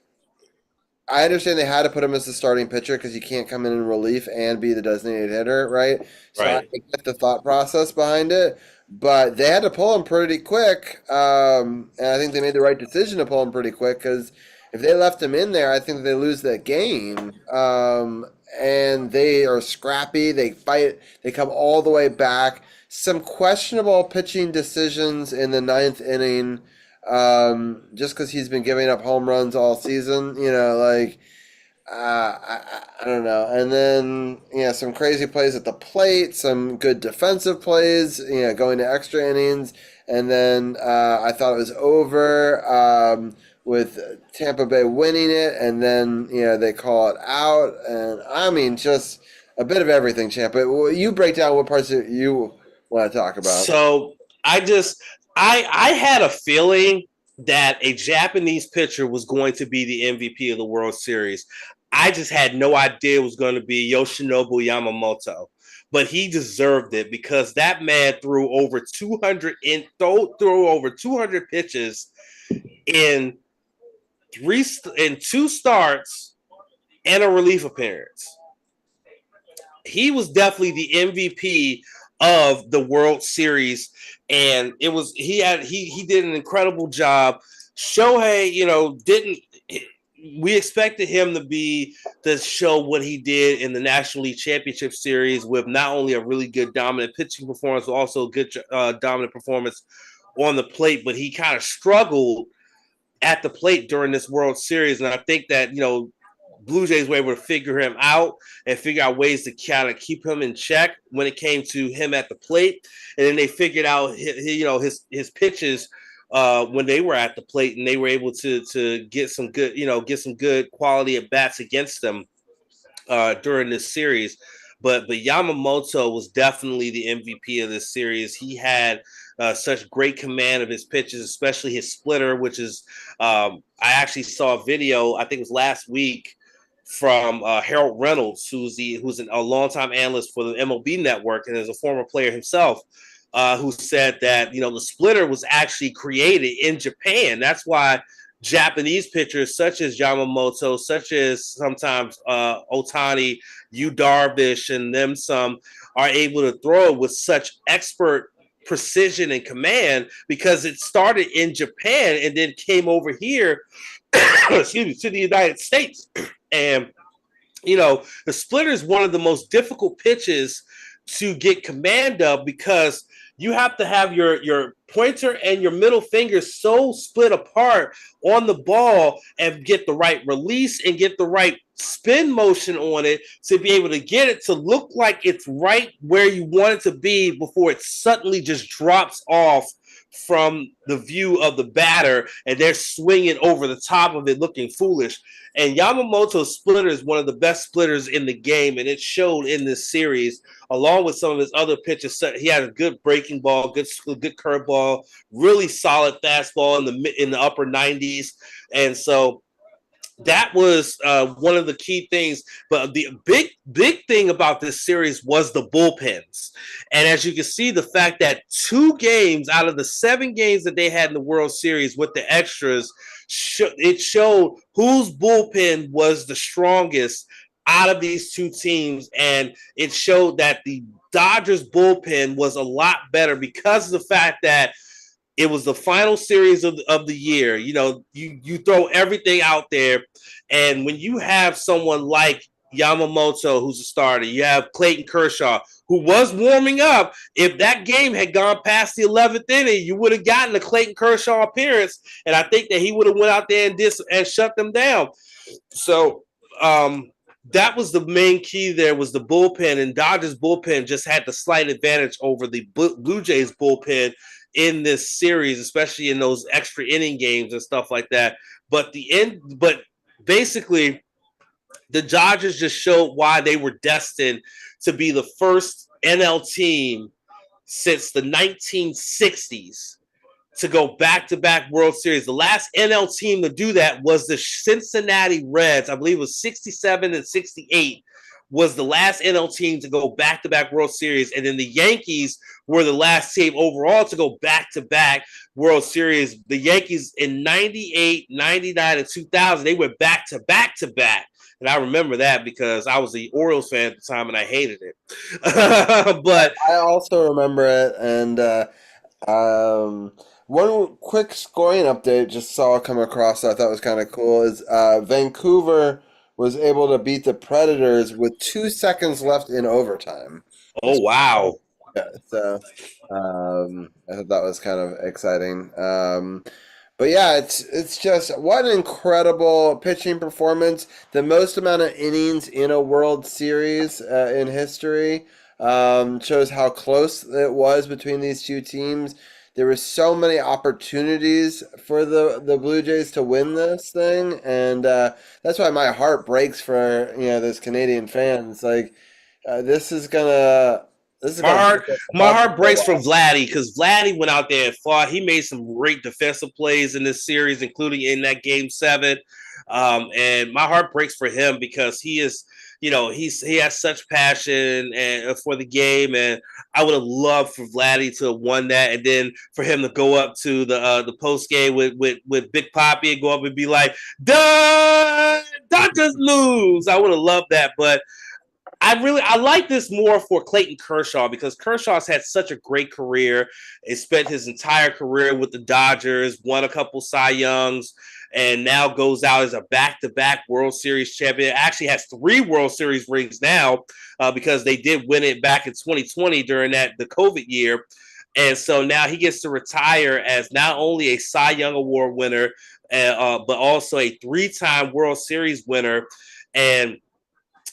I understand they had to put him as the starting pitcher because you can't come in relief and be the designated hitter, right? So right. I get the thought process behind it. But they had to pull him pretty quick, and I think they made the right decision to pull him pretty quick because if they left him in there, I think they lose that game. And they are scrappy. They fight. They come all the way back. Some questionable pitching decisions in the 9th inning just because he's been giving up home runs all season. I don't know. And then, some crazy plays at the plate, some good defensive plays, going to extra innings. And then I thought it was over with Tampa Bay winning it. And then, they call it out. And I mean, just a bit of everything, Champ. But you break down what parts you want to talk about. So I had a feeling that a Japanese pitcher was going to be the MVP of the World Series. I just had no idea it was going to be Yoshinobu Yamamoto, but he deserved it because that man threw over 200 pitches in 2 starts and a relief appearance. He was definitely the MVP of the World Series, and he did an incredible job. Shohei, we expected him to show what he did in the National League Championship Series with not only a really good dominant pitching performance, but also a good dominant performance on the plate. But he kind of struggled at the plate during this World Series, and I think that Blue Jays were able to figure him out and figure out ways to kind of keep him in check when it came to him at the plate. And then they figured out his pitches when they were at the plate, and they were able to get some good quality at bats against them during this series. But Yamamoto was definitely the MVP of this series. He had such great command of his pitches, especially his splitter, which is I actually saw a video, I think it was last week, from Harold Reynolds, who's a longtime analyst for the MLB Network and is a former player himself, who said that the splitter was actually created in Japan. That's why Japanese pitchers such as Yamamoto, such as sometimes Otani, Yu Darvish, and them some are able to throw with such expert precision and command, because it started in Japan and then came over here excuse me, to the United States. And the splitter is one of the most difficult pitches to get command of, because you have to have your pointer and your middle finger so split apart on the ball and get the right release and get the right spin motion on it to be able to get it to look like it's right where you want it to be before it suddenly just drops off from the view of the batter and they're swinging over the top of it looking foolish. And Yamamoto's splitter is one of the best splitters in the game, and it showed in this series, along with some of his other pitches. He had a good breaking ball, good curveball, really solid fastball in the upper 90s. And so that was one of the key things. But the big thing about this series was the bullpens. And as you can see, the fact that 2 games out of the 7 games that they had in the World Series with the extras, it showed whose bullpen was the strongest out of these 2 teams. And it showed that the Dodgers bullpen was a lot better because of the fact that it was the final series of the year. You throw everything out there. And when you have someone like Yamamoto, who's a starter, you have Clayton Kershaw, who was warming up. If that game had gone past the 11th inning, you would have gotten a Clayton Kershaw appearance. And I think that he would have went out there and shut them down. So that was the main key there, was the bullpen. And Dodgers bullpen just had the slight advantage over the Blue Jays bullpen in this series, especially in those extra inning games and stuff like that. But basically, the Dodgers just showed why they were destined to be the first NL team since the 1960s to go back-to-back World Series. The last NL team to do that was the Cincinnati Reds. I believe it was 67 and 68 was the last NL team to go back-to-back World Series. And then the Yankees were the last team overall to go back-to-back World Series. The Yankees in 98, 99, and 2000, they went back-to-back-to-back. And I remember that because I was the Orioles fan at the time and I hated it. But I also remember it. And one quick scoring update just saw come across that I thought was kind of cool is Vancouver was able to beat the Predators with 2 seconds left in overtime. Oh, wow. Yeah, so I thought that was kind of exciting. But yeah, it's just what an incredible pitching performance. The most amount of innings in a World Series in history. Shows how close it was between these 2 teams. There were so many opportunities for the Blue Jays to win this thing, and that's why my heart breaks for those Canadian fans. Like this is gonna. My heart breaks for Vladdy, because Vladdy went out there and fought. He made some great defensive plays in this series, including in that Game 7. And my heart breaks for him because he is, he has such passion and for the game, and I would have loved for Vladdy to have won that, and then for him to go up to the post game with Big Papi and go up and be like, "Duh, Dodgers lose." I would have loved that, but I like this more for Clayton Kershaw, because Kershaw's had such a great career. He spent his entire career with the Dodgers, won a couple Cy Youngs, and now goes out as a back-to-back World Series champion. Actually has 3 World Series rings now because they did win it back in 2020 during the COVID year. And so now he gets to retire as not only a Cy Young Award winner, but also a 3-time World Series winner. And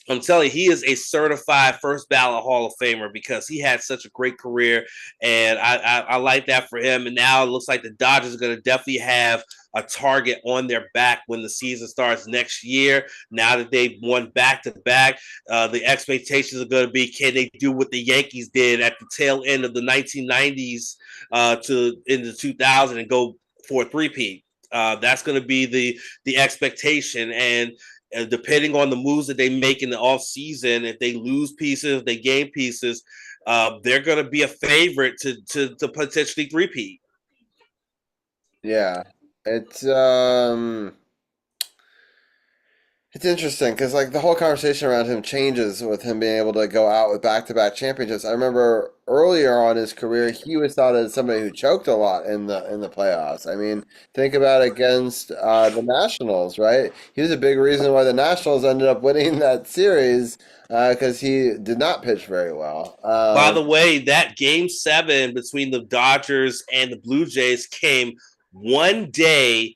I'm telling you, he is a certified first ballot Hall of Famer because he had such a great career, and I like that for him. And now it looks like the Dodgers are going to definitely have a target on their back when the season starts next year. Now that they've won back-to-back, the expectations are going to be, can they do what the Yankees did at the tail end of the 1990s to into 2000 and go for a three-peat? That's going to be the expectation, and depending on the moves that they make in the offseason, if they lose pieces, if they gain pieces, they're going to be a favorite to potentially three-peat. Yeah, it's interesting because like the whole conversation around him changes with him being able to go out with back-to-back championships. I remember earlier on his career, he was thought as somebody who choked a lot in the playoffs. I mean, think about against the Nationals, right? He was a big reason why the Nationals ended up winning that series because he did not pitch very well. By the way, that Game 7 between the Dodgers and the Blue Jays came one day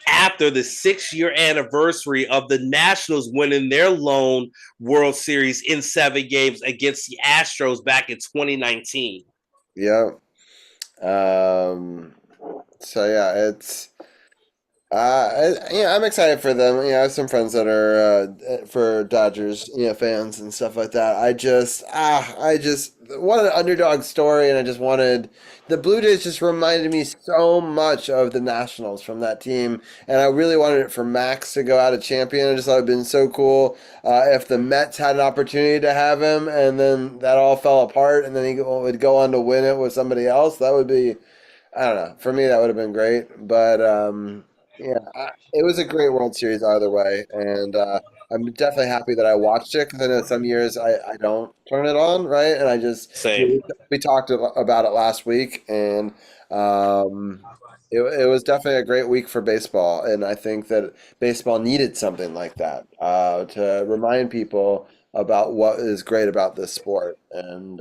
after the 6-year anniversary of the Nationals winning their lone World Series in 7 games against the Astros back in 2019. Yep. So yeah, it's I'm excited for them. I have some friends that are for Dodgers, fans and stuff like that. I just wanted an underdog story, and I just wanted the Blue Jays. Just reminded me so much of the Nationals from that team, and I really wanted it for Max to go out a champion. I just thought it'd been so cool if the Mets had an opportunity to have him, and then that all fell apart, and then he would go on to win it with somebody else. That would be, I don't know. For me, that would have been great, but. Yeah, it was a great World Series either way, and I'm definitely happy that I watched it because I know some years I don't turn it on, right? And I just Same. we talked about it last week, and it was definitely a great week for baseball, and I think that baseball needed something like that to remind people about what is great about this sport, and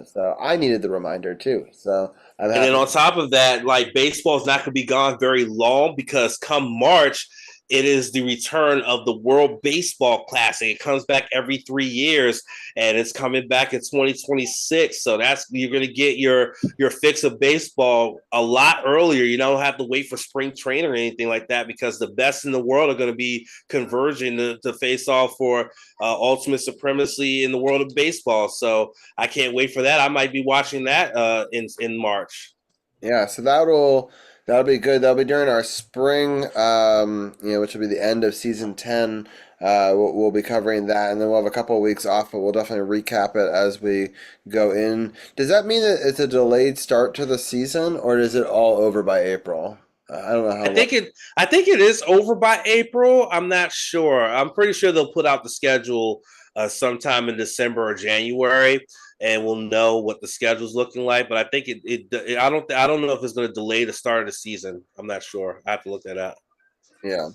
so I needed the reminder too. So I'm And happy. then on top of that, like baseball is not going to be gone very long because come March, it is the return of the World Baseball Classic. It comes back every 3 years, and it's coming back in 2026. So you're going to get your fix of baseball a lot earlier. You don't have to wait for spring training or anything like that because the best in the world are going to be converging to face off for ultimate supremacy in the world of baseball. So I can't wait for that. I might be watching that in March. Yeah, so that'll be good. That'll be during our spring, which will be the end of season 10. We'll be covering that, and then we'll have a couple of weeks off, but we'll definitely recap it as we go in. Does that mean that it's a delayed start to the season, or is it all over by April? I don't know how. I think it is over by April. I'm not sure. I'm pretty sure they'll put out the schedule sometime in December or January, and we'll know what the schedule's looking like. But I think I don't know if it's going to delay the start of the season. I'm not sure. I have to look that out. Yeah.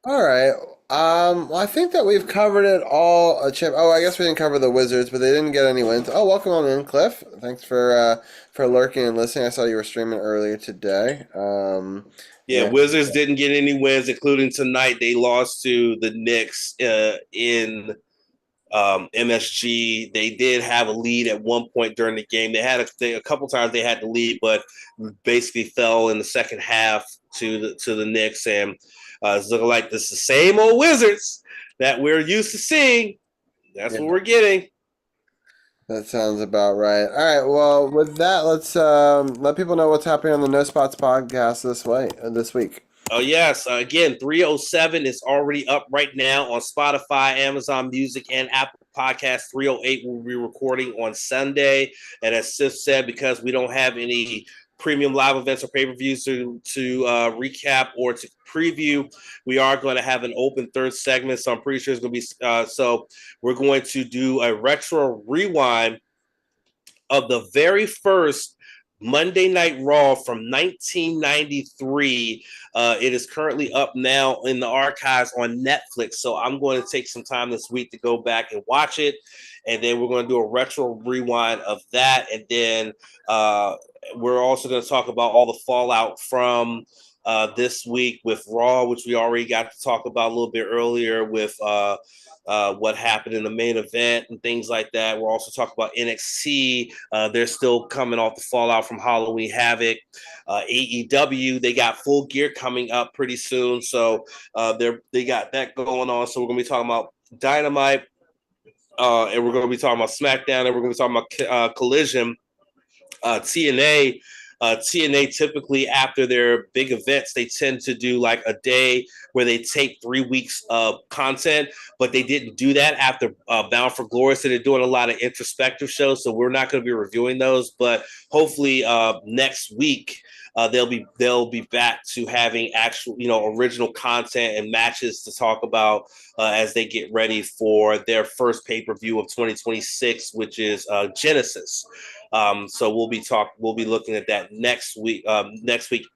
All right. Well, I think that we've covered it all. Oh, I guess we didn't cover the Wizards, but they didn't get any wins. Oh, welcome on in, Cliff. Thanks for lurking and listening. I saw you were streaming earlier today. Yeah, Wizards didn't get any wins, including tonight. They lost to the Knicks in MSG. They did have a lead at one point during the game. They had a couple times they had the lead, but basically fell in the second half to the Knicks, and it's looking like this the same old Wizards that we're used to seeing. That's what we're getting. That sounds about right. All right. Well, with that, let's let people know what's happening on the No Spots podcast this week. Oh, yes. Again, 307 is already up right now on Spotify, Amazon Music, and Apple Podcasts. 308 will be recording on Sunday. And as Sith said, because we don't have any premium live events or pay-per-views to recap or to preview, we are going to have an open third segment. So I'm pretty sure it's going to be so we're going to do a retro rewind of the very first Monday Night Raw from 1993. It is currently up now in the archives on Netflix. So I'm going to take some time this week to go back and watch it. And then we're going to do a retro rewind of that. And then we're also going to talk about all the fallout from this week with Raw, which we already got to talk about a little bit earlier with what happened in the main event and things like that. We'll also talk about NXT. They're still coming off the fallout from Halloween Havoc. AEW, they got Full Gear coming up pretty soon. So they got that going on. So we're going to be talking about Dynamite. And we're going to be talking about SmackDown, and we're going to be talking about Collision. TNA typically after their big events, they tend to do like a day where they take 3 weeks of content, but they didn't do that after Bound for Glory. So they're doing a lot of introspective shows. So we're not going to be reviewing those, but hopefully next week they'll be back to having actual, original content and matches to talk about as they get ready for their first pay-per-view of 2026, which is Genesis. So we'll be looking at that next week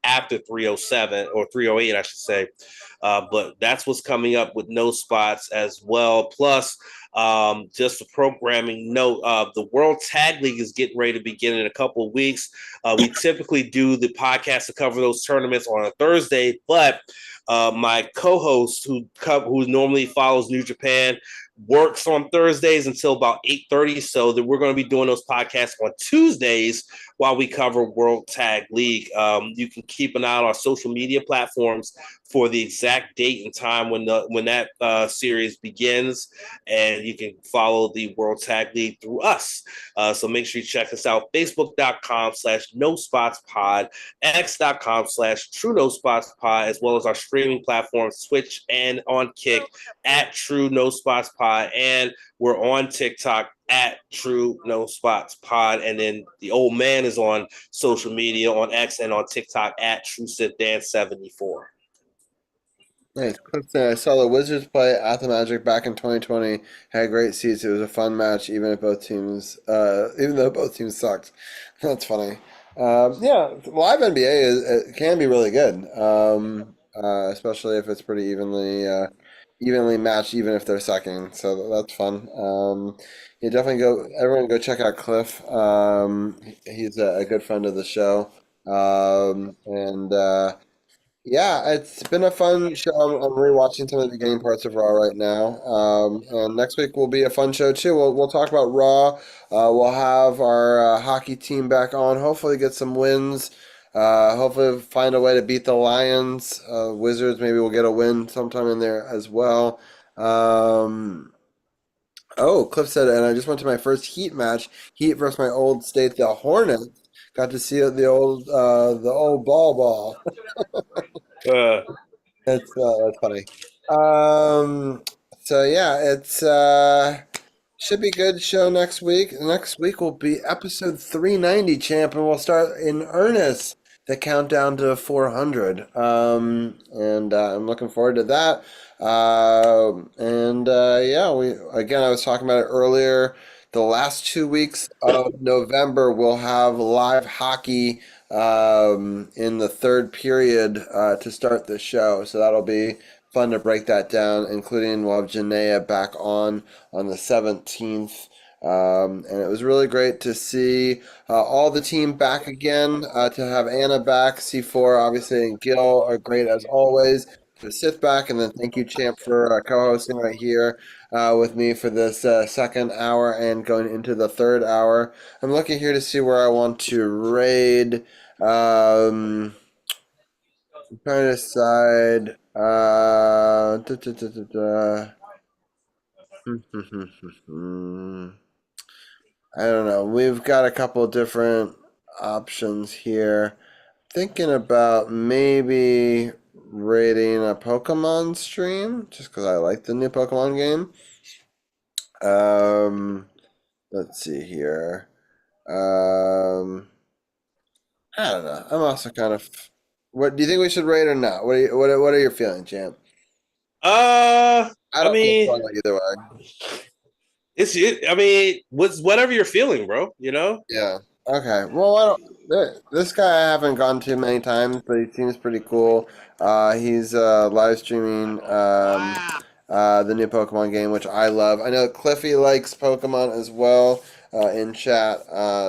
after 307 or 308, I should say. But that's what's coming up with No Spots as well. Plus, just a programming note, the World Tag League is getting ready to begin in a couple of weeks. We typically do the podcast to cover those tournaments on a Thursday, but my co-host who normally follows New Japan works on Thursdays until about 8:30. So that we're going to be doing those podcasts on Tuesdays while we cover World Tag League. You can keep an eye on our social media platforms for the exact date and time when that series begins, and you can follow the World Tag League through us. So make sure you check us out: Facebook.com/NoSpotsPod, X.com/TrueNoSpotsPod, as well as our streaming platforms, Twitch and on Kick @TrueNoSpotsPod, and we're on TikTok @TrueNoSpotsPod, and then the old man is on social media on X and on TikTok @TrueSithDan74. Nice. Quick thing, I saw the Wizards play at the Magic back in 2020. Had great seats. It was a fun match, even though both teams sucked. That's funny. Yeah, live NBA can be really good, especially if it's pretty evenly matched, even if they're sucking. So that's fun. You definitely everyone go check out Cliff. He's a good friend of the show. Yeah, it's been a fun show. I'm rewatching some of the beginning parts of Raw right now. And next week will be a fun show too. We'll talk about Raw. We'll have our hockey team back on. Hopefully get some wins. Hopefully find a way to beat the Lions. Wizards, maybe we'll get a win sometime in there as well. Cliff said, and I just went to my first Heat match. Heat versus my old state, the Hornets. Got to see the old ball. That's funny. So yeah, it's should be a good show next week. Next week will be episode 390, champ, and we'll start in earnest the countdown to 400. I'm looking forward to that. I was talking about it earlier. The last 2 weeks of November, we'll have live hockey in the third period to start the show. So that'll be fun to break that down, including we'll have Janaea back on the 17th. And it was really great to see all the team back again, to have Anna back, C4, obviously, and Gil are great as always. To Sith back, and then thank you, Champ, for co-hosting right here with me for this second hour and going into the third hour. I'm looking here to see where I want to raid. I'm trying to decide. I don't know. We've got a couple of different options here. Thinking about maybe rating a Pokemon stream, just because I like the new Pokemon game. Let's see here. I don't know. I'm also kind of. What do you think we should rate or not? What are your feelings, Champ? I mean, either way. Whatever you're feeling, bro. Yeah. Okay. Well, this guy I haven't gone to many times, but he seems pretty cool. He's live streaming the new Pokemon game, which I love. I know Cliffy likes Pokemon as well in chat.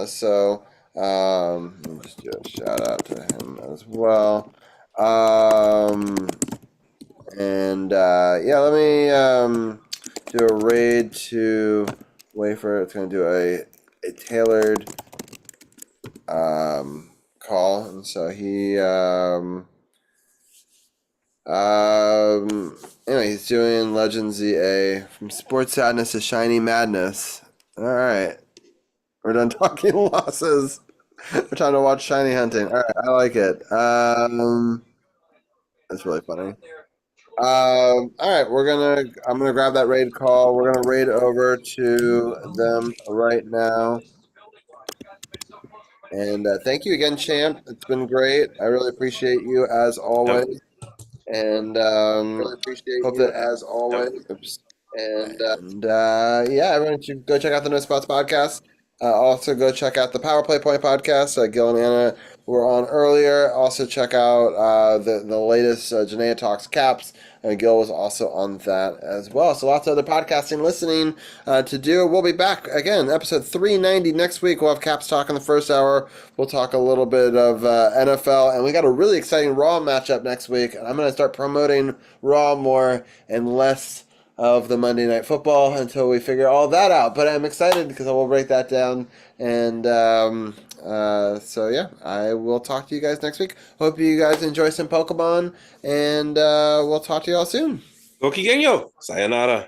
So let me just do a shout out to him as well. Let me do a raid to Wafer. It's going to do a tailored call, and so he anyway, he's doing Legend ZA from Sports Sadness to Shiny Madness. All right, we're done talking losses. We're trying to watch shiny hunting. All right, I like it. That's really funny. All right, I'm gonna grab that raid call. We're gonna raid over to them right now. And thank you again, Champ. It's been great. I really appreciate you as always. Yep. And really appreciate hope you that, as always. Oops. Everyone should go check out the No Spots podcast. Also, go check out the Power Play Point podcast. Gil and Anna were on earlier. Also, check out the latest Janaea Talks Caps. Gil was also on that as well. So lots of other podcasting listening to do. We'll be back again, episode 390 next week. We'll have Caps Talk in the first hour. We'll talk a little bit of NFL. And we got a really exciting Raw matchup next week. I'm going to start promoting Raw more and less of the Monday Night Football until we figure all that out. But I'm excited because I will break that down. And I will talk to you guys next week. Hope you guys enjoy some Pokemon, and we'll talk to you all soon. Gokigenyo. Sayonara.